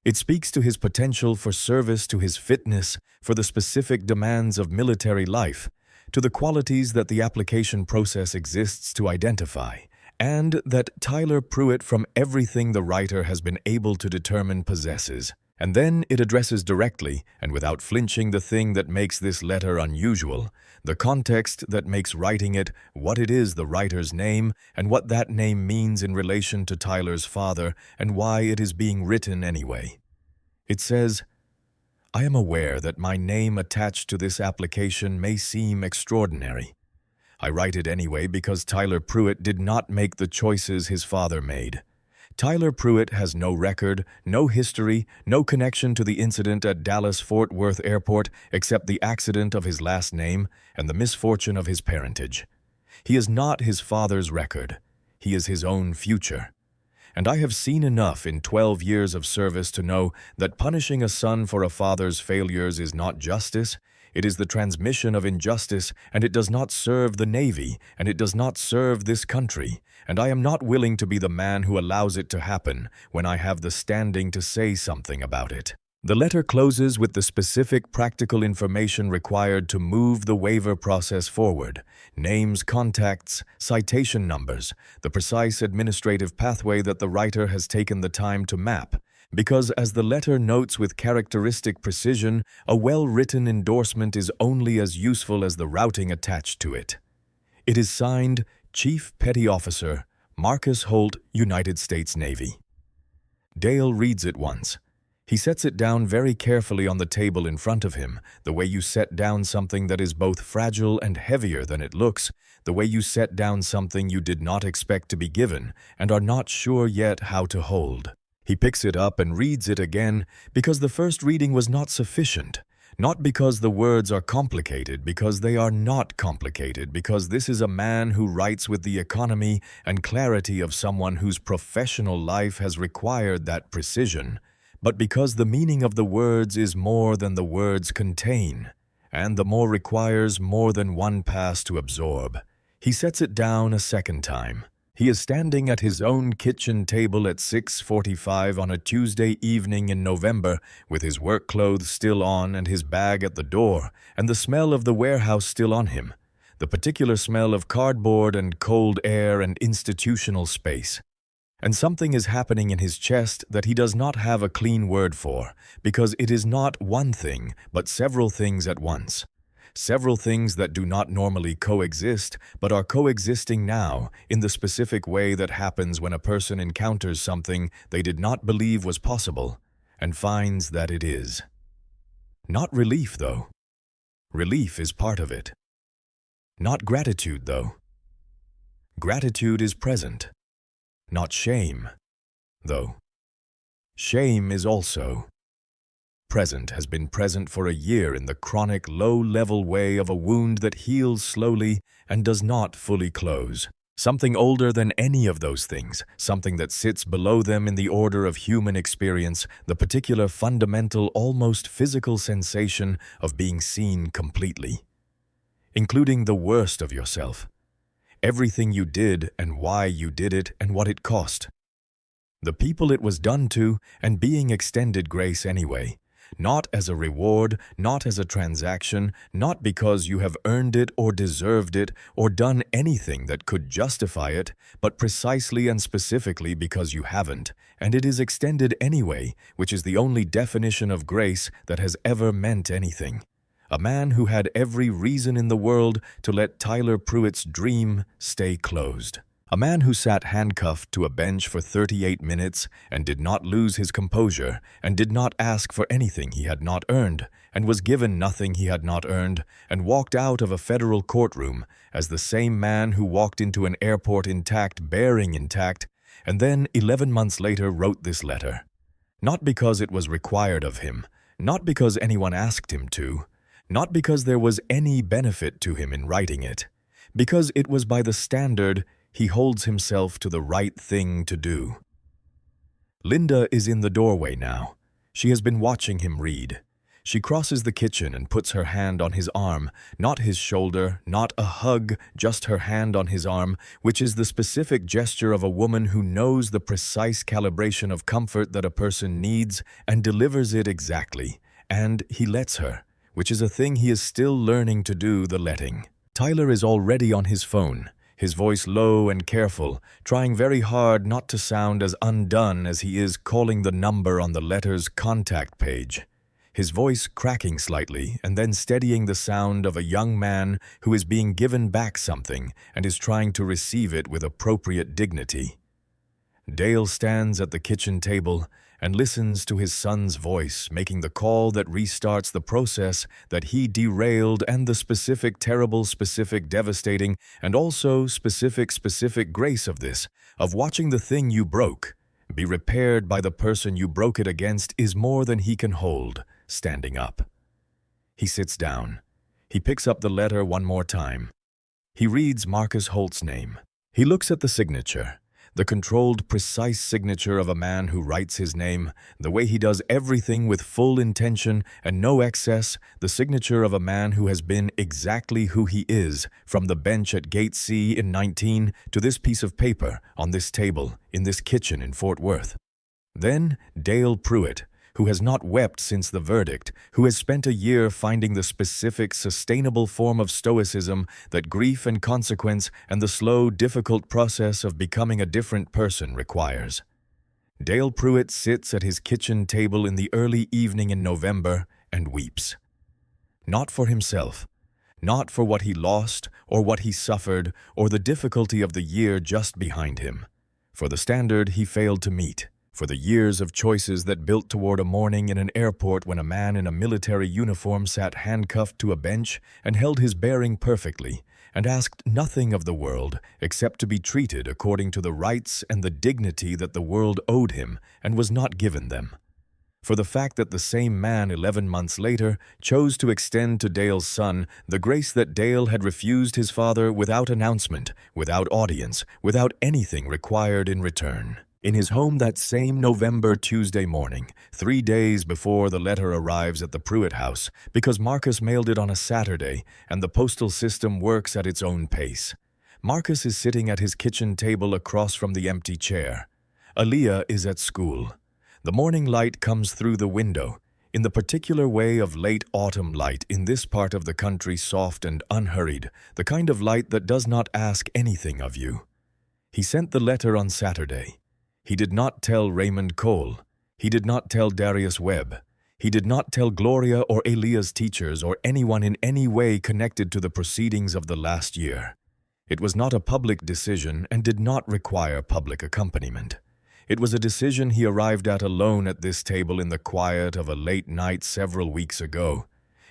It speaks to his potential for service, to his fitness for the specific demands of military life, to the qualities that the application process exists to identify, and that Tyler Pruitt, from everything the writer has been able to determine, possesses. And then it addresses directly, and without flinching, the thing that makes this letter unusual, the context that makes writing it, what it is, the writer's name, and what that name means in relation to Tyler's father, and why it is being written anyway. It says, "I am aware that my name attached to this application may seem extraordinary. I write it anyway because Tyler Pruitt did not make the choices his father made. Tyler Pruitt has no record, no history, no connection to the incident at Dallas-Fort Worth Airport except the accident of his last name and the misfortune of his parentage. He is not his father's record. He is his own future. And I have seen enough in 12 years of service to know that punishing a son for a father's failures is not justice. It is the transmission of injustice, and it does not serve the Navy, and it does not serve this country, and I am not willing to be the man who allows it to happen when I have the standing to say something about it." The letter closes with the specific practical information required to move the waiver process forward: names, contacts, citation numbers, the precise administrative pathway that the writer has taken the time to map. Because, as the letter notes with characteristic precision, a well-written endorsement is only as useful as the routing attached to it. It is signed Chief Petty Officer Marcus Holt, United States Navy. Dale reads it once. He sets it down very carefully on the table in front of him, the way you set down something that is both fragile and heavier than it looks, the way you set down something you did not expect to be given and are not sure yet how to hold. He picks it up and reads it again because the first reading was not sufficient, not because the words are complicated, because they are not complicated, because this is a man who writes with the economy and clarity of someone whose professional life has required that precision, but because the meaning of the words is more than the words contain, and the more requires more than one pass to absorb. He sets it down a second time. He is standing at his own kitchen table at 6:45 on a Tuesday evening in November, with his work clothes still on and his bag at the door, and the smell of the warehouse still on him, the particular smell of cardboard and cold air and institutional space. And something is happening in his chest that he does not have a clean word for, because it is not one thing, but several things at once. Several things that do not normally coexist, but are coexisting now in the specific way that happens when a person encounters something they did not believe was possible and finds that it is. Not relief, though. Relief is part of it. Not gratitude, though. Gratitude is present. Not shame, though. Shame is also present, has been present for a year in the chronic, low-level way of a wound that heals slowly and does not fully close. Something older than any of those things, something that sits below them in the order of human experience, the particular fundamental, almost physical sensation of being seen completely, including the worst of yourself. Everything you did and why you did it and what it cost. The people it was done to and being extended grace anyway. Not as a reward, not as a transaction, not because you have earned it or deserved it or done anything that could justify it, but precisely and specifically because you haven't, and it is extended anyway, which is the only definition of grace that has ever meant anything. A man who had every reason in the world to let Tyler Pruitt's dream stay closed. A man who sat handcuffed to a bench for 38 minutes and did not lose his composure and did not ask for anything he had not earned and was given nothing he had not earned and walked out of a federal courtroom as the same man who walked into an airport intact, bearing intact, and then 11 months later wrote this letter. Not because it was required of him, not because anyone asked him to, not because there was any benefit to him in writing it, because it was by the standard he holds himself to the right thing to do. Linda is in the doorway now. She has been watching him read. She crosses the kitchen and puts her hand on his arm, not his shoulder, not a hug, just her hand on his arm, which is the specific gesture of a woman who knows the precise calibration of comfort that a person needs and delivers it exactly. And he lets her, which is a thing he is still learning to do, the letting. Tyler is already on his phone, his voice low and careful, trying very hard not to sound as undone as he is calling the number on the letter's contact page. His voice cracking slightly and then steadying the sound of a young man who is being given back something and is trying to receive it with appropriate dignity. Dale stands at the kitchen table and listens to his son's voice, making the call that restarts the process that he derailed, and the specific, terrible, specific, devastating, and also specific grace of this, of watching the thing you broke be repaired by the person you broke it against, is more than he can hold, standing up. He sits down. He picks up the letter one more time. He reads Marcus Holt's name. He looks at the signature, the controlled, precise signature of a man who writes his name, the way he does everything with full intention and no excess, the signature of a man who has been exactly who he is, from the bench at Gate C in 19 to this piece of paper on this table in this kitchen in Fort Worth. Then Dale Pruitt, who has not wept since the verdict, who has spent a year finding the specific, sustainable form of stoicism that grief and consequence and the slow, difficult process of becoming a different person requires. Dale Pruitt sits at his kitchen table in the early evening in November and weeps. Not for himself, not for what he lost or what he suffered or the difficulty of the year just behind him, for the standard he failed to meet, for the years of choices that built toward a morning in an airport when a man in a military uniform sat handcuffed to a bench and held his bearing perfectly and asked nothing of the world except to be treated according to the rights and the dignity that the world owed him and was not given them. For the fact that the same man 11 months later chose to extend to Dale's son the grace that Dale had refused his father without announcement, without audience, without anything required in return. In his home that same November Tuesday morning, 3 days before the letter arrives at the Pruitt house, because Marcus mailed it on a Saturday and the postal system works at its own pace. Marcus is sitting at his kitchen table across from the empty chair. Aaliyah is at school. The morning light comes through the window, in the particular way of late autumn light in this part of the country, soft and unhurried, the kind of light that does not ask anything of you. He sent the letter on Saturday. He did not tell Raymond Cole. He did not tell Darius Webb. He did not tell Gloria or Aaliyah's teachers or anyone in any way connected to the proceedings of the last year. It was not a public decision and did not require public accompaniment. It was a decision he arrived at alone at this table in the quiet of a late night several weeks ago,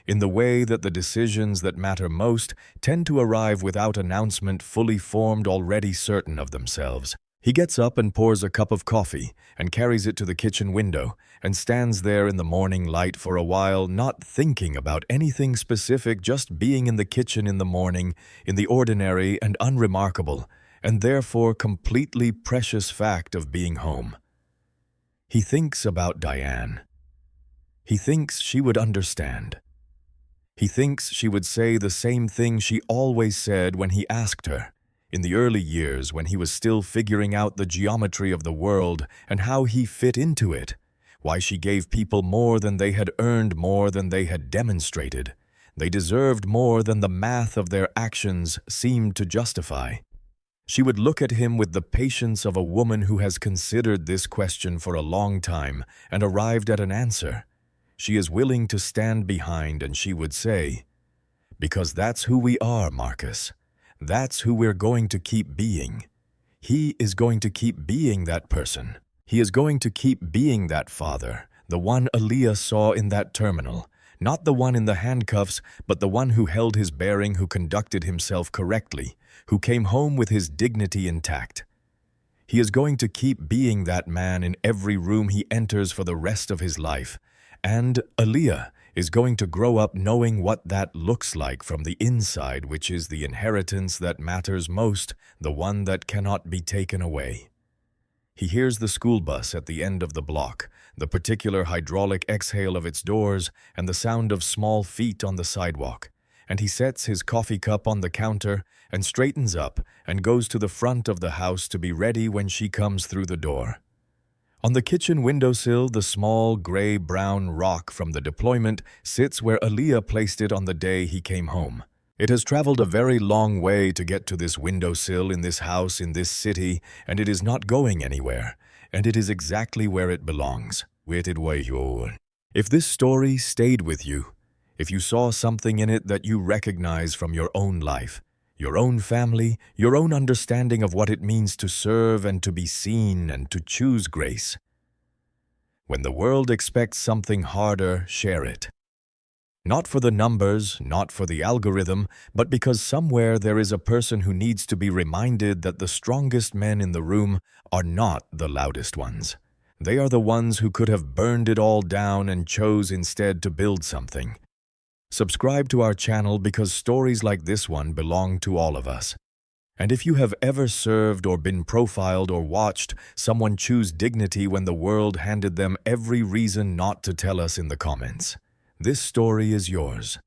in the way that the decisions that matter most tend to arrive without announcement, fully formed, already certain of themselves. He gets up and pours a cup of coffee and carries it to the kitchen window and stands there in the morning light for a while, not thinking about anything specific, just being in the kitchen in the morning, in the ordinary and unremarkable, and therefore completely precious fact of being home. He thinks about Diane. He thinks she would understand. He thinks she would say the same thing she always said when he asked her, in the early years when he was still figuring out the geometry of the world and how he fit into it, why she gave people more than they had earned, more than they had demonstrated. They deserved more than the math of their actions seemed to justify. She would look at him with the patience of a woman who has considered this question for a long time and arrived at an answer. She is willing to stand behind, and she would say, "Because that's who we are, Marcus. That's who we're going to keep being. He is going to keep being that person. He is going to keep being that father, the one Aaliyah saw in that terminal, not the one in the handcuffs, but the one who held his bearing, who conducted himself correctly, who came home with his dignity intact. He is going to keep being that man in every room he enters for the rest of his life. And Aaliyah is going to grow up knowing what that looks like from the inside, which is the inheritance that matters most, the one that cannot be taken away. He hears the school bus at the end of the block, the particular hydraulic exhale of its doors, and the sound of small feet on the sidewalk. And he sets his coffee cup on the counter and straightens up and goes to the front of the house to be ready when she comes through the door. On the kitchen windowsill, the small gray-brown rock from the deployment sits where Aaliyah placed it on the day he came home. It has traveled a very long way to get to this windowsill in this house in this city, and it is not going anywhere, and it is exactly where it belongs. If this story stayed with you, if you saw something in it that you recognize from your own life, your own family, your own understanding of what it means to serve and to be seen and to choose grace. When the world expects something harder, share it. Not for the numbers, not for the algorithm, but because somewhere there is a person who needs to be reminded that the strongest men in the room are not the loudest ones. They are the ones who could have burned it all down and chose instead to build something. Subscribe to our channel because stories like this one belong to all of us. And if you have ever served or been profiled or watched someone choose dignity when the world handed them every reason not to tell us in the comments, this story is yours.